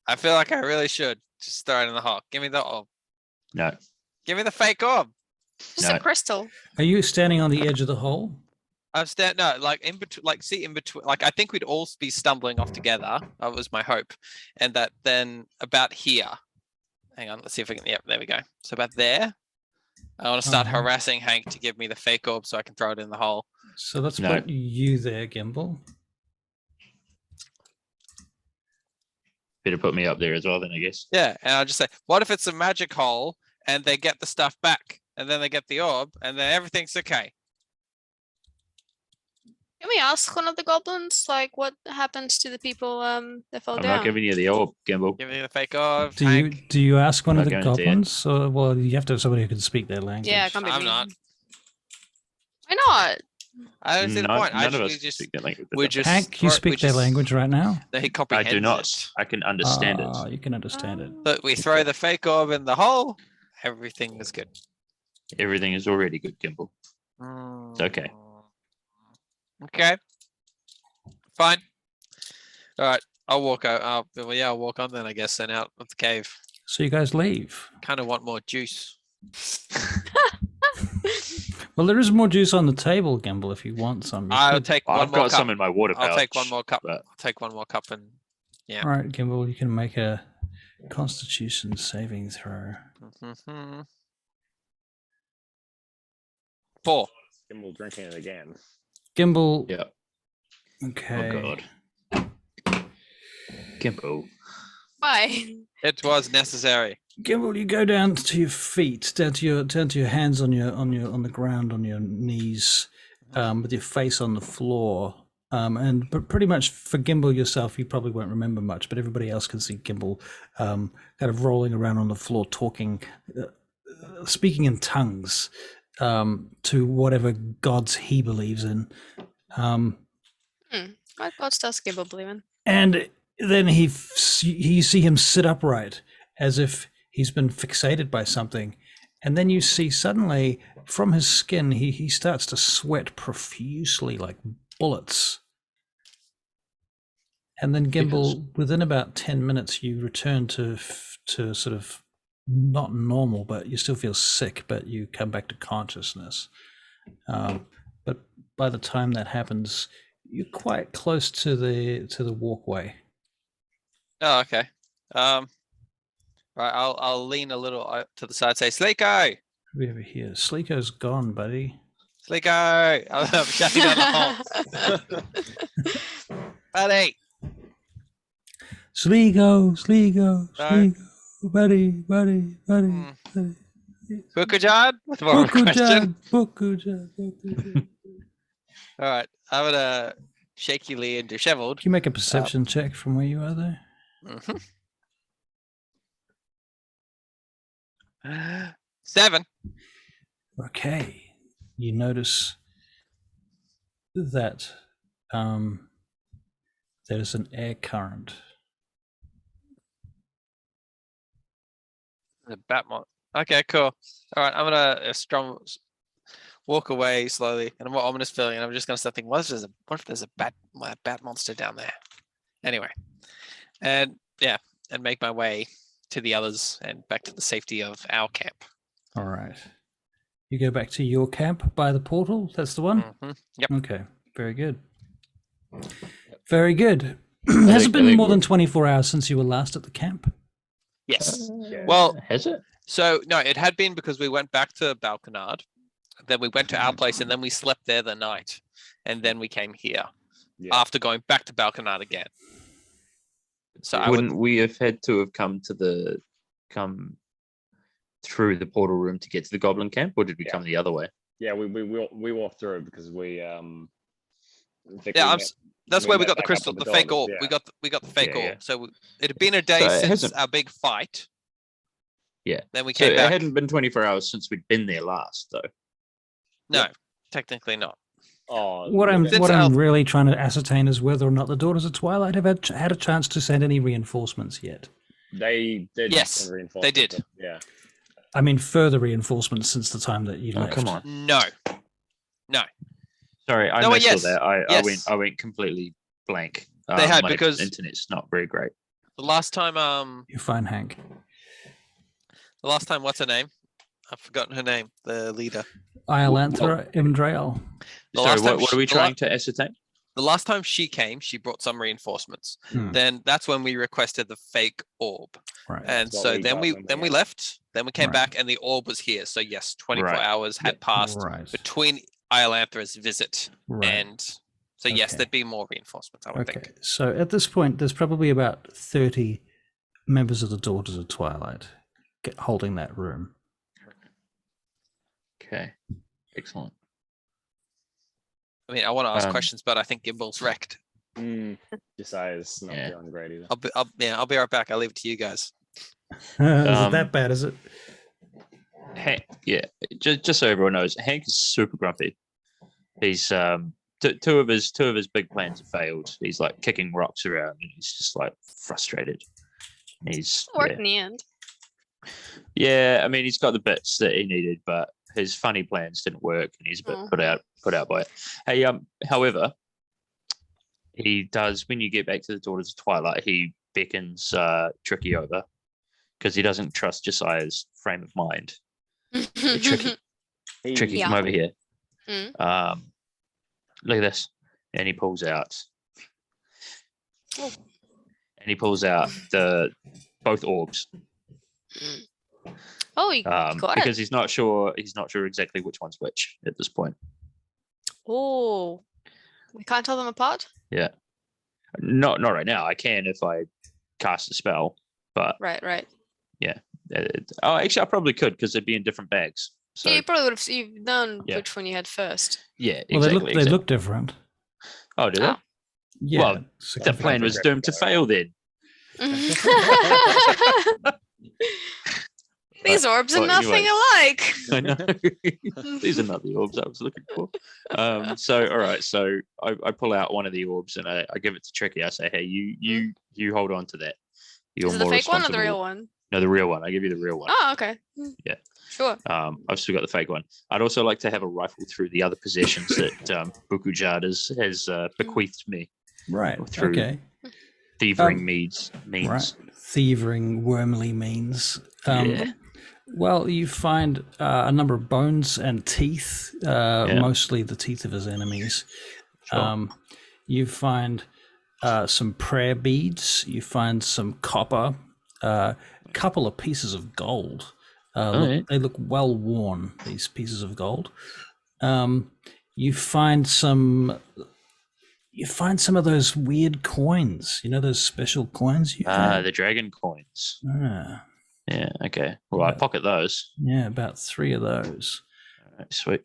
I feel like I really should just throw it in the hole. Give me the orb. No. Give me the fake orb. Just No. a crystal. Are you standing on the edge of the hole? Like in between, like I think we'd all be stumbling off together. That was my hope. And that then about here. Hang on, let's see if we can, yep, there we go. So about there, I want to start Uh-huh. harassing Hank to give me the fake orb so I can throw it in the hole. So let's No. put you there, Gimbal. Better put me up there as well then, I guess. Yeah, and I'll just say, what if it's a magic hole and they get the stuff back and then they get the orb and then everything's okay? Can we ask one of the goblins, like, what happens to the people that fell I'm down? not giving you the orb, Gimbal. Give me the fake orb, Do Hank. you ask one of Not the guaranteed. goblins? Or, well, you have to have somebody who can speak their language. Yeah, it can't be I'm me. not. Why not? I don't see the point. None of Actually, us just speak that language. we just Hank, you throw- speak we their just- language right now? He I comprehends do not. it. I can understand Ah, it. you can understand it. But we throw the fake orb in the hole, everything is good. Everything is already good, Gimbal. It's okay. Okay. Fine. All right. I'll walk out. Well, yeah, I'll walk on then, I guess, then out of the cave. So you guys leave. Kind of want more juice. Well, there is more juice on the table, Gimbal, if you want some. You I'll could- take one I've more got cup. some in my water pouch. I'll take one more cup. but- I'll take one more cup and yeah. All right, Gimbal, you can make a Constitution saving throw. Mhm. 4. Gimbal drinking it again. Gimbal. Yeah. Okay. Oh god. Gimbo. Why? It was necessary. Gimbal, you go down to your feet, down to your hands on the ground, on your knees, with your face on the floor. But pretty much for Gimbal yourself, you probably won't remember much, but everybody else can see Gimbal kind of rolling around on the floor, talking, speaking in tongues to whatever gods he believes in. What gods does Gibble believe in? And then you see him sit upright as if he's been fixated by something. And then you see suddenly from his skin, he starts to sweat profusely like bullets. And then Gimbal, within about 10 minutes, you return to sort of not normal, but you still feel sick, but you come back to consciousness. But by the time that happens, you're quite close to the walkway. Oh, okay. Right, I'll lean a little to the side, say, Sleeko! Who we over here? Sleeko's gone, buddy. Sleeko! I'm shutting down the hole. Buddy! Sleeko, No. buddy. Bookujad? With more of a question. Bookujad. All right, I'm gonna shakily and disheveled. Can you make a perception check from where you are there? Mhm. 7. Okay. You notice that there's an air current. The Batmon. Okay, cool. All right, I'm gonna walk away slowly, and I'm more ominous feeling, and I'm just gonna start thinking, what if there's a bat monster down there? Anyway, and make my way to the others and back to the safety of our camp. All right. You go back to your camp by the portal. That's the one? Yep. Okay. Very good. Very good. Has it been more than 24 hours since you were last at the camp? Yes. Well, has it? So no, it had been because we went back to Balconard, then we went to our place, and then we slept there the night, and then we came here after going back to Balconard again. So wouldn't we have had to have come through the portal room to get to the Goblin camp, or did we come the other way? Yeah, we walked through because we that's where we got the met back up crystal, with the the fake daughters, orb. yeah. We got the fake Yeah, orb. yeah. So it had been a day So it since hasn't- our big fight. Yeah. Then we So came it back. hadn't been 24 hours since we'd been there last, though. No, technically not. Oh, What I'm Since our- really trying to ascertain is whether or not the Daughters of Twilight have had a chance to send any reinforcements yet. they did. Yes, send they reinforcements, did. Yeah. I mean, further reinforcements since the time that you Oh, left. come on. No. Sorry, I No, missed yes, all that. yes. I went completely blank. They had, my because- internet's not very great. The last time, You're fine, Hank. what's her name? I've forgotten her name. The leader. Iolantha Imdrael. The Sorry, last time what are we the trying to ascertain? The last time she came, she brought some reinforcements. Hmm. Then that's when we requested the fake orb. Right. And That's what so we then got we when we left. Then we came Right. back, and the orb was here. So yes, 24 Right. hours had passed Right. between Iolantha's visit Right. and. So yes, Okay. there'd be more reinforcements, I would Okay. think. So at this point, there's probably about 30 members of the Daughters of Twilight holding that room. Okay, excellent. I mean, I want to ask Um, questions, but I think Gimbal's wrecked. Josiah's not Yeah. feeling great either. I'll be right back. I'll leave it to you guys. Is it that bad, is it? Yeah, just so everyone knows, Hank is super grumpy. He's two of his big plans have failed. He's like kicking rocks around, and he's just like frustrated. He's Worked in the end. yeah. I mean, he's got the bits that he needed, but his funny plans didn't work, and he's a bit Oh. put out by it. Hey, however, he does when you get back to the Daughters of Twilight. He beckons Tricky over because he doesn't trust Josiah's frame of mind. Tricky. Tricky, Yeah. come over here. Mm. Look at this. And he pulls out. Oh. And he pulls out both orbs. Oh, you got because it. he's not sure exactly which one's which at this point. Oh, we can't tell them apart. Yeah, not right now. I can if I cast a spell, but Right. actually, I probably could because they'd be in different bags. So Yeah, you probably would have you've known Yeah. which one you had first. yeah, Well, exactly. they look different. Oh, do they? Oh. Yeah. Well, the plan was doomed to fail then. These orbs are well, nothing anyway. alike. I know. These are not the orbs I was looking for. So all right, so I pull out one of the orbs and I give it to Tricky. I say, hey, you hold on to that. You're Is it the more fake one or the responsible. real one? No, the real one. I give you the real one. Oh, okay. Yeah. Sure. I've still got the fake one. I'd also like to have a rifle through the other possessions that Bukujad has bequeathed me Right. through Okay. thieving means. Right. Thieving wormly means. Yeah. Well, you find a number of bones and teeth, mostly the teeth of his enemies. Sure. You find some prayer beads. You find some copper, a couple of pieces of gold. They look well worn, these pieces of gold. You find some of those weird coins. You know those special coins you have? The dragon coins. Ah, Yeah, okay. Well, I pocket those. yeah, about 3 of those. All right, sweet.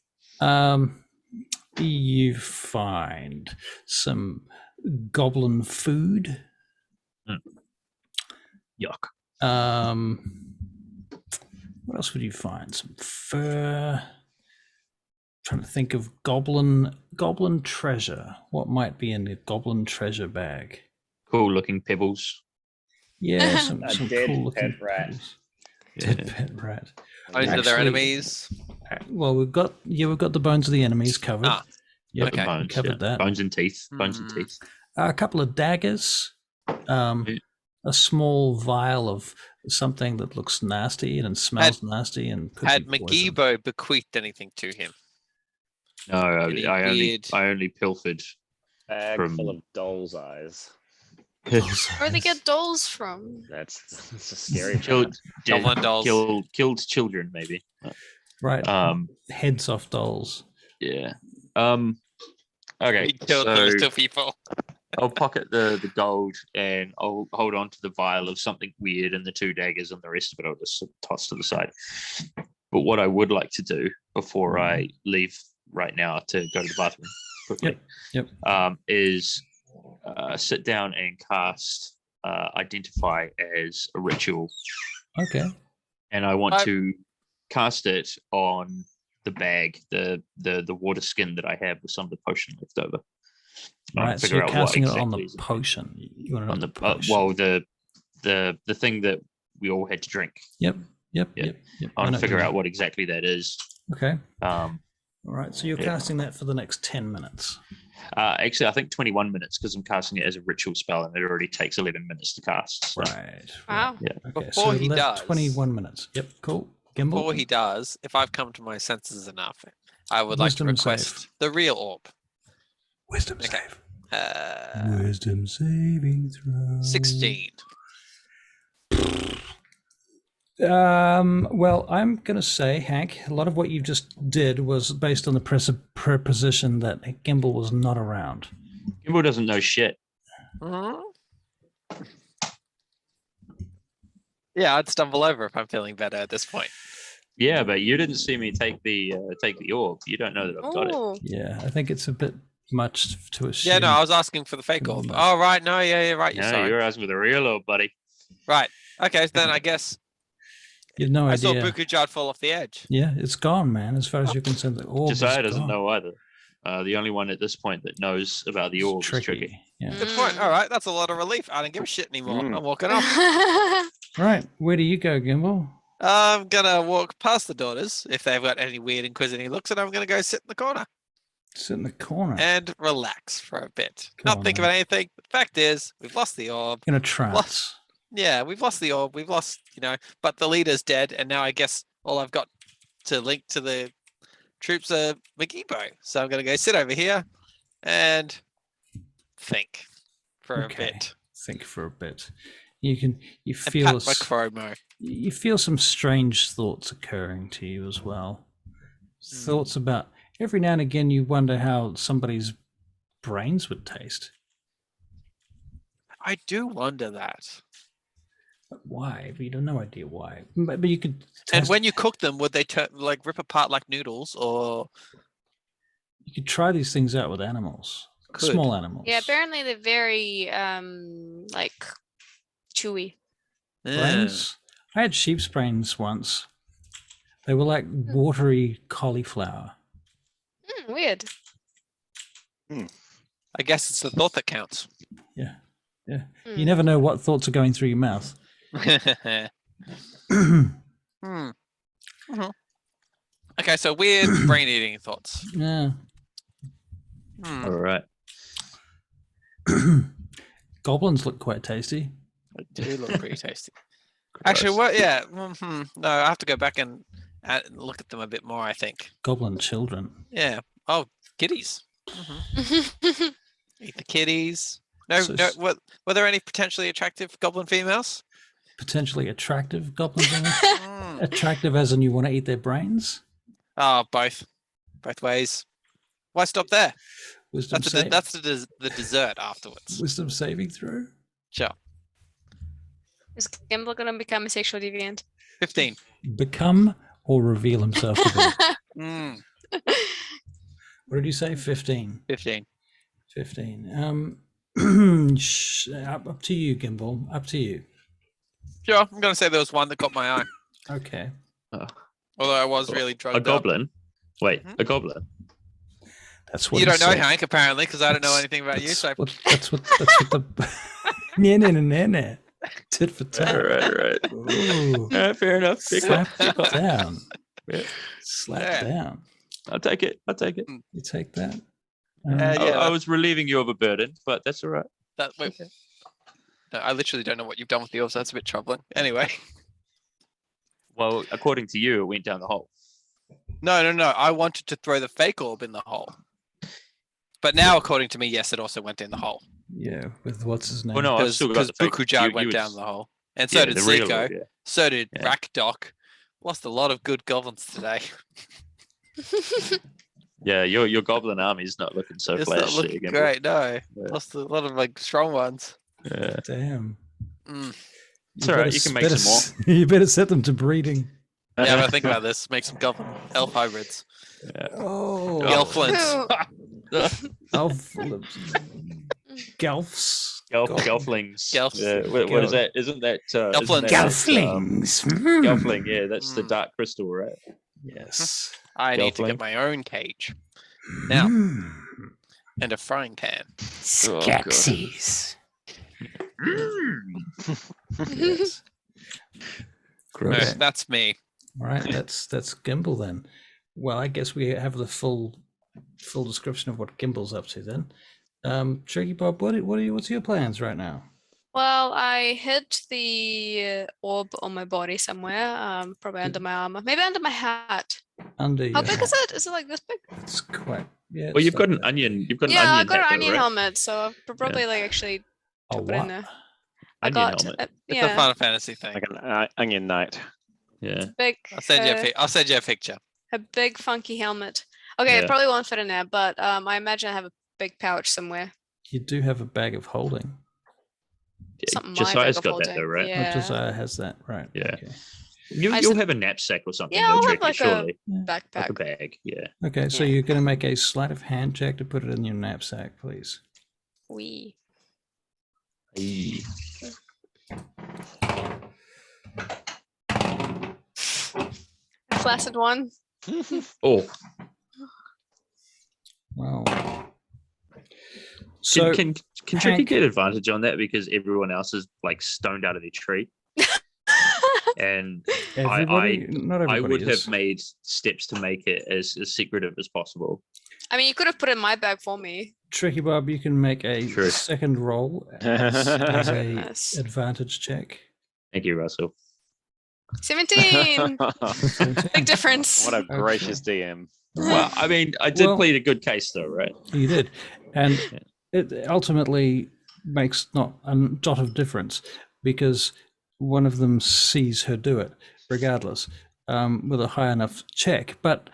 You find some goblin food. Yuck. What else would you find? Some fur. Trying to think of goblin treasure. What might be in the goblin treasure bag? Cool looking pebbles. Yeah, some dead cool looking pet rat. pebbles. Yeah. Dead pet rat. Bones of their Actually- enemies. Well, we've got the bones of the enemies covered. Ah, Yep, okay. we covered that. Bones and teeth. Bones and Mm. teeth. A couple of daggers. Yeah. A small vial of something that looks nasty and smells nasty and could Had be poison. McGeebo bequeathed anything to him? No, Any I weird- only pilfered. Bag From- full of doll's eyes. Where they get dolls from? That's a scary Killed, part. Goblin dolls. killed children, maybe. Right. Heads off dolls. Yeah. Okay. He killed them as 2 people. I'll pocket the gold and I'll hold on to the vial of something weird and the 2 daggers, and the rest of it I'll just toss to the side. But what I would like to do before I leave right now to go to the bathroom quickly, is sit down and cast Identify as a ritual. Okay. And I want to cast it on the bag, the water skin that I have with some of the potion left over. Right. So you're casting it on the potion. You want it on the potion. The thing that we all had to drink. Yep. I want to figure out what exactly that is. Okay. All right. So you're casting that for the next 10 minutes. Actually, I think 21 minutes because I'm casting it as a ritual spell, and it already takes 11 minutes to cast. So. Right. Wow. Yeah. Okay. Before so he does, 21 minutes. Yep. Cool. Gimbal. Before he does, if I've come to my senses enough, I would like to Wisdom request save. the real orb. Wisdom Okay. save. Wisdom saving throw. 16. Well, I'm going to say, Hank, a lot of what you just did was based on the preposition that Gimbal was not around. Gimbal doesn't know shit. Mhm. Yeah, I'd stumble over if I'm feeling better at this point. Yeah, but you didn't see me take the orb. You don't know that I've got it. Oh, Yeah, I think it's a bit much to assume. Yeah, no, I was asking for the fake orb. Mm. Oh, right. No, yeah, right. You're No, sorry. you're asking for the real orb, buddy. Right. Okay, so then I guess You have no I saw idea. Bukujad fall off the edge. Yeah, it's gone, man. As far as you're concerned, the orb Josiah is doesn't gone. know either. The only one at this point that knows about the It's orb is Tricky. Yeah. Good point. All right, that's a lot of relief. I don't give a shit anymore. Mm. I'm walking off. Right. Where do you go, Gimbal? I'm gonna walk past the daughters if they've got any weird inquisitive looks, and I'm gonna go sit in the corner Sit in the corner. and relax for a bit. Go Not on, think then. about anything. The fact is, we've lost the orb. In a trance. Yeah, we've lost the orb. We've lost, but the leader's dead, and now I guess all I've got to link to the troops are McGeebo. So I'm gonna go sit over here and think for Okay. a bit. Think for a bit. You And feel pat my chromo. you feel some strange thoughts occurring to you as well. Thoughts about every now and again you wonder how somebody's brains would taste. I do wonder that. Why? But you have no idea why. But you could And test, when you cook them, would they like rip apart like noodles, or you could try these things out with animals. Could. Small animals. Yeah, apparently they're very like chewy. Brains. I had sheep's brains once. They were like watery cauliflower. Weird. I guess it's the thought that counts. Yeah. Yeah. Hmm. You never know what thoughts are going through your mouth. Okay, so weird brain eating thoughts. Yeah. All right. Goblins look quite tasty. They do look pretty tasty. Actually, what? Yeah. No, I have to go back and look at them a bit more, I think. Goblin children. Yeah. Oh, kitties. Eat the kitties. No, So- no. What? Were there any potentially attractive goblin females? Potentially attractive goblin women. Mm. Attractive as in you want to eat their brains? Oh, both ways. Why stop there? Wisdom, That's the dessert afterwards. wisdom saving throw? Sure. Is Gimbal gonna become a sexual deviant? 15. Become or reveal himself to be. Mm, What did you say? 15. 15. 15. Up to you, Gimbal. Up to you. Sure. I'm gonna say there was one that got my eye. Okay. Although I was really drugged A up. goblin? Wait, Mhm. a goblin? That's what You he don't know said. Hank, apparently, because I don't know That's- anything about you. that's So what the nah. Tit for All tat. right. Ooh. Fair enough. Slap down. Yeah. Slap Yeah. down. I'll take it. You take that. Yeah. I was relieving you of a burden, but that's all right. wait. No, I literally don't know what you've done with yours. That's a bit troubling. Anyway. Well, according to you, it went down the hole. No. I wanted to throw the fake orb in the hole. But now, according to me, yes, it also went in the hole. Yeah, with what's his name? Well, no, I've Because still got the fake. Bukujad You went would- down the hole. And so yeah, did the real Zico. orb, yeah. So did Yeah. Rakdok. Lost a lot of good goblins today. Yeah, your goblin army's not looking so It's flashy. not looking again. great, no. Yeah. Lost a lot of like strong ones. Yeah. Damn. Mm. It's all right, better you can make better some s- You better set them to breeding. Yeah, but think about this. Make some goblin elf hybrids. Oh. Gelflins. Elf. Gelfs. Gelflings. Gelfs. Yeah, what is that? Isn't that Gelflings. Gelflings. Gelfling, yeah, that's the Mm. dark crystal, right? Yes. I need to Gelfling. get my own cage Now. Mm. and a frying pan. Skeksis. Yes. No, Okay. that's me. All right, that's Gimbal then. Well, I guess we have the full description of what Gimbal's up to then. Tricky Bob, what's your plans right now? Well, I hid the orb on my body somewhere, probably under my armor, maybe under my hat. Under How your big is hat. it? Is it like this big? It's quite. Yeah. Well, it's you've got like an that. onion. You've got an Yeah, I onion. got an hat though, onion right? helmet, so I'll probably like actually A put it in what? there. I Onion got helmet. It's a yeah, Final Fantasy thing. Like an onion knight. Yeah. big. I'll send you a picture. A big funky helmet. Okay, it Yeah. probably won't fit in there, but I imagine I have a big pouch somewhere. You do have a bag of holding. Yeah, Something my Josiah's bag of got that holding. though, right? Oh, Yeah. Josiah has that, right? Yeah. Okay. You'll just- have a knapsack or something. Yeah, though, I'll have Tricky, like a surely. Backpack. Like a bag, yeah. Okay, so Yeah. you're going to make a sleight of hand check to put it in your knapsack, please. Wee. Aye. Flaccid one. Oh, Wow. So can Tricky Hank- get advantage on that because everyone else is like stoned out of their tree? And everybody, not I everybody would is. have made steps to make it as secretive as possible. I mean, you could have put it in my bag for me. Tricky Bob, you can make a True. second roll as a Yes. advantage check. Thank you, Russell. 17. Big difference. What a gracious DM. Well, I mean, I did Well- plead a good case, though, right? You did, and it ultimately makes not a dot of difference. because one of them sees her do it, regardless, with a high enough check. But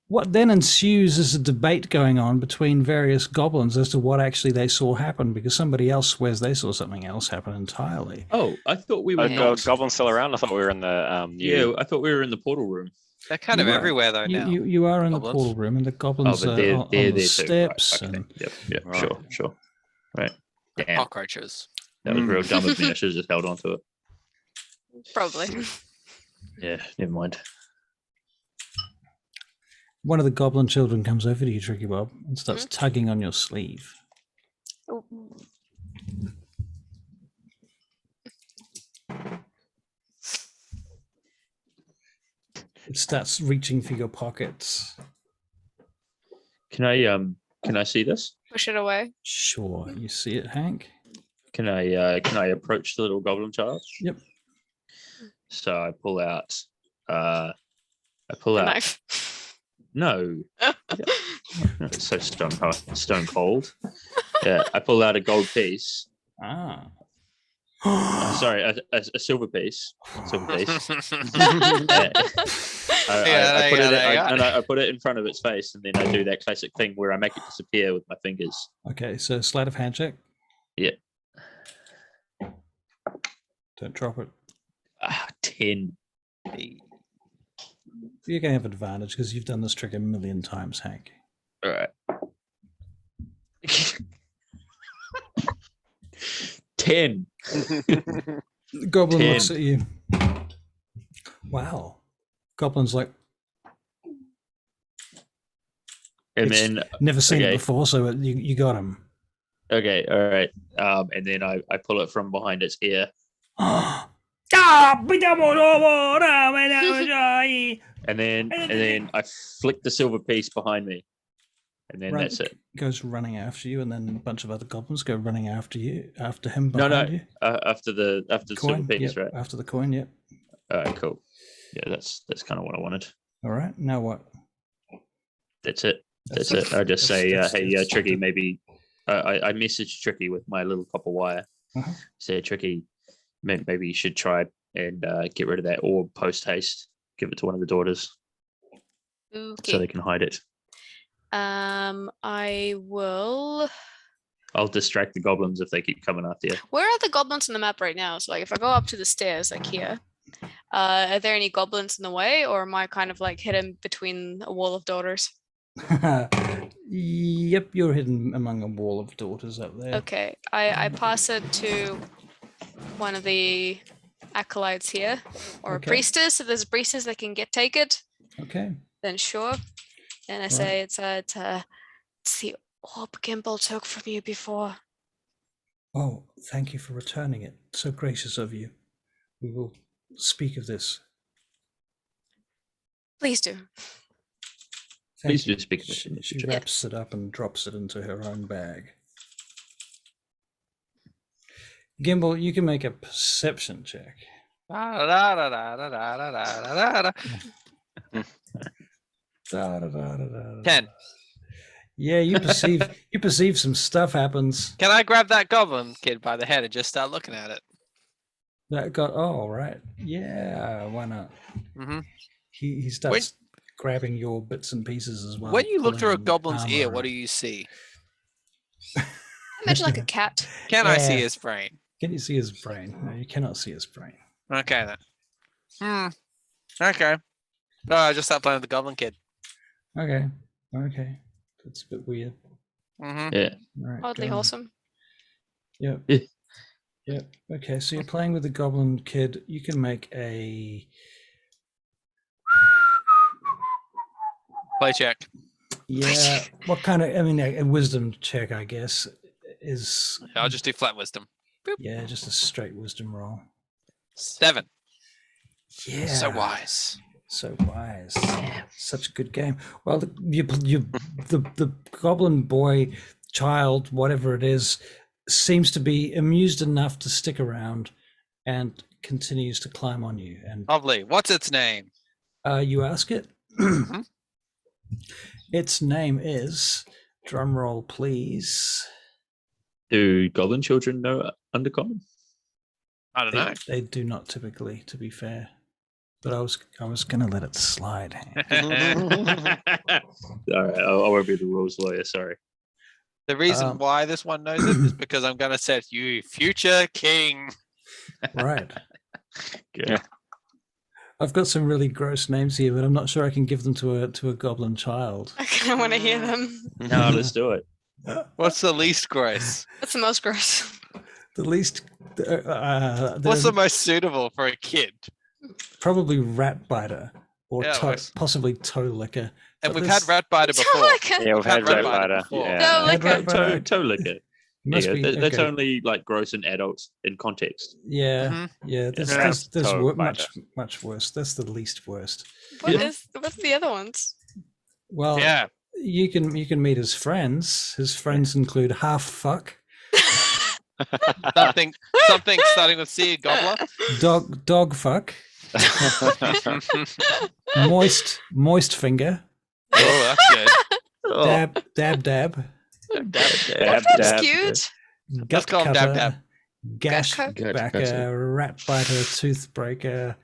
what then ensues is a debate going on between various goblins as to what actually they saw happen, because somebody else swears they saw something else happen entirely. Oh, I thought we were Are not. goblins still around? I thought we were in the Yeah, I thought we were in the portal room. They're kind of You are- everywhere though now. You are in the Goblins. portal room, and the Oh, goblins but are they're on there the too. steps. Right, okay. And Yep. Right. Sure. Right. They're Damn, cockroaches. that was real dumb of me. I should have just held on to it. Probably. Yeah, never mind. one of the goblin children comes over to you, Tricky Bob, and starts tugging on your sleeve. Oh. It starts reaching for your pockets. Can I see this? Push it away. Sure, you see it, Hank? Can I approach the little goblin child? Yep. So I pull out A knife. no. It's so stone cold. Yeah, I pull out a gold piece. Ah. Sorry, a silver piece. Silver piece. I put it in front of its face, and then I do that classic thing where I make it disappear with my fingers. Okay, so sleight of hand check. Yeah. Don't drop it. 10. You're going to have advantage because you've done this trick a million times, Hank. All right. 10. The goblin 10. looks at you. Wow. Goblin's like, And It's- then never seen it Okay. before, so you got him. okay, all right. And then I pull it from behind its ear, Ah, and then I flick the silver piece behind me, and then Right. that's it. goes running after you, and then a bunch of other goblins go running after him No, behind no. you. After the silver Coin, piece, yep, right? after the coin, yep. All right, cool. Yeah, that's kind of what I wanted. All right, now what? That's it. That's it. I just say, hey, Tricky, maybe I message Tricky with my little copper wire. Uh-huh. Say, Tricky, maybe you should try and get rid of that orb post haste. Give it to one of the daughters so they Okay. can hide it. I will. I'll distract the goblins if they keep coming after you. Where are the goblins on the map right now? So, like, if I go up to the stairs, like here, are there any goblins in the way, or am I kind of like hidden between a wall of daughters? Yep, you're hidden among a wall of daughters up there. Okay, I pass it to one of the acolytes here, or Okay. a priestess. If there's a priestess that can take it, Okay. then sure. And I say it's the orb Gimbal took from you before. Oh, thank you for returning it. So gracious of you. We will speak of this. Please do. Thank Please you. do speak of it. She wraps it up and drops it into her own bag. Gimbal, you can make a perception check. Da-da-da-da-da-da-da-da-da-da. 10. Yeah, you perceive some stuff happens. Can I grab that goblin kid by the head and just start looking at it? That got right. Yeah, why not? Mm-hmm. He starts grabbing your bits and pieces as well. When you look through a pulling goblin's ear, armor what do and- you see? Imagine like a cat. Can I see Yeah. his brain? Can you see his brain? No, you cannot see his brain. Okay then. Okay. No, I just stopped playing with the goblin kid. Okay. That's a bit weird. Mm-hmm. Yeah. Right. Oddly go on. wholesome. Yep. Yeah. Yep. Okay, so you're playing with the goblin kid. You can make a Play check. What kind of? I mean, a wisdom check, I guess, is I'll just do flat wisdom. yeah, just a straight wisdom roll. 7. Yeah. So wise. So wise. Such a good game. Well, the goblin boy, child, whatever it is, seems to be amused enough to stick around and continues to climb on you. And Lovely. What's its name? you ask it. Mhm. Its name is, drum roll, please. Do goblin children know Undercommon? I don't know. They do not typically, to be fair. But I was gonna let it slide. All right, I won't be the rules lawyer. Sorry. The reason why this one knows it is because I'm going to set you future king. Right. Good. Yeah. I've got some really gross names here, but I'm not sure I can give them to a goblin child. I kind of want to hear them. No, let's do it. What's the least gross? What's the most gross? The least. What's the most suitable for a kid? Probably rat biter or Yeah, works. possibly toe licker. And But we've this had rat biter before. Yeah, we've had rat biter. before. Yeah. No, like Rat biter. Toe licker. Must Yeah, be, that's okay. only like gross in adults in context. Yeah, Mhm. yeah. There's Toe much worse. That's the least worst. what's the other ones? Well, Yeah. you can meet his friends. His friends include half fuck, Something starting with C, gobbler. dog fuck, moist finger, Oh, that's good. Oh, dab. Dab, That's dab. cute. Gut call him cutter, Dab Dab. gash Gut backer, rat biter, tooth breaker.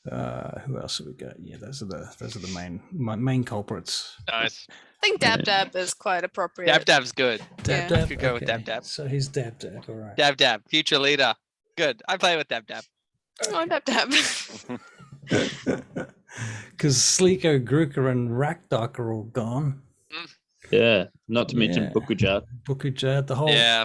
Who else have we got? Yeah, those are the main culprits. Nice. I think Dab Dab is quite appropriate. Dab Dab's good. Dab Yeah. dab. Could go with dab dab. So he's dab dab. All right. Dab Dab, future leader. Good. I play with Dab Dab. Oh, Dab Dab. Because Sleeko, Gruka, and Rakdok are all gone. yeah, not to mention Yeah. Bukujat. Bukujad, the whole Yeah.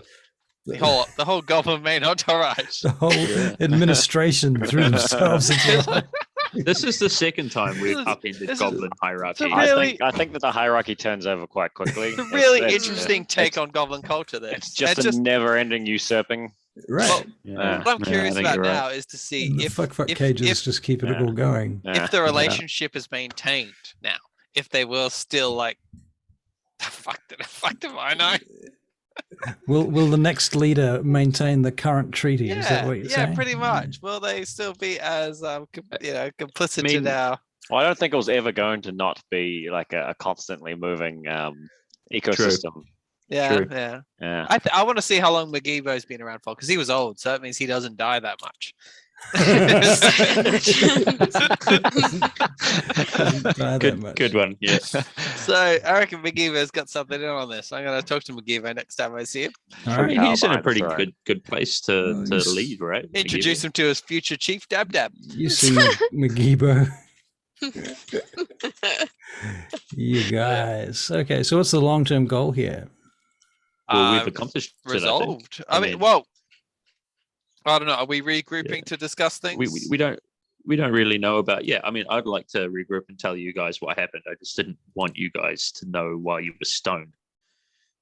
The whole goblin main entourage. the whole administration threw themselves into This is the second time we've This is- upended this is- Goblin hierarchy. it's a really- I think that the hierarchy turns over quite quickly. It's a really It's- interesting take on goblin culture there. It's just And a never-ending usurping. right. Well, Yeah, what I'm yeah, I curious think about you're right. now is to see And the if fuck if, cages if, just keeping it Yeah. all going. Yeah. if the relationship is maintained now. If they will still like fuck did I know? Will the next leader maintain the current treaty? Is that what you're saying? pretty much. Will they still be as complicit I mean, in our Well, I don't think it was ever going to not be like a constantly moving ecosystem. yeah, True. yeah. Yeah. I want to see how long McGeebo's been around for because he was old, so that means he doesn't die that much. Good one. Yeah. So I reckon McGeebo's got something in on this. I'm gonna talk to McGeebo next time I see him. All I right. mean, he's in a Albines, pretty right. good place Oh, to he's- lead, right? Introduce him to his future chief, Dab Dab. You see McGeebo. You guys. Okay, so what's the long-term goal here? Well, we've Um, accomplished it, I think. Resolved. I mean, mean- well, I don't know. Are we regrouping to discuss things? We don't really know about. Yeah, I mean, I'd like to regroup and tell you guys what happened. I just didn't want you guys to know why you were stoned.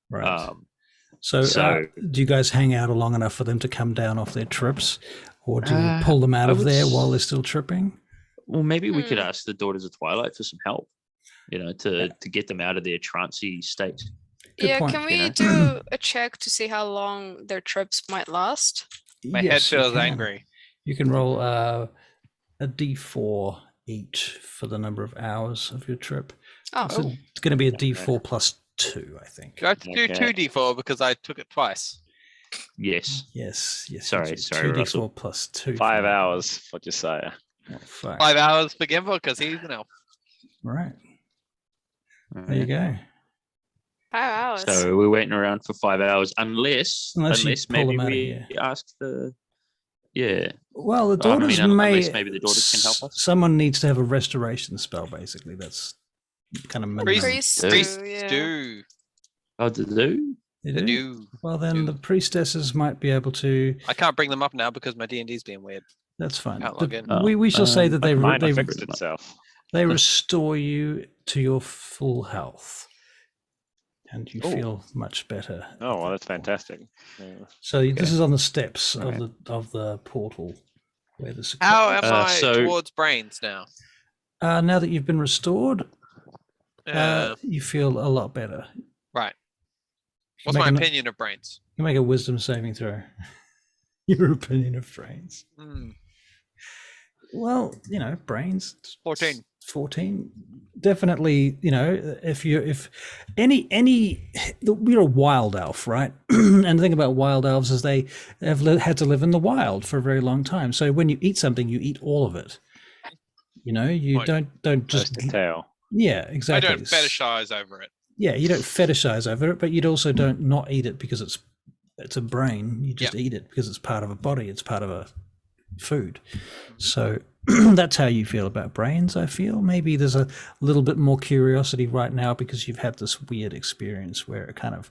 Right. So, so- do you guys hang out long enough for them to come down off their trips, or do you Uh, pull them out I of would there s- while they're still tripping? Well, maybe we could Hmm. ask the Daughters of Twilight for some help. To get them out of their trancey state. Good Yeah, point, can you we know. do a check to see how long their trips might last? My head Yes, you feels can. angry. You can roll a D4 each for the number of hours of your trip. Oh, So it's going to be a D4 plus 2, I think. Do I have to do Okay. 2d4 because I took it twice? Yes. Yes, yes. Sorry, it's sorry, 2D4 Russell. plus 2. 5 hours, what'd you say? Oh, fuck. 5 hours for Gimbal because he's an elf. Right, there you go. 5 hours. So we're waiting around for 5 hours, unless Unless you pull maybe them out of we here. ask the. Yeah. Well, the I mean, daughters unless maybe the daughters can help us. Someone needs to have a restoration spell, basically. That's kind of minimum. Priests Priests do, yeah. Do. Oh, to do? They do? Do. Well, then Do. the priestesses might be able to. I can't bring them up now because my D&D's being weird. That's fine. Can't log in. We shall say that they Mine they, fixed itself. they restore you to your full health, and you Ooh. feel much better. Oh, well, that's fantastic. Yeah. So this is on the steps Right. of the portal where the How am I so- towards brains now? now that you've been restored, Uh, you feel a lot better. right. What's make my an- opinion of brains? You make a wisdom saving throw. Your opinion of brains. Hmm, Well, brains. 14. 14. Definitely, if we're a wild elf, right? And the thing about wild elves is they have had to live in the wild for a very long time. So when you eat something, you eat all of it. You Point. don't just Just to tell. yeah, I exactly. don't fetishize over it. Yeah, you don't fetishize over it, but you'd also don't not eat it because it's a brain. You just eat it because it's part of a body. It's part of a food. So that's how you feel about brains, I feel. Maybe there's a little bit more curiosity right now because you've had this weird experience where it kind of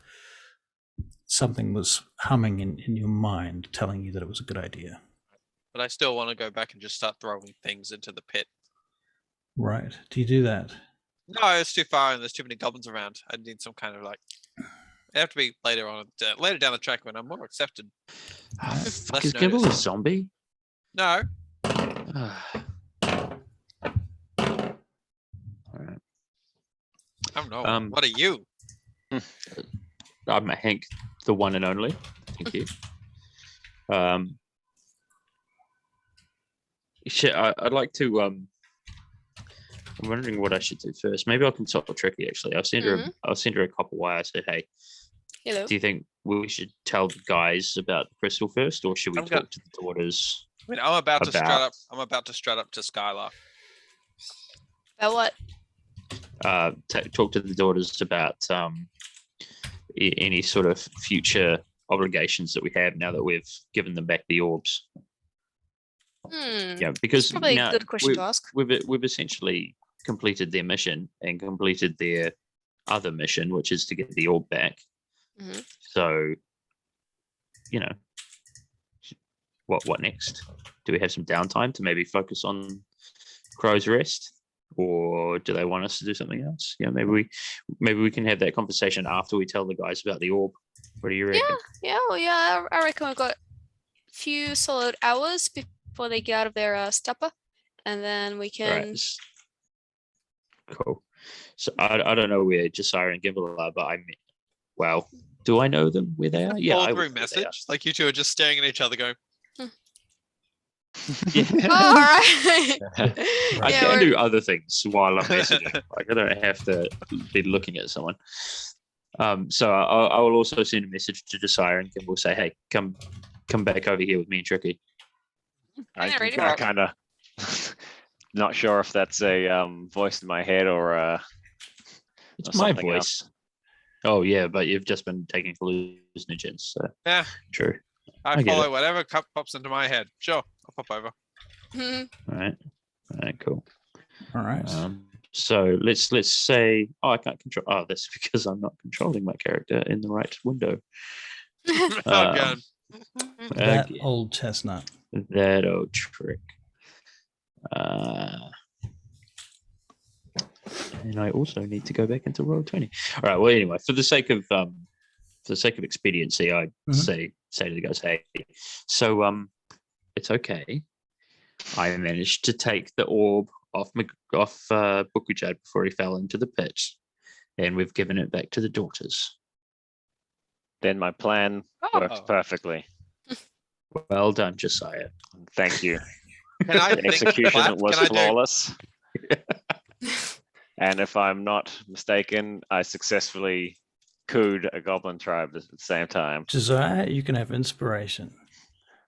something was humming in your mind telling you that it was a good idea. But I still want to go back and just start throwing things into the pit. Right. Do you do that? No, it's too far and there's too many goblins around. I need some kind of like. It have to be later on, later down the track when I'm more accepted. Fuck, Less is Gimble a noticed. zombie? No, Alright. I don't know. What are you? I'm Hank, the one and only. Thank you. Shit, I'd like to. I'm wondering what I should do first. Maybe I'll consult with Tricky. Actually, I'll send her. I'll send her a copper wire. I said, "Hey, Hello. do you think we should tell the guys about the crystal first, or should we I'm talk gonna- to the daughters?" I mean, I'm about to strut About- up. I'm about to strut up to Skylar. About what? Talk to the daughters about any sort of future obligations that we have now that we've given them back the orbs. Yeah, because Probably now a good question to ask. we've essentially completed their mission and completed their other mission, which is to get the orb back. Mhm. So, what next? Do we have some downtime to maybe focus on Crow's Rest, or do they want us to do something else? Yeah, maybe we can have that conversation after we tell the guys about the orb. What do you reckon? Yeah. I reckon we've got a few solid hours before they get out of their stupor, and then we can. Right. Cool. So I don't know where Josiah and Gimble are, but well, do I know them where they are? Yeah, I All through would know where they are. message. Like you two are just staring at each other, going, Yeah. All right. I Yeah, can we're- do other things while I'm messaging. Like I don't have to be looking at someone. So I will also send a message to Josiah and Gimble, say, "Hey, come back over here with me and Tricky." Yeah, ready for I it. kind of not sure if that's a voice in my head or It's or my something else. voice. Oh yeah, but you've just been taking hallucinogens, so "Yeah, true. I I get follow it. whatever pops into my head. Sure, I'll pop over." Mhm. All right, cool. All right. So let's say, I can't control. Oh, that's because I'm not controlling my character in the right window. Oh god. That Again, old chestnut. that old trick. And I also need to go back into Roll20. All right. Well, anyway, for the sake of expediency, I say to the guys, "Hey, so it's okay. I managed to take the orb off Bukujad before he fell into the pit, and we've given it back to the daughters." Then my plan works Oh. perfectly. Well done, Josiah. Thank you. Can I The think execution clap? was Can I do- flawless. And if I'm not mistaken, I successfully cooed a goblin tribe at the same time. Josiah, you can have inspiration.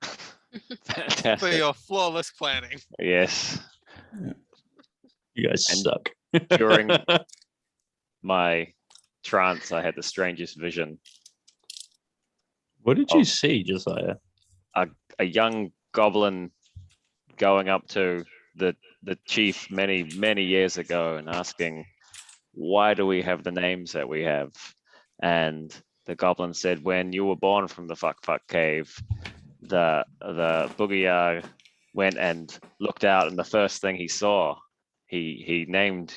for Fantastic. your flawless planning? Yes. You guys And suck. during my trance, I had the strangest vision. What did you see, Josiah? A young goblin going up to the chief many years ago and asking, "Why do we have the names that we have?" And the goblin said, "When you were born from the fuck cave, the Boogiar went and looked out, and the first thing he saw, he named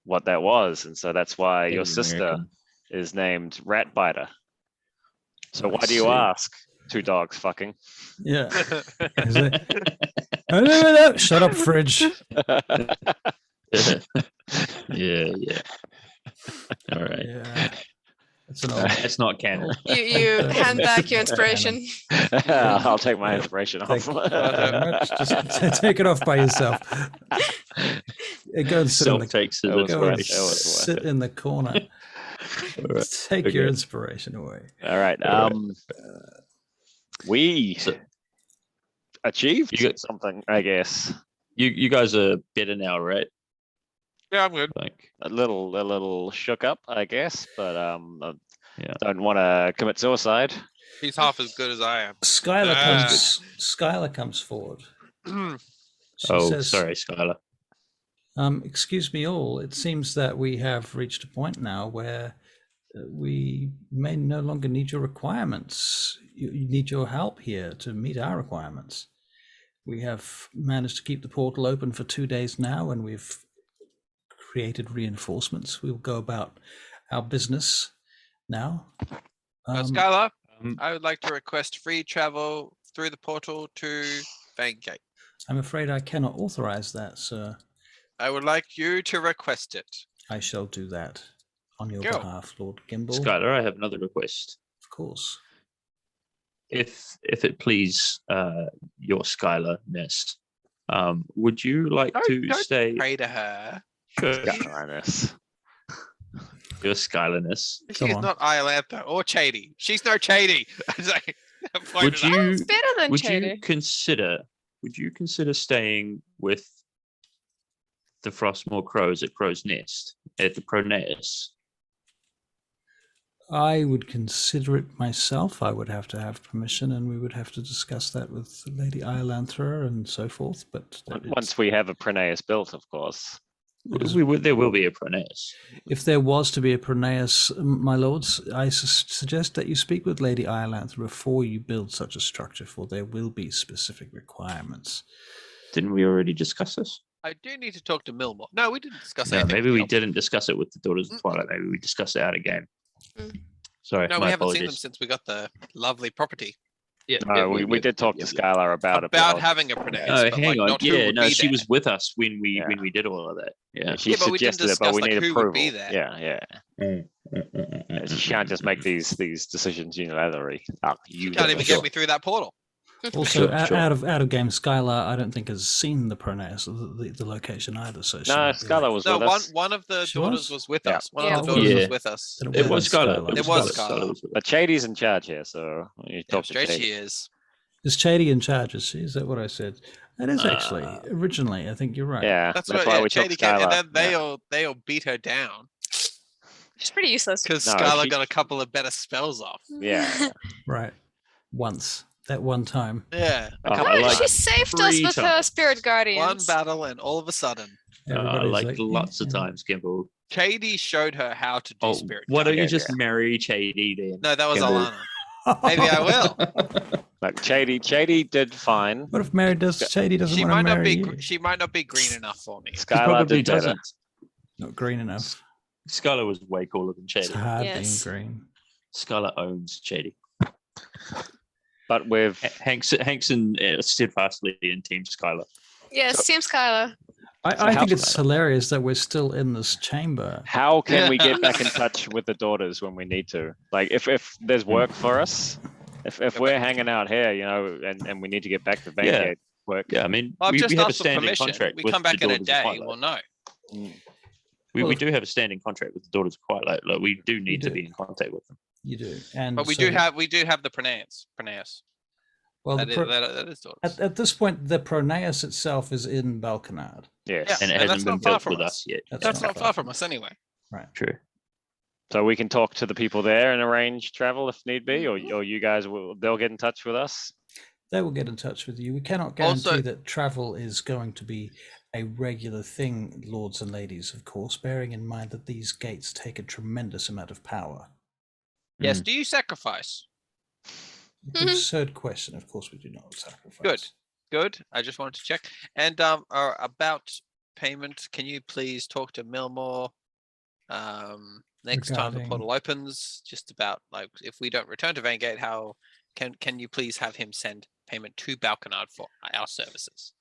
what that was, and so that's why your Native sister American. is named Ratbiter. So I why do you see. ask? Two dogs fucking." Yeah. Is it? Oh, no. Shut up, fridge. Yeah. All right. Yeah. It's an old. That's not canon. You hand back your inspiration. I'll take my inspiration Thank off. you very much. Just take it off by yourself. Go and sit in Self the, takes his It was go worth and it. It was worth sit it. in the corner. Take your Okay. inspiration away. All right. All right. We So- achieved You got- something, I guess. You guys are better now, right? Yeah, I'm good. Like, A little shook up, I guess, but I Yeah. don't want to commit suicide. He's half as good as I am. Skylar comes forward. She oh, says, sorry, Skylar. Excuse me all, it seems that we have reached a point now where we may no longer need your requirements. You need your help here to meet our requirements. We have managed to keep the portal open for 2 days now, and we've created reinforcements. We'll go about our business now. Skylar, Um, I would like to request free travel through the portal to Vangate. I'm afraid I cannot authorize that, sir. I would like you to request it. I shall do that on your Go. behalf, Lord Gimbal. Skylar, I have another request. Of course. If it please your Skylarness, would you like to Don't stay? pray to her. Sure, Skylarness. your Skylarness. Come She's on. not Iolantha or Chady. She's no Chady. It's like, I pointed Would out. you It's better than would Chady. you consider staying with the Frostmoor crows at Crow's Nest at the Pronatus? I would consider it myself. I would have to have permission, and we would have to discuss that with Lady Iolantha and so forth. But Once we have a Pronaeus built, of course. There will be a Pronatus. if there was to be a Pronaeus, my lords, I suggest that you speak with Lady Iolantha before you build such a structure, for there will be specific requirements. Didn't we already discuss this? I do need to talk to Milmore. No, we didn't discuss No, anything. maybe with we Milmore. didn't discuss it with the Daughters of Twilight. Maybe we discussed it out of game. Mm. Sorry, No, my we haven't seen them apologies. since we got the lovely property. Yeah, No, we did talk to Skylar about it. but About I'll- having a Pronaeus. Oh, but, hang like, on. not who Yeah, would no, be she there. was with us when we Yeah. did all of that. Yeah. She Yeah, but we didn't suggested it, but we discuss, like, need who approval. would be there. Yeah. She can't just make these decisions unilaterally. You can't even get me through that portal. Also, Sure, sure. out of game, Skylar, I don't think has seen the Pronaeus, the location either. So she No, might be Skylar like, was No, with us. one of the She daughters was? was with Yeah. us. One Yeah. of the daughters Yeah. was with us. Then It was was Skylar. It was Skylar. But Chady's in charge here, so you talk to Straight Chady. she is. Is Chady in charge? Is that what I said? That is actually Uh, originally. I think you're right. Yeah, That's that's right. why Yeah, we took Chady came, Skylar. and then Yeah. they all beat her down She's pretty useless. because No, Skylar she- got a couple of better spells off. Yeah. Right. Once. That one time. Yeah, A couple No, of she times. saved us 3 with her times. spirit guardians. one battle, and all of a sudden, Everybody's Like lots of yeah. times, Gimbal. Chady showed her how to do Oh, spirit. why don't you guardians. just marry Chady then? No, that was Gimbal? Alana. Maybe I will. Like Chady did fine. What if Mary does? Chady doesn't She want to might not marry be. you? She might not be green enough for me. He Skylar probably did better. doesn't. Not green enough. Skylar was way cooler than It's Chady. hard Yes. being green. Skylar owns Chady. But with Hankson steadfastly in Team Skylar. Yes, Team Skylar. I how- think it's hilarious that we're still in this chamber. how can we get back in touch with the daughters when we need to? Like if there's work for us, if we're hanging out here, you know, and we need to get back to Yeah. Vangate work. Yeah, I mean, I've we just have a asked for standing permission. contract We with come back the in a Daughters of day. Twilight. We'll know. Mm. We Well, do have a standing contract with the Daughters of Twilight. Like, we do need to do. be in contact with them. You do, and But we so- do have the Pronaeus. Well, That the is, pro- that is daughters. at this point, the Pronaeus itself is in Balkanard. Yes. Yeah. And it And hasn't that's been not far built from with us. us yet. That's not far from us anyway. True. So we can talk to the people there and arrange travel if need be, or you guys they'll get in touch with us. They will get in touch with you. We cannot guarantee Also- that travel is going to be a regular thing, lords and ladies, of course, bearing in mind that these gates take a tremendous amount of power. Yes. Do you sacrifice? Absurd question. Of course, we do not sacrifice. Good. Good. I just wanted to check. And about payment, can you please talk to Milmore next time the Regarding- portal opens? Just about like if we don't return to Vangate, how can you please have him send payment to Balkanard for our services?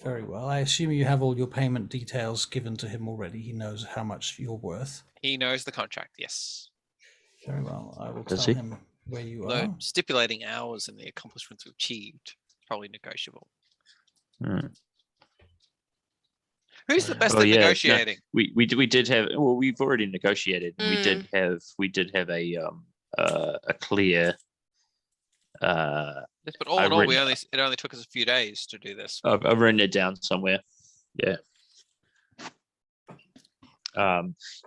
Very well. I assume you have all your payment details given to him already. He knows how much you're worth. He knows the contract. Yes. Very well. I will Does tell he? him where you Though are. stipulating hours and the accomplishments achieved, probably negotiable. Hmm. Who's the best Oh, at yeah, no, negotiating? we did have. Well, we've already negotiated. We did Mm. have a clear. Yes, but all I've in all, written- it only took us a few days to do this. I've written it down somewhere. Yeah.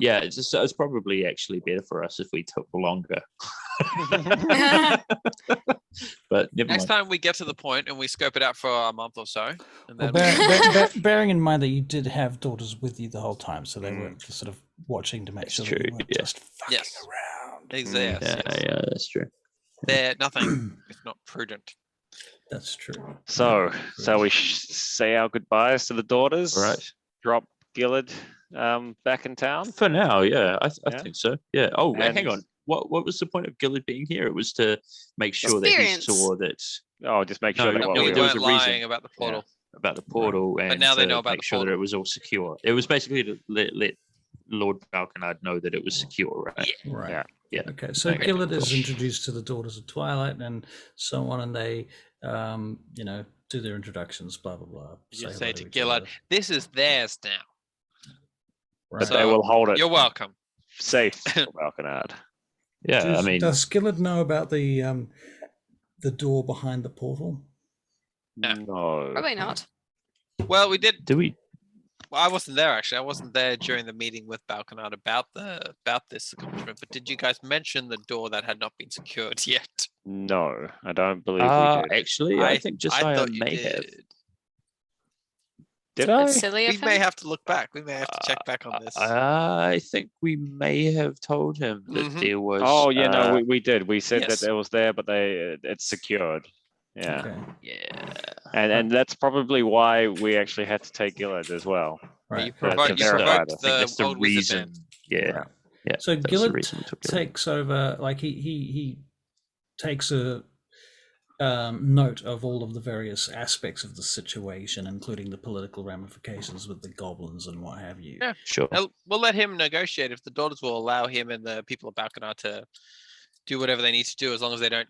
Yeah, it's probably actually better for us if we took longer. But never Next mind. time we get to the point and we scope it out for a month or so, and Well, then bearing in mind that you did have daughters with you the whole time, so they were sort of watching to make That's sure that true, you weren't yeah. just fucking Yes. around. yes, Yeah, yes. yeah, that's true. They're nothing if not prudent. That's true. So, Very shall true. we say our goodbyes to the daughters? All right. Drop Gillard back in town. For now, yeah, I Yeah. think so. Yeah. Oh, hang And- on. What was the point of Gillard being here? It was to make sure that he Experience. saw that Oh, just make No, sure that no, what we we there was weren't a reason. lying about the portal. about the portal and now they to know about make the sure that portal. it was all secure. It was basically to let Lord Balconard know that it was secure, right? Right. Yeah. Yeah. Okay. So Okay, Gillard is cool. introduced to the Daughters of Twilight and so on, and they, do their introductions. Blah blah blah. You hello say to each Gillard, other. "This is theirs now. Right. But they So, will hold it You're welcome." safe for Balconard. Yeah, I mean, does Gillard know about the door behind the portal? Yeah. No. Probably not. Well, we did. do we? Well, I wasn't there actually. I wasn't there during the meeting with Balconard about this accomplishment. But did you guys mention the door that had not been secured yet? No, I don't believe we did. Actually, I think I Josiah thought you may have. did. Did It's I? silly We of may him. have to look back. We may have to check back on this. I think we may have told him that Mhm. there was. Oh yeah, no, we did. We said yes. that it was there, but it's secured. Yeah, Okay. Yeah. and that's probably why we actually had to take Gillard as well. Right. You to provoked verify provoked that. I think that's the old wizard reason. man. Yeah. Right. Yeah. So that's the Gillard reason we took it. takes over. Like he takes a note of all of the various aspects of the situation, including the political ramifications with the goblins and what have you. Yeah. Sure. We'll let him negotiate if the daughters will allow him and the people of Balconard to do whatever they need to do, as long as they don't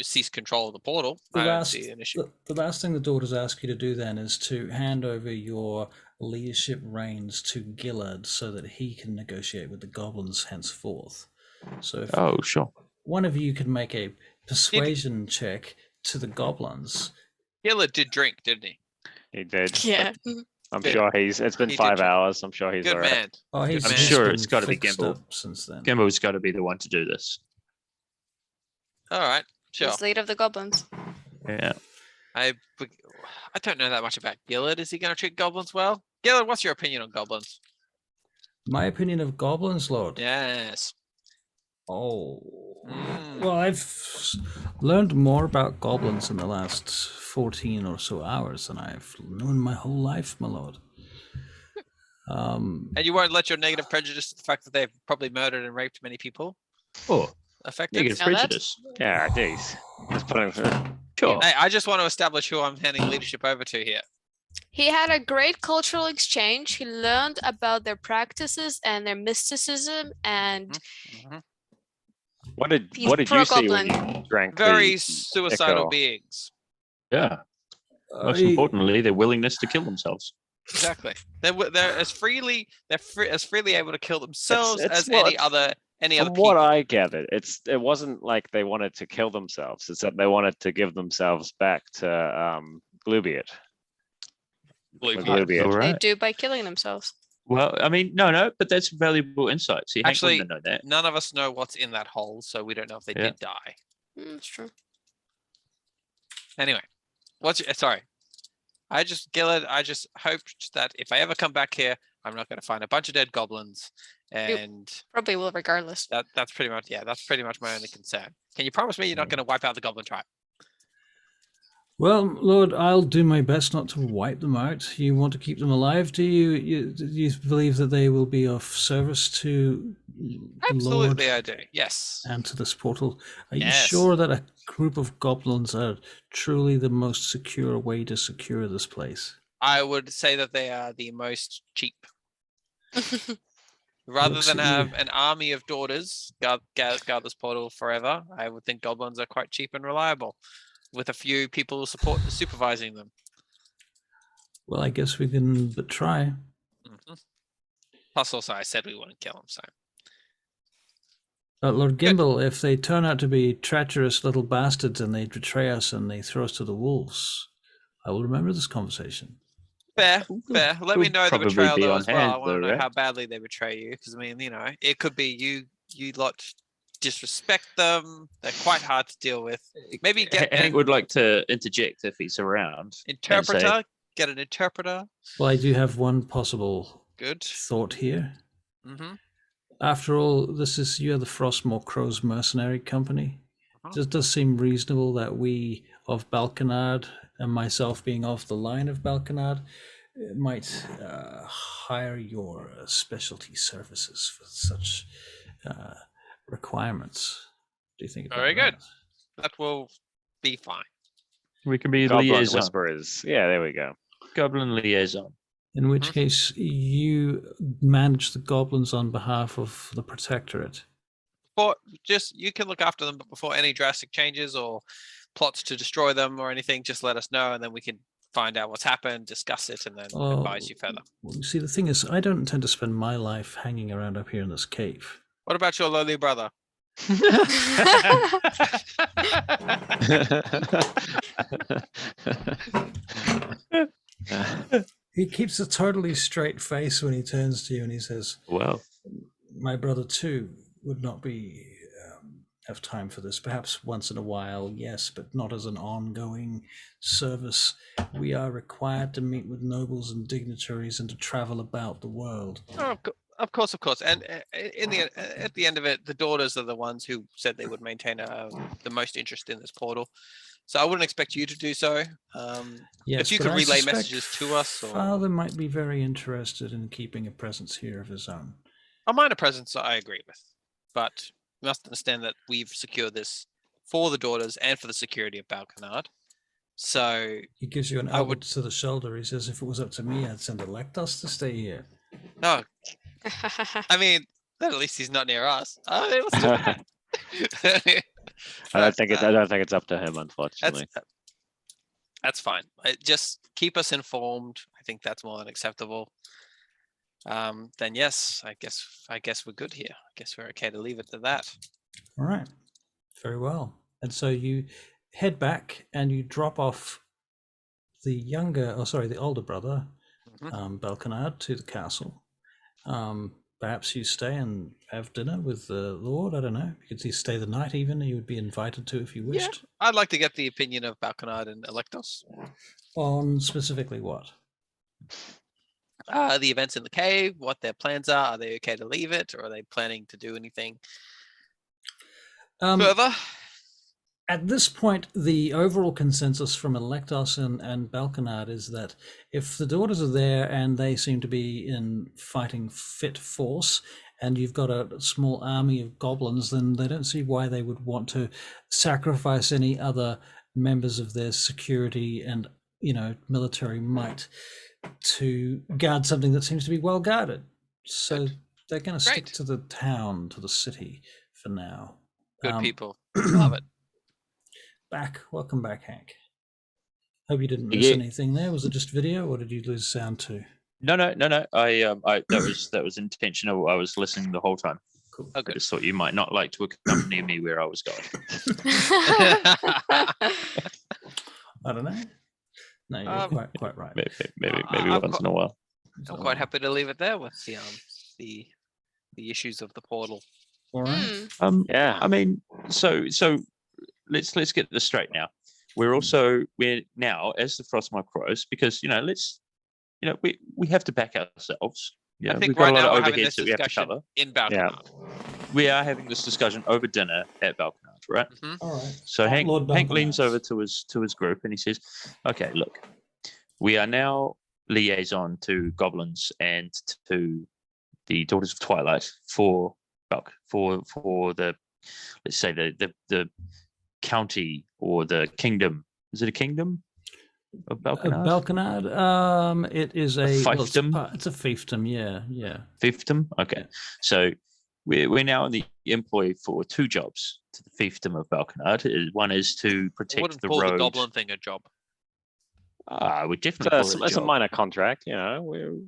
cease control of the portal. I don't see an issue. The last thing the daughters ask you to do then is to hand over your leadership reins to Gillard so that he can negotiate with the goblins henceforth. So if Oh, sure. one of you can make a persuasion check to the goblins. Gillard did drink, didn't he? He did. Yeah. I'm Good. sure it's been He did 5 try. hours. I'm sure he's Good all right. man. Oh, he's, I'm he's sure been it's gotta be fixed Gimbal. up since then. Gimbo's got to be the one to do this. All right, sure. He's lead of the goblins. Yeah. I don't know that much about Gillard. Is he going to treat goblins well? Gillard, what's your opinion on goblins? My opinion of goblins, Lord. Yes. Oh. Mm. Well, I've learned more about goblins in the last 14 or so hours than I've known my whole life, my lord. And you won't let your negative prejudice to the fact that they've probably murdered and raped many people Oh, affect it? negative Now that's- prejudice. Yeah, geez. Just put him. Sure. Hey, I just want to establish who I'm handing leadership over to here. He had a great cultural exchange. He learned about their practices and their mysticism, and Mhm. What did He's you see when pro-goblin. you drank? Very the suicidal echo? beings. Yeah. Most importantly, their willingness to kill themselves. Exactly. They're as freely able to kill themselves it's- as well, any it's- other From people. what I gathered, it wasn't like they wanted to kill themselves. It's that they wanted to give themselves back to Glubiot. Blue With blood. Glubiot. All they right. do by killing themselves. Well, I mean, no, but that's valuable insight. See, Hank Actually, wouldn't know that. None of us know what's in that hole, so we don't know if they Yeah. did die. That's true. Anyway, sorry. Gillard, I just hoped that if I ever come back here, I'm not going to find a bunch of dead goblins, and Probably will, regardless. that's pretty much my only concern. Can you promise me you're not going to wipe out the goblin tribe? Well, Lord, I'll do my best not to wipe them out. You want to keep them alive, do you? Do you believe that they will be of service to the Absolutely, Lord I do. Yes. and to this portal? Are you Yes. sure that a group of goblins are truly the most secure way to secure this place? I would say that they are the most cheap. Rather Looks than at you. have an army of daughters guard this portal forever, I would think goblins are quite cheap and reliable, with a few people supervising them. Well, I guess we can but try. Plus, also, I said we wouldn't kill them, so. Lord Good. Gimbal, if they turn out to be treacherous little bastards and they betray us and they throw us to the wolves, I will remember this conversation. Fair. Let me know the probably betrayal be though on as well. I hand, want to though, know right? how badly they betray you, because I mean, it could be you lot disrespect them. They're quite hard to deal with. Maybe get Hank an would like to interject if he's around. and say, interpreter. Get an interpreter. Well, I do have one possible Good. thought here. Mm-hmm. After all, you are the Frostmoor Crows Mercenary Company. It does seem reasonable that we of Balkanard, and myself being of the line of Balkanard, might hire your specialty services for such requirements. What do you think about Very that? good. That will be fine. We can be Goblin liaison. whisperers. Yeah, there we go. Goblin liaison. In which case, you manage the goblins on behalf of the Protectorate. You can look after them, but before any drastic changes or plots to destroy them or anything, just let us know, and then we can find out what's happened, discuss it, and then advise you further. Well, you see, the thing is, I don't intend to spend my life hanging around up here in this cave. What about your lowly brother? He keeps a totally straight face when he turns to you and he says, Well, my brother too would not be have time for this. Perhaps once in a while, yes, but not as an ongoing service. We are required to meet with nobles and dignitaries and to travel about the world. Oh, of course. And at the end of it, the daughters are the ones who said they would maintain the most interest in this portal. So I wouldn't expect you to do so. Yes, if you but could I relay suspect messages to us, or Father might be very interested in keeping a presence here of his own. a minor presence, I agree with, but you must understand that we've secured this for the daughters and for the security of Balkanard. So He gives you an elbow to the shoulder. He says, if it was up to me, I'd send Electos to stay here. no, I mean, at least he's not near us. Let's do it. I don't think it's up to him, unfortunately. That's fine. Just keep us informed. I think that's more than acceptable. Then yes, I guess we're good here. I guess we're okay to leave it to that. All right. Very well. And so you head back and you drop off the older brother, Balkanard, to the castle. Perhaps you stay and have dinner with the Lord. I don't know. You could stay the night even. You would be invited to if you wished. Yeah, I'd like to get the opinion of Balkanard and Electos. On specifically what? The events in the cave, what their plans are. Are they okay to leave it, or are they planning to do anything further? At this point, the overall consensus from Electos and Balkanard is that if the daughters are there and they seem to be in fighting fit force, and you've got a small army of goblins, then they don't see why they would want to sacrifice any other members of their security and military might to guard something that seems to be well guarded. So they're going to stick to the town, to the city for now. Good people. Love it. Welcome back, Hank. Hope you didn't miss anything there. Was it just video, or did you lose sound too? No. That was intentional. I was listening the whole time. Cool. I just thought you might not like to accompany me where I was going. I don't know. No, you're quite right. Maybe once in a while. I'm quite happy to leave it there with the issues of the portal. All right. Yeah. I mean, so let's get this straight now. We're now as the Frostmoor Crows, because we have to back ourselves. I think we've got right a lot now of we're having overheads this that we have to discussion cover. in Balkanard. We are having this discussion over dinner at Balkanard, right? All right. So Hank Balkanard leans over to his group and he says, "Okay, look, we are now liaison to goblins and to the Daughters of Twilight for the, let's say the county or the kingdom. Is it a kingdom? of A Balkanard? Balkanard, it is a well, fiefdom? it's a fiefdom, yeah. Fiefdom? Okay. So we're now in the employ for 2 jobs to the fiefdom of Balkanard. One is to I protect wouldn't the call the road. goblin thing a job. We definitely call it a It's a job. minor contract, you know.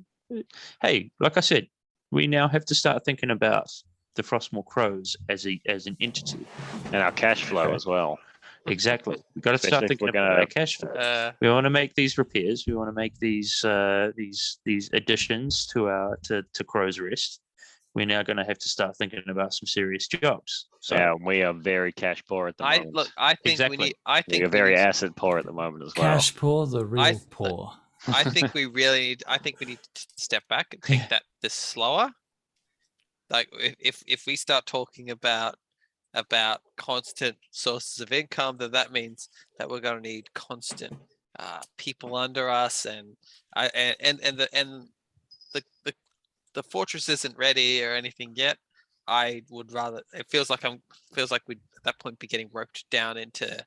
Hey, like I said, we now have to start thinking about the Frostmoor Crows as an entity. And our cash flow Okay. as well. Exactly. We've got to Especially start if thinking we're about gonna- our cash flow. We want to make these repairs. We want to make these additions to our to Crow's Rest. We're now going to have to start thinking about some serious jobs. So Yeah, we are very cash poor at the moment. I think Exactly. we need. I think we are we very need to- asset poor at the moment as well. Cash poor, the real th- poor. I think we really need. I think we need to step back and take this slower. Like if we start talking about constant sources of income, then that means that we're going to need constant people under us, and the fortress isn't ready or anything yet. I would rather. It feels like we'd at that point be getting roped down into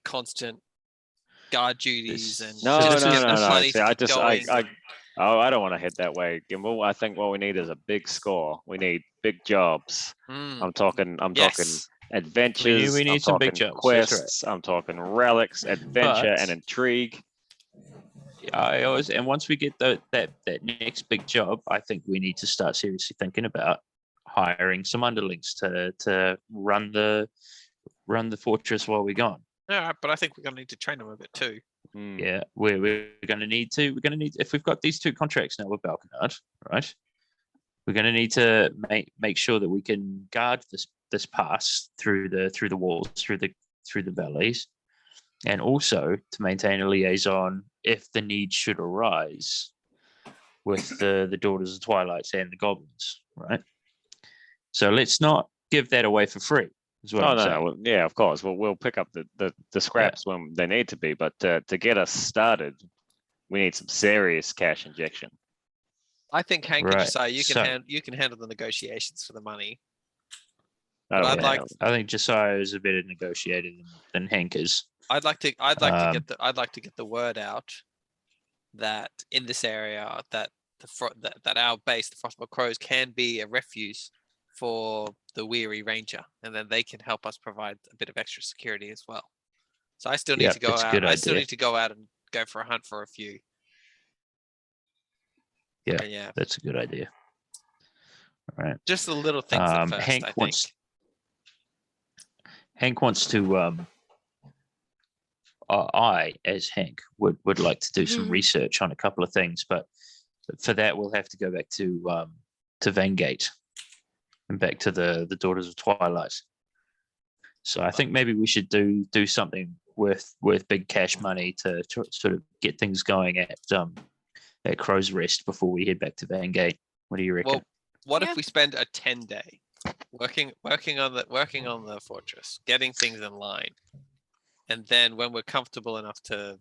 constant guard duties and No, just no, get no, the no. money See, to I keep just, going. I don't want to head that way, Gimbal. I think what we need is a big score. We need big jobs. I'm talking Yes. adventures. we need I'm some big talking jobs, that's right. quests. I'm talking relics, adventure, and But- intrigue. and once we get that next big job, I think we need to start seriously thinking about hiring some underlings to run the fortress while we're gone. Yeah, but I think we're going to need to train them a bit too. Yeah, we're going to need if we've got these 2 contracts now with Balkanard, right? We're going to need to make sure that we can guard this pass through the walls, through the valleys, and also to maintain a liaison if the need should arise with the Daughters of Twilight and the goblins, right? So let's not give that away for free. Oh no, well, yeah, of course. We'll pick up the scraps when they need to be, but to get us started, we need some serious cash injection. I think Hank and Right, Josiah, you so- can handle the negotiations for the money. I don't I'd know. like- I think Josiah is a better negotiator than Hank is. I'd like to get the word out that in this area that that our base, the Frostmoor Crows, can be a refuge for the weary ranger, and then they can help us provide a bit of extra security as well. So I still need Yep, to go that's a out. good I still idea. need to go out and go for a hunt for a few. Yeah. But yeah, That's a good idea. All right. just the little things at first. Hank I think. wants to I, as Hank, would like to do some research on a couple of things, but for that we'll have to go back to Vangate and back to the Daughters of Twilight. So I think maybe we should do something with big cash money to sort of get things going at Crow's Rest before we head back to Vangate. What do you reckon? Well, what Yeah. if we spend a 10-day working on the fortress, getting things in line, and then when we're comfortable enough to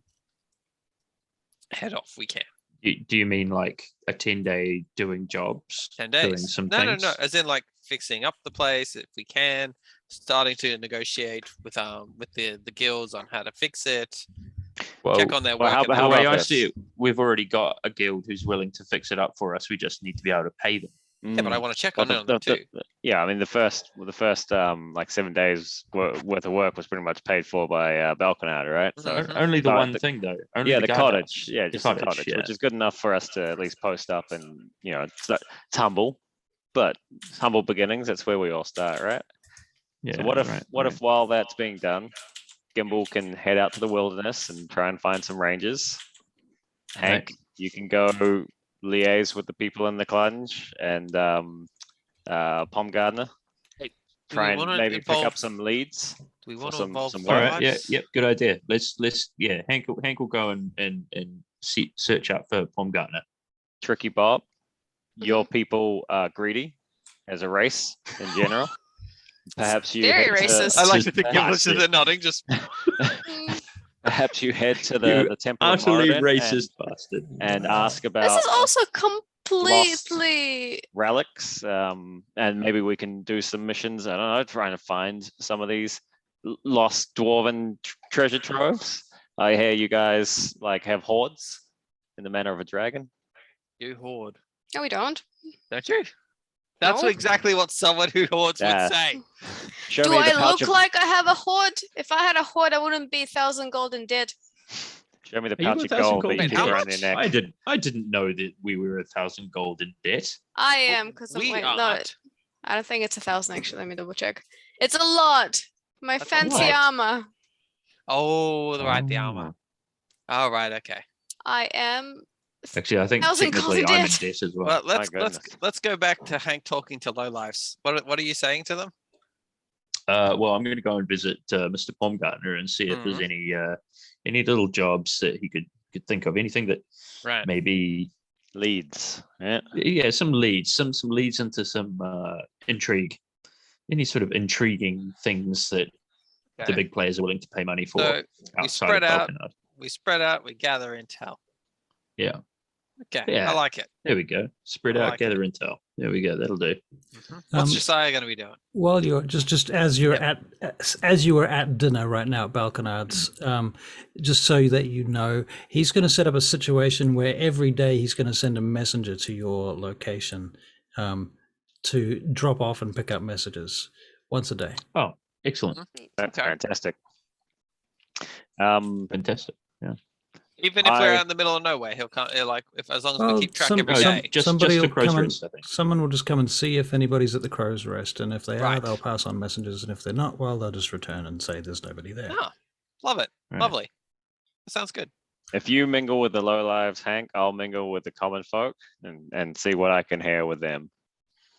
head off, we can. Do you mean like a 10-day doing jobs? 10 days. Doing some no, things? no. As in like fixing up the place if we can, starting to negotiate with the guilds on how to fix it, Well, check on their well, work. how and about- the how way about I this? see it, we've already got a guild who's willing to fix it up for us. We just need to be able to pay them. Yeah, but I want to check Well, on them too. yeah, I mean the first like 7 days worth of work was pretty much paid for by Balkanard, right? So Mhm. Only the No, one the- thing though. Only yeah, the the guardhouse. cottage, yeah, just the cottage, yeah. which is good enough for us to at least post up and it's humble, but humble beginnings. That's where we all start, right? Yeah. So what if right. if while that's being done, Gimbal can head out to the wilderness and try and find some rangers. Hank, you can go liaise with the people in the clunge and Palm Gardener. Hey, do Try we and wanna maybe pick involve- up some leads. Do we for want to some- involve some All work. right. Yeah. fireworks? Yep. Good idea. Let's Hank will go and search out for Baumgartner. Tricky Bob, your Mm-hmm. people are greedy as a race in general. Perhaps you Very head to- racist. I like Just to think blast Gillis it. is nodding. Just Mm, perhaps you head to You the temple of Utterly Moradin racist bastard. and ask about This is also completely. relics, and maybe we can do some missions. I don't know, trying to find some of these lost dwarven treasure troves. I hear you guys like have hordes in the manner of a dragon. You hoard, No, we don't. don't you? That's No. exactly what someone who hoards Yeah. would say. Show Do me the I pouch look of like I have a hoard? If I had a hoard, I wouldn't be 1,000 gold in debt. show me the Are you pouch of 1,000 gold gold that you in keep debt? around your neck. I didn't know that we were 1,000 gold in debt. I am because We wait, no, aren't. I don't think it's 1,000 actually. Let me double check. It's a lot. My That's a fancy lot. armor. Oh, right, the armor. Oh, right, okay. I am. Actually, I think 1,000 gold technically in I'm in debt. debt as well. Well, my let's goodness. go back to Hank talking to lowlifes. What are you saying to them? Well, I'm going to go and visit Mr. Baumgartner and see if there's any little jobs that he could think of. Anything that Right. maybe Leads. some leads into some intrigue. Any sort of intriguing things that the Okay. big players are willing to pay money for So we outside spread of out. Balkanard. We spread out. We gather intel. Yeah, Okay, Yeah. I like it. there we go. Spread I out, like it. gather intel. There we go. That'll do. What's Um, Josiah going to be doing? While you're just as you're as you are at dinner right now at Balkanard's, just so that you know, he's going to set up a situation where every day he's going to send a messenger to your location to drop off and pick up messages once a day. Oh, excellent. That's Okay. fantastic. Fantastic. Even if we're I- out in the middle of nowhere, he'll come. Like as long as Well, we keep track some- every No, some- day. just somebody the will Crow's come and- Rest, I think. Someone will just come and see if anybody's at the Crow's Rest, and if they are, Right. they'll pass on messages, and if they're not, well, they'll just return and say there's nobody there. Oh, love it. Right. Lovely. That sounds good. If you mingle with the low lives, Hank, I'll mingle with the common folk and see what I can hear with them.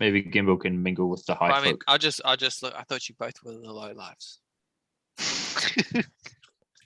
Maybe Gimbal can mingle with the high But I mean, folk. I just look. I thought you both were the low lives.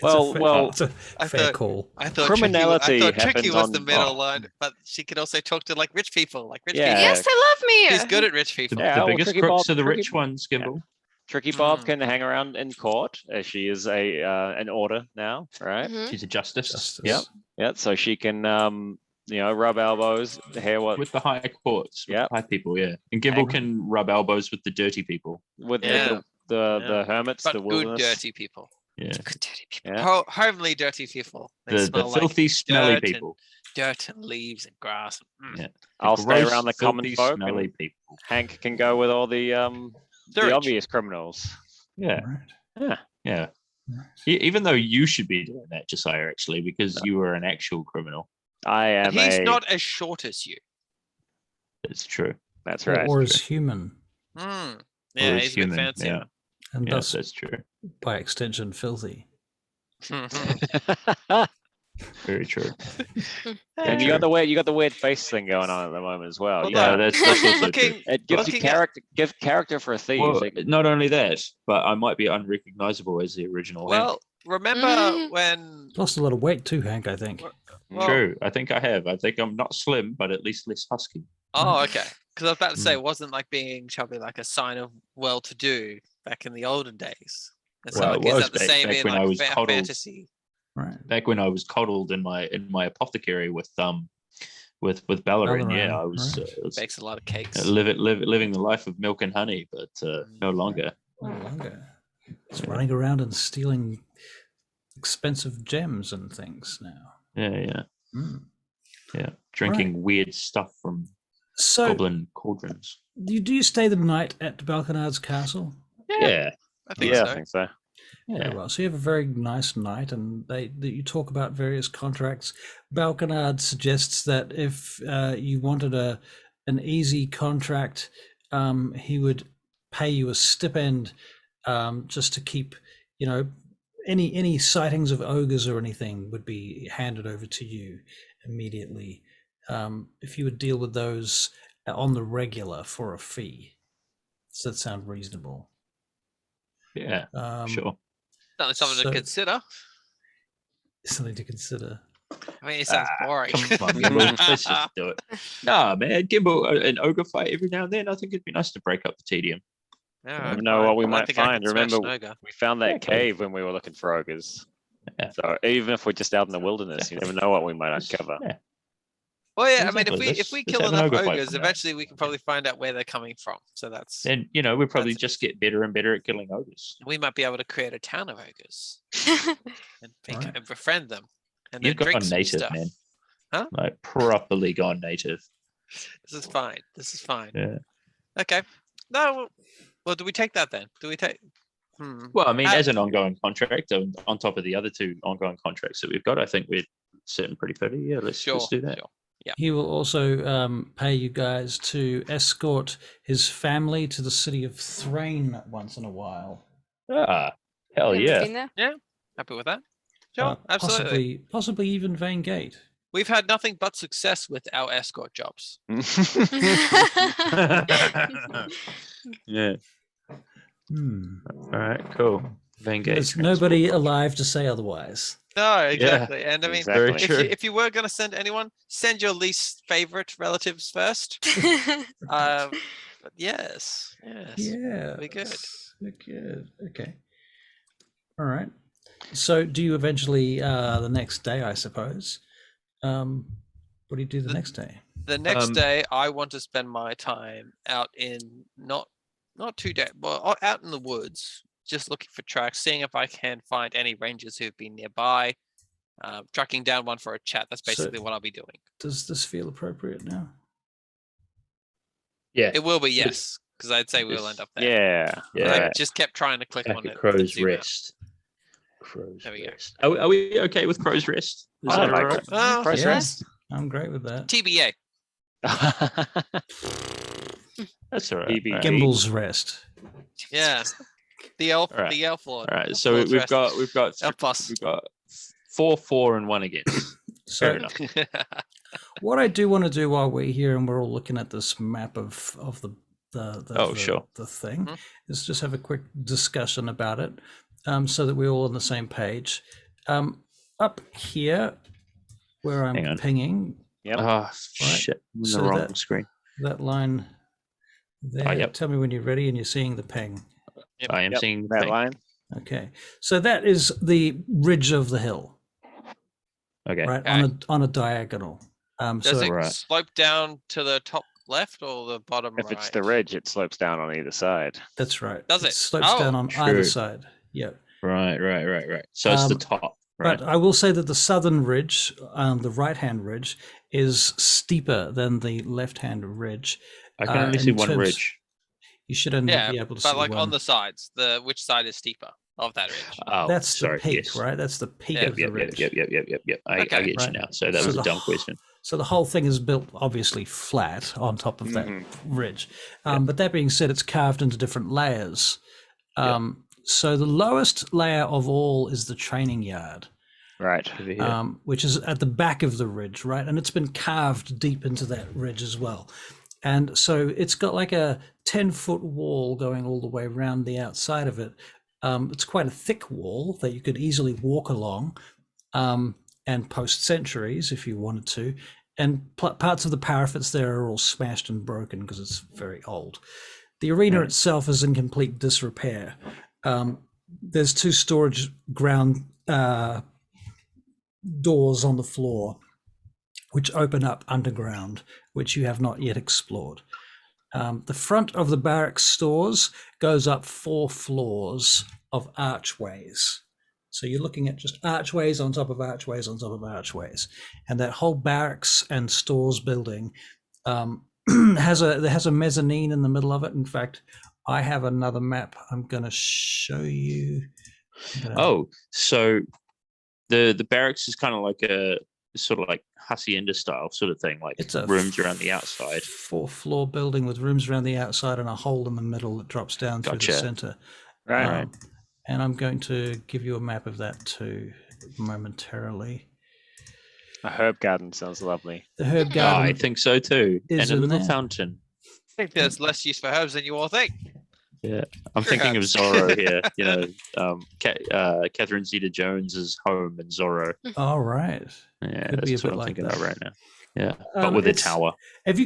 It's a I fair thought- call. I thought Criminality Tricky happens was the on- middle oh. line, but she could also talk to like rich people, Yeah. Yes, they love me. She's good at rich The, people. Yeah, the well, biggest Tricky crooks Bob- are the Tricky rich Bob- ones, Gimbal. Tricky Bob Mm. can hang around in court as she is an order now, right? Mhm. She's a justice. Justice. Yep. Yeah, so she can rub elbows, hear what With the high courts. With Yep. the high people, yeah. And Gimbal Hang- can rub elbows with the dirty people. with Yeah. the hermits, But the good wilderness. dirty people. Yeah. Good dirty people. Yeah. Homely dirty people. They The smell like filthy, smelly dirt and- people. dirt and leaves and grass. Mm. Yeah. I'll stay Gross, around the common filthy, folk, smelly and people. Hank can go with all the Sewage. obvious criminals. Yeah. Right. Yeah. Right. Even though you should be doing that, Josiah, actually, because you were an actual criminal. I am And he's a. not as short as you. That's true. That's Or, right. or is human, Mm. Or Yeah, is he's human. a bit fancier. Yeah. and Yeah, thus, that's true. by extension, filthy. Very true. and you got the weird face thing going on at the moment as well. Well, You Yeah, know, that's also true. looking, it gives you looking at- character. Give character for a thief. Well, Like, not only that, but I might be unrecognizable as the original. Hank. well, remember Mm. when? Lost a lot of weight too, Hank. I think. well- True. I think I have. I think I'm not slim, but at least less husky. Oh, okay. Because I was about to Mm. say, it wasn't like being chubby like a sign of well-to-do back in the olden days. And so Well, like, it is was that the back- same back in when I like was coddled. fantasy? Right. Back when I was coddled in my apothecary with Ballarin, yeah, Ballarin, I was, right. was Bakes a lot of cakes. living the life of milk and honey, but no longer. No longer. It's running around and stealing expensive gems and things now. Yeah, Mm. yeah. Drinking weird stuff from So, goblin cauldrons. do you stay the night at Balkanard's castle? Yeah, I think yeah, so. I think so. Very yeah. well. So you have a very nice night, and you talk about various contracts. Balkanard suggests that if you wanted an easy contract, he would pay you a stipend just to keep, any sightings of ogres or anything would be handed over to you immediately. If you would deal with those on the regular for a fee. Does that sound reasonable? Yeah, sure. Certainly something so- to consider. Something to consider. I mean, it sounds boring. Come on, Gimbal, let's just do it. Nah, man, Gimbal, an ogre fight every now and then. I think it'd be nice to break up the tedium. Yeah, never I'd know fine. what we I might think I find. could smash Remember- an ogre. We found that Yeah, cool. cave when we were looking for ogres. Yeah. So even if we're just out in the wilderness, you never know what we might uncover. Yeah. Well, yeah, I mean, Exactly, if we let's kill have an enough ogre fight ogres, from that. eventually we can probably find out where they're coming from. So that's And we probably That's- just get better and better at killing ogres. we might be able to create a town of ogres and Right. and befriend them, and You've then drink gone some native, stuff. man. Huh? Like properly gone native. This is fine. This is fine. Yeah. Okay. No. Well, do we take that then? Do we take? Well, I mean, Uh, as an ongoing contract, on top of the other 2 ongoing contracts that we've got, I think we're sitting pretty pretty. Yeah, let's do that. Sure. Yeah. He will also pay you guys to escort his family to the city of Thrain once in a while. Ah, hell Never yeah. been there. Happy with that? Sure. Absolutely. Possibly even Vane Gate. We've had nothing but success with our escort jobs. Yeah. Hmm. All right, cool. Vanguard. There's nobody alive to say otherwise. No, exactly. And I mean, Exactly. if True. if you were going to send anyone, send your least favorite relatives first. But yes. Yeah. Be good. Good. Okay. All right. So, do you eventually the next day? I suppose. What do you do the next day? The next day, I want to spend my time out in not too dead, well, out in the woods, just looking for tracks, seeing if I can find any rangers who've been nearby, tracking down one for a chat. That's basically what I'll be doing. Does this feel appropriate now? Yeah. It will be, yes, because I'd say we'll end up there. Yeah. I Yeah. just kept trying to click Back on at it. Crow's zoom out. Rest. Crow's There we go. Rest. Are we okay with Crow's Rest? Is I that like all right? it. Oh, Press yeah. rest. I'm great with that. TBA. That's all right. BB. All right. Gimbals rest. Yeah. The elf. All right. The elf lord. All right. Elf So lord's we've rest. got Elf plus. 4 for and 1 against. Fair So, enough. what I do want to do while we're here and we're all looking at this map of Sure. the thing Mhm. is just have a quick discussion about it, so that we're all on the same page. Up here, where Hang I'm on. pinging Yep. Oh shit! I'm in So the wrong that- screen. that line there. yep. Tell me when you're ready and you're seeing the ping. I am Yep, seeing the that thing. line. Okay, so that is the ridge of the hill, Okay. right Okay. on a diagonal. Does So it Right. slope down to the top left or the bottom If right? it's the ridge, it slopes down on either side. that's right. Does it? slopes Oh, down on true. either side. Yep. Right. So it's the Um, top. Right. But I will say that the southern ridge, the right-hand ridge, is steeper than the left-hand ridge. I can only in see one terms- ridge. You should only Yeah, be able to but see like one. on the sides, which side is steeper of that ridge? Oh, That's sorry. the peak, yes. right? That's the peak Yeah. of the ridge. Yep. I Okay. get you Right. now. So that So was a the dumb wh- question. So the whole thing is built obviously flat on top of that Mhm. ridge. But that being said, it's carved into different layers. So the lowest layer of all is the training yard, Right. Over here. which is at the back of the ridge, right? And it's been carved deep into that ridge as well. And so it's got like a 10-foot wall going all the way around the outside of it. It's quite a thick wall that you could easily walk along and post sentries if you wanted to. And parts of the parapets there are all smashed and broken because it's very old. The arena itself is in complete disrepair. There's 2 storage ground doors on the floor which open up underground, which you have not yet explored. The front of the barracks stores goes up 4 floors of archways. So you're looking at just archways on top of archways on top of archways. And that whole barracks and stores building has a mezzanine in the middle of it. In fact, I have another map I'm going to show you. Oh, so the barracks is kind of like a sort of like hacienda style sort of thing, like It's a rooms around the outside. 4-floor building with rooms around the outside and a hole in the middle that drops down through the Gotcha. center. Right. And I'm going to give you a map of that too momentarily. A herb garden sounds lovely. The herb I garden think so too. is And a in little there. fountain. I think there's less use for herbs than you all think. Yeah, I'm thinking of Perhaps. Zorro here. Catherine Zeta-Jones's home in Zorro. All right. Yeah, Could be that's a what bit I'm like thinking that. of right now. Yeah, but with a It's- tower. Did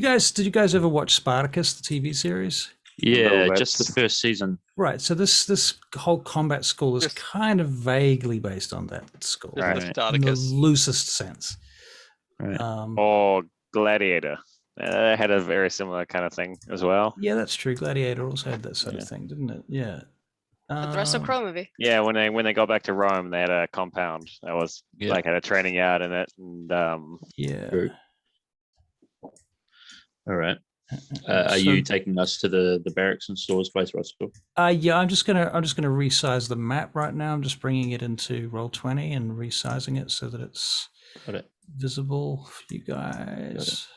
you guys ever watch Spartacus, the TV series? Yeah, little just the bits. first season. Right. So this whole combat school is Just- kind of vaguely based on that school Just Right. the in the Spartacus. loosest sense. Right. Or Gladiator. They had a very similar kind of thing as well. Yeah, that's true. Gladiator also had that sort Yeah. of thing, didn't it? Yeah. But the Russell Crowe movie. Yeah, when they got back to Rome, they had a compound that was Yeah. like had a training yard in it, and Yeah. True. All right. Are you taking us to the barracks and stores place, Russell? Yeah, I'm just gonna resize the map right now. I'm just bringing it into Roll20 and resizing it so that it's Got it. visible for you guys.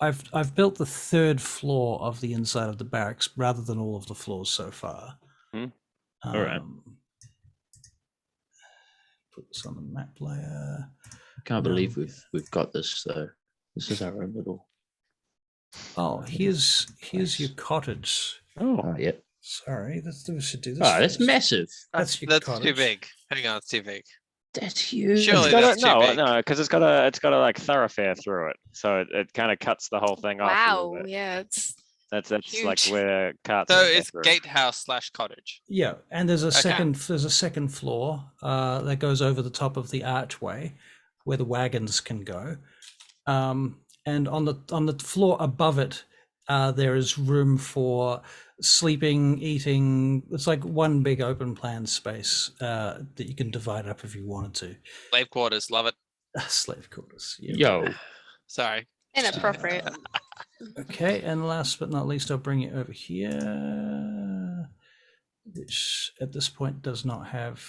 I've built the third floor of the inside of the barracks rather than all of the floors so far. Hmm. All right. Put this on the map layer. I can't believe we've got this though. This is our own little. Oh, here's your cottage. Oh, yeah. Sorry, we should do this. Oh, that's first. massive. That's your That's too cottage. big. Hang on, it's too big. That's huge. Surely it's got that's too big. no, because it's got a like thoroughfare through it, so it kind of cuts the whole thing off. a little Wow. bit. Yeah, it's That's like huge. where carts. So would go it's through. gatehouse / cottage. Yeah, and there's a Okay. second floor that goes over the top of the archway where the wagons can go. And on the floor above it, there is room for sleeping, eating. It's like one big open plan space that you can divide up if you wanted to. Slave quarters. Love it. Slave quarters. Yeah. Yo. Sorry. inappropriate. Okay, and last but not least, I'll bring it over here, which at this point does not have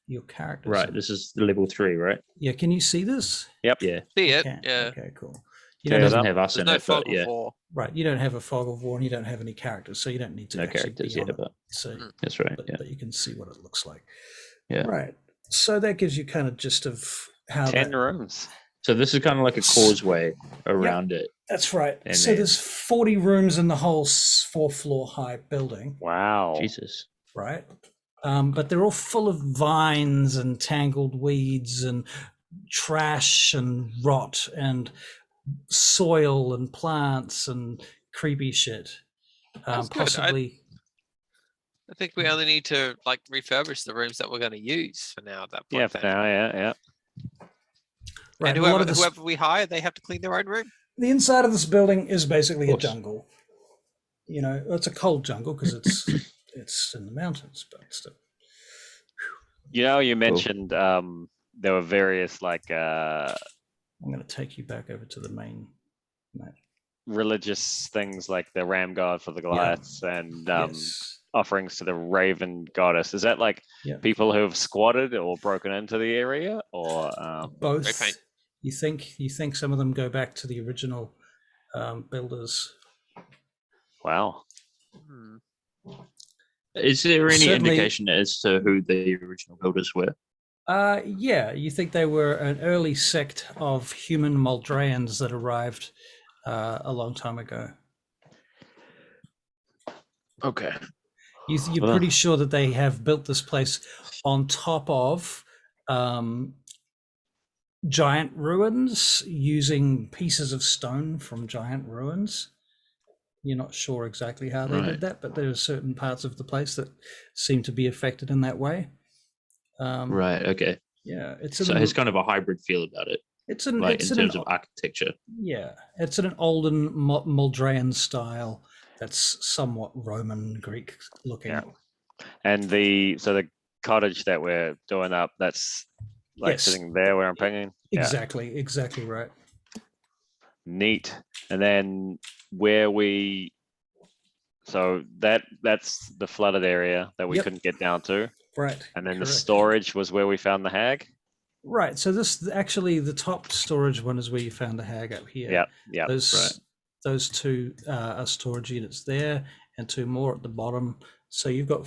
your characters. Right. This is level 3, right? Yeah, can you see this? Yeah. See it? Can. Yeah. Okay, cool. It You don't doesn't have, have us There's in no it, fog but yeah. of war. right, you don't have a fog of war and you don't have any characters, so you don't need to No actually characters be yet, on it. but So that's right. but, Yeah. but you can see what it looks like. Yeah. Right. So that gives you kind of gist of how 10 that, rooms. So this is kind of like a causeway around it. that's right. And So then- there's 40 rooms in the whole 4-floor high building. Wow. Jesus. Right? But they're all full of vines and tangled weeds and trash and rot and soil and plants and creepy shit. That's good. Possibly. I think we only need to like refurbish the rooms that we're going to use for now. At that point, Yeah, for then. now, yeah. Right, And a lot whoever, of this, whoever we hire, they have to clean their own room. the inside of this building is basically a course. jungle. You know, it's a cold jungle because it's in the mountains, but still. You know, you mentioned there were various like I'm going to take you back over to the main map. religious things like the ram god for the Goliaths and Yes. offerings to the raven goddess. Is that like Yeah. people who have squatted or broken into the area, or Both. paint. You think some of them go back to the original builders? wow? Hmm. Is there any Certainly- indication as to who the original builders were? Yeah, you think they were an early sect of human Moldrayans that arrived a long time ago. Okay. You're Well- pretty sure that they have built this place on top of giant ruins using pieces of stone from giant ruins. You're not sure exactly how they Right. did that, but there are certain parts of the place that seem to be affected in that way. Right. Okay. Yeah, it's So an, it has kind of a hybrid feel about it, it's an like it's in an, terms of architecture. yeah, it's an olden Moldrayan style that's somewhat Roman Greek looking. Yeah. And the cottage that we're doing up, that's like Yes. sitting there where I'm pinging. Yeah. Exactly right. Neat. And then where we, so that's the flooded area that we Yep. couldn't get down to. Right. And then the correct. storage was where we found the hag. Right. So this actually the top storage one is where you found the hag up here. Yeah. Yeah. Those two are storage units there, and 2 more at the bottom. So you've got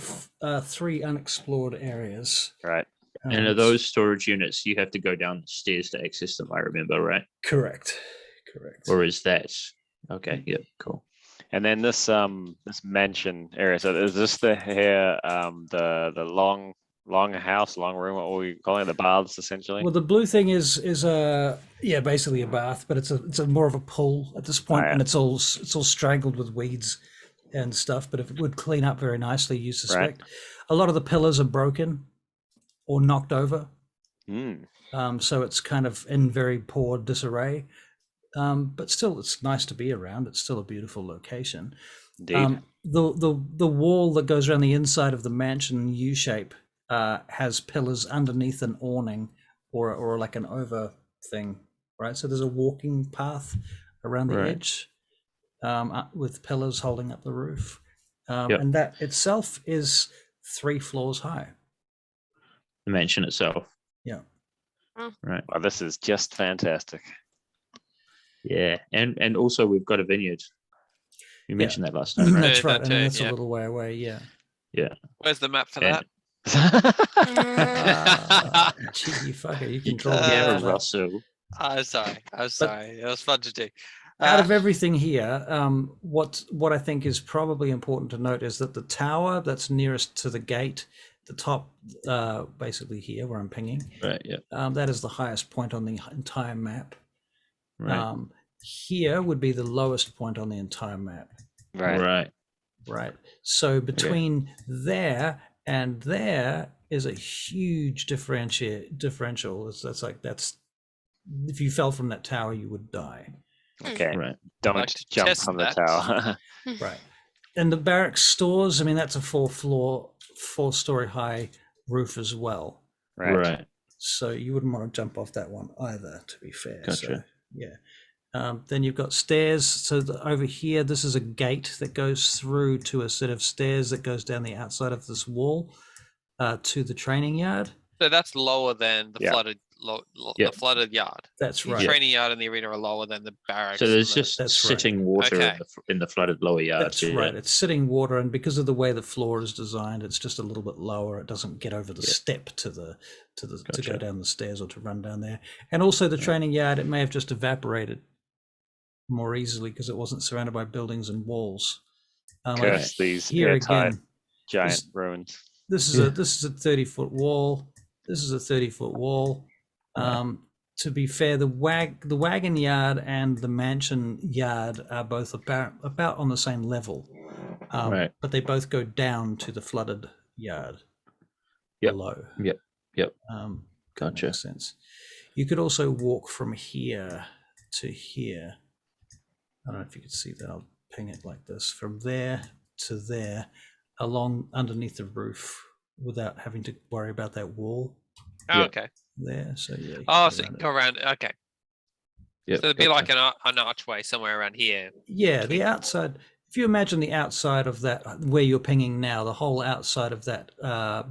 3 unexplored areas. Right. And are those storage units, you have to go down the stairs to access them, I remember, right? correct? Or is that okay? Yeah, cool. And then this mansion area. So is this the here the long house, long room? What were we calling it? The baths, essentially. Well, the blue thing is basically a bath, but it's a more of a pool at this point, Oh, yeah. and it's all strangled with weeds and stuff. But if it would clean up very nicely, you suspect. A lot of the pillars are broken or knocked over. Mm, So it's kind of in very poor disarray. But still, it's nice to be around. It's still a beautiful location. indeed. The wall that goes around the inside of the mansion U shape has pillars underneath an awning or like an over thing, right? So there's a walking path around the Right. edge with pillars holding up the roof, Yep. and that itself is 3 floors high. The mansion itself. Yeah. Right. Well, this is just fantastic. Yeah. And also we've got a vineyard. You mentioned that last time, right? That's Yeah, right, that and too, that's a yeah. little way away. Yeah. Yeah. Where's the map for And- Ah, cheeky fucker, you can draw the Yeah, map for that. Russell. I'm sorry. It was fun to do. Out of everything here, what I think is probably important to note is that the tower that's nearest to the gate, the top, basically here where I'm pinging, Right. Yeah. that is the highest point on the entire map. Right. Here would be the lowest point on the entire map. Right. Right. Right. So between there and there is a huge differential. That's if you fell from that tower, you would die. Okay. Right. Don't Like to jump test from the that. tower. Right. And the barracks stores, I mean, that's a 4-story high roof as well. Right. Right. So you wouldn't want to jump off that one either, to be fair. Gotcha. So, yeah. Then you've got stairs. So over here, this is a gate that goes through to a set of stairs that goes down the outside of this wall to the training yard. So that's lower than the Yeah. flooded Yeah. the flooded yard. That's The right. training yard and the arena are lower than the barracks. So there's and the- just That's right. sitting water Okay. in the flooded lower yard. That's yeah. right. It's sitting water, and because of the way the floor is designed, it's just a little bit lower. It doesn't get over the Yeah. step to go Gotcha. down the stairs or to run down there. And also the training yard, it may have just evaporated more easily because it wasn't surrounded by buildings and walls. Curse these here airtight again, giant this- ruins. this is a 30-foot wall. This is a 30-foot wall. To be fair, the wagon yard and the mansion yard are both about on the same level, Right. but they both go down to the flooded yard Yep. below. Yep. That Gotcha. makes sense. You could also walk from here to here. I don't know if you could see that. I'll ping it like this. From there to there, along underneath the roof, without having to worry about that wall Oh, Yeah. okay. there. So yeah. you Oh, can so go around it. go around. Okay. Yep. So there'd be gotcha. like an archway somewhere around here. Yeah, the outside. If you imagine the outside of that, where you're pinging now, the whole outside of that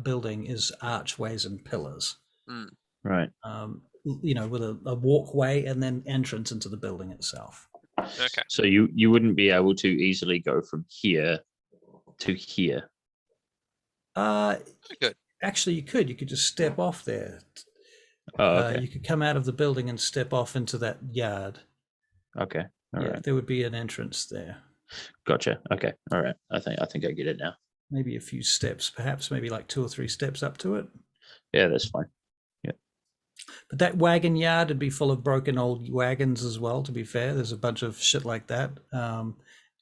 building is archways and pillars. Right. With a walkway and then entrance into the building itself. Okay. So you wouldn't be able to easily go from here to here. Good. Actually, you could. You could just step off there. Oh, okay. You could come out of the building and step off into that yard. Okay. All right. There would be an entrance there. Gotcha. Okay. All right. I think I get it now. Maybe a few steps, perhaps maybe like 2 or 3 steps up to it. Yeah, that's fine. But that wagon yard would be full of broken old wagons as well, to be fair. There's a bunch of shit like that.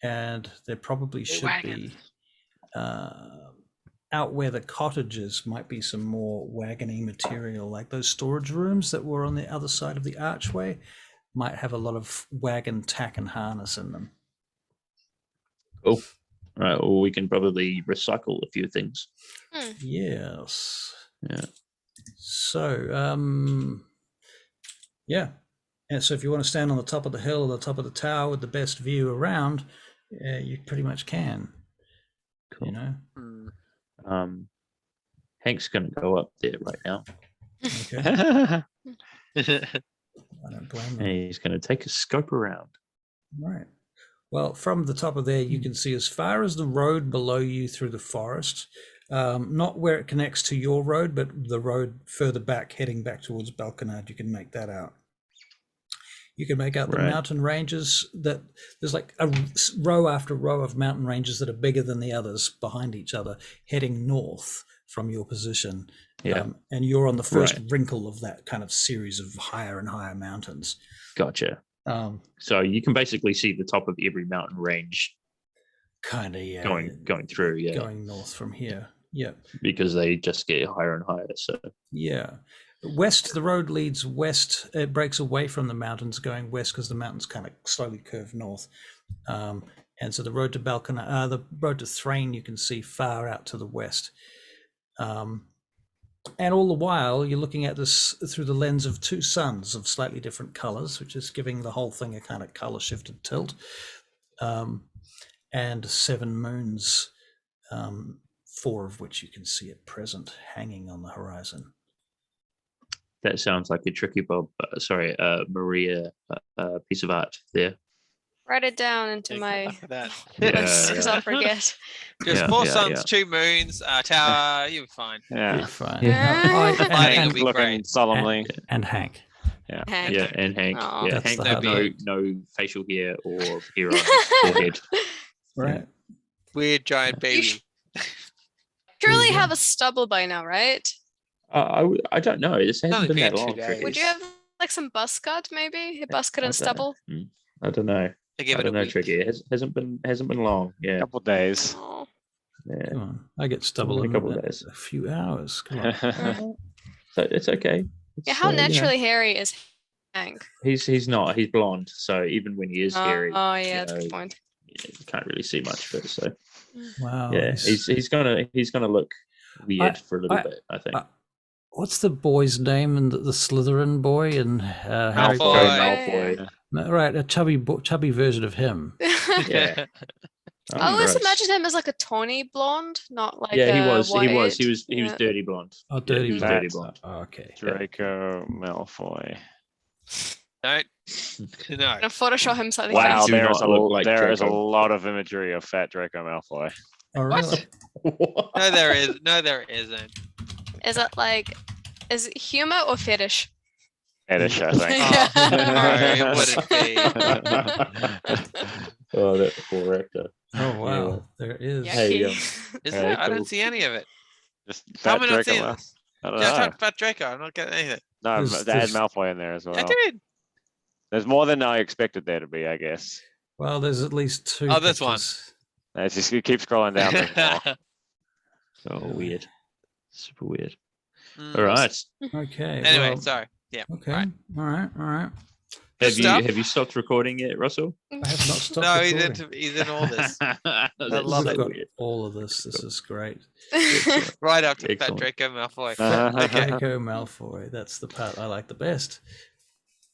And there probably should be, out where the cottages might be some more wagony material, like those storage rooms that were on the other side of the archway might have a lot of wagon tack and harness in them. Cool. All right. Well, we can probably recycle a few things. Yes. Yeah. So, yeah. And so if you want to stand on the top of the hill or the top of the tower with the best view around, you pretty much can. Cool. You know? Hank's going to go up there right now. Okay. I don't blame them. And he's going to take a scope around. Right. Well, from the top of there, you can see as far as the road below you through the forest, not where it connects to your road, but the road further back, heading back towards Balconard. You can make that out. You can make out the Right. mountain ranges. That there's like a row after row of mountain ranges that are bigger than the others behind each other, heading north from your position. Yeah. And you're on the first Right. wrinkle of that kind of series of higher and higher mountains. Gotcha. So you can basically see the top of every mountain range Kind of, yeah. going through. Yeah. Going north from here. Yeah. Because they just get higher and higher. So Yeah. west. The road leads west. It breaks away from the mountains, going west because the mountains kind of slowly curve north. And so the road to the road to Thrain, you can see far out to the west. And all the while, you're looking at this through the lens of two suns of slightly different colors, which is giving the whole thing a kind of color shifted tilt. And 7 moons, 4 of which you can see at present hanging on the horizon. That sounds like a tricky Maria piece of art there. Write it down into Yeah, my look at that. list because yeah. I'll forget. Just Yeah, 4 yeah, suns, yeah. 2 moons, Ah. you'll be fine. Yeah. You're fine. Yeah. Lighting will And, be Looking great. solemnly. and Hank. Hank. Yeah, and Hank. Aw. Yeah, That's Hank the had hubby. no facial hair or hair on his forehead. Right. Weird giant baby. Surely Yeah. have a stubble by now, right? I don't know. This hasn't only been that been 2 long. days. Tricky. Would you have like some buzz cut, maybe? A buzz cut I and don't- stubble? I don't know. They give I it a don't know, week. Tricky. It hasn't been long. Yeah, Couple days. Oh. yeah. Come on. I get stubble Only in a couple of days. a few hours. Come on. So it's okay. Yeah, It's, how you know, naturally hairy is Hank? he's not. He's blonde. So even when he is hairy, Oh, you yeah, that's a good know, point. you can't really see much of it. So Wow. yeah, he's gonna look weird for a little bit. I think. What's the boy's name and the Slytherin boy and Harry Malfoy. Potter? Malfoy. Right, a chubby version of him. Yeah. I always gross. imagined him as like a tawny blonde, not like Yeah, he a was. He was. white. He was Yeah. dirty blonde. Oh, Yeah, dirty he was blonde. dirty blonde. Oh, okay. Draco Malfoy. No. No. And Photoshop him slightly Wow, do fatter. there is not look like there is a Draco. lot of imagery of fat Draco Malfoy. Oh, really? No, there is. No, there isn't. Is it like, is it humor or fetish? Fetish, I think. Yeah. Oh, it wouldn't be. Oh, that poor actor. Oh, wow. Yeah. There is. Hey, Yucky. Is Yeah, there? I cool. don't see any of it. Just How fat am I not Draco seeing Malfoy. this? I don't Yeah, I know. tried Fat Draco. I'm not getting anything. No, There's- they had there's- Malfoy in there as well. I did. There's more than I expected there to be, I guess. Well, there's at least 2. Oh, this one. pictures. It's just you keep scrolling down. there's more. Oh, weird. Super weird. Mm. All right. Okay. Anyway, well, sorry. Yeah. Okay. Right. All right. All right. Stuff? Have you stopped recording yet, Russell? I have not stopped No, recording. he's in all this. That's love We've it. got weird. all of this. This is great. Right after Fat Excellent. Draco Malfoy. Okay. Draco Malfoy. That's the part I like the best.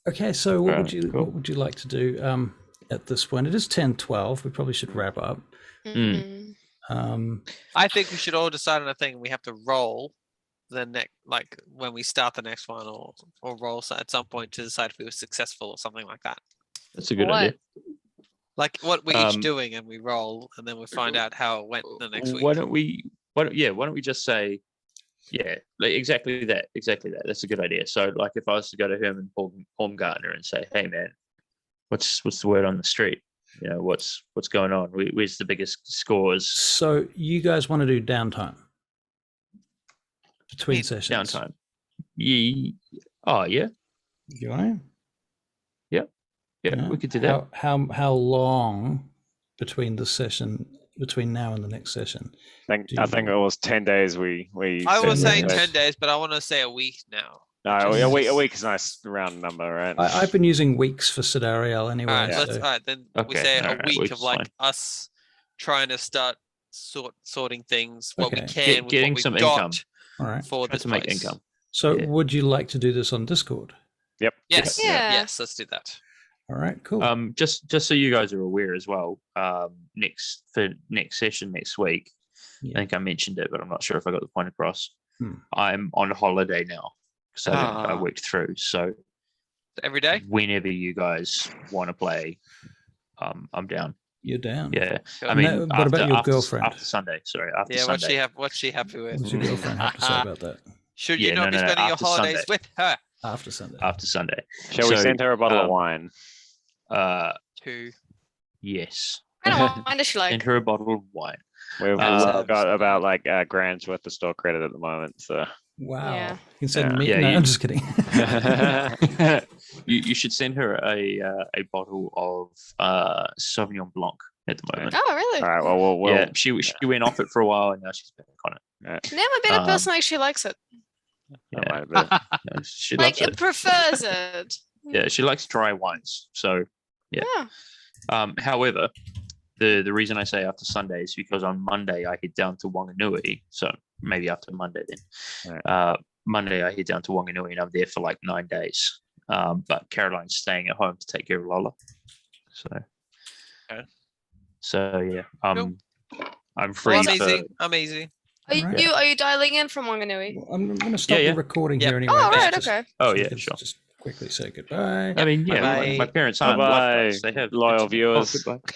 Okay, so what would Right, you cool. what would you like to do at this point? It is 10:12. We probably should wrap up. Mhm. I think we should all decide on a thing. We have to roll the next, like when we start the next one, or roll at some point to decide if we were successful or something like that. That's a good What? idea. Like what we're each Um, doing, and we roll, and then we find out how it went the next week. Why don't we? Why don't we just say, yeah, like exactly that. That's a good idea. So, like, if I was to go to Herman Baumgartner and say, "Hey, man, what's the word on the street? You know, what's going on? Where's the biggest scores? So you guys want to do downtime between Need sessions? Downtime? Oh, yeah, You want to? yeah, we could do that. How long between now and the next session? I think it was 10 days. We I said was saying that. 10 days, but I want to say a week now. No, a week is a nice round number, right? I've been using weeks for Sidariel anyway. All right, so- all right. Then we Okay, say all a right, week week's of like fine. us trying to start sorting things, what we Okay. can, with Getting what we some got income. all right. for Try this to make place. income. So Yeah. would you like to do this on Discord? Yep. Yes, Yeah. yes, let's do that. All right, cool. Just so you guys are aware as well. Next session next week. Yeah. I think I mentioned it, but I'm not sure if I got the point across. Hmm. I'm on holiday now because I Ah. worked through. So Every day. whenever you guys want to play, I'm down. You're down. Yeah, Good. I mean, No, what about your after, girlfriend? After Sunday, sorry, after Yeah, Sunday. what's she happy with? What's your girlfriend have to say about that? Should Yeah, you not no, be no, spending your after holidays Sunday. with her? After Sunday. After Sunday. Shall we So, send her a bottle of um, wine? To Yes, I don't mind if she like. send her a bottle of wine. We've uh, got about like grand's worth of store credit at the moment, so Wow. Yeah. You can send Yeah. me. Yeah, no, you- I'm just kidding. you should send her a bottle of Sauvignon Blanc at the moment. Oh, really? all right. Well, we'll Yeah, she went off it for a while and now she's back on it. yeah. Never been a Um, person like she likes it. Yeah. That might be. She Like loves it it. prefers it. Yeah, she likes dry wines. So yeah. However, the reason I say after Sunday is because on Monday I head down to Wanganui. So maybe after Monday then. Monday I head down to Wanganui and I'm there for like 9 days. But Caroline's staying at home to take care of Lola. So yeah, I'm free. Well, for, I'm easy. Are Right. you dialing in from Wanganui? Well, I'm going to stop yeah. the recording Yep. here anyway. Oh, right, just- okay. Oh, so you yeah, can sure. Just quickly say goodbye. I mean, yeah, Bye-bye. my parents aren't Bye-bye, lifeguards. They have loyal internet. viewers. Oh, goodbye.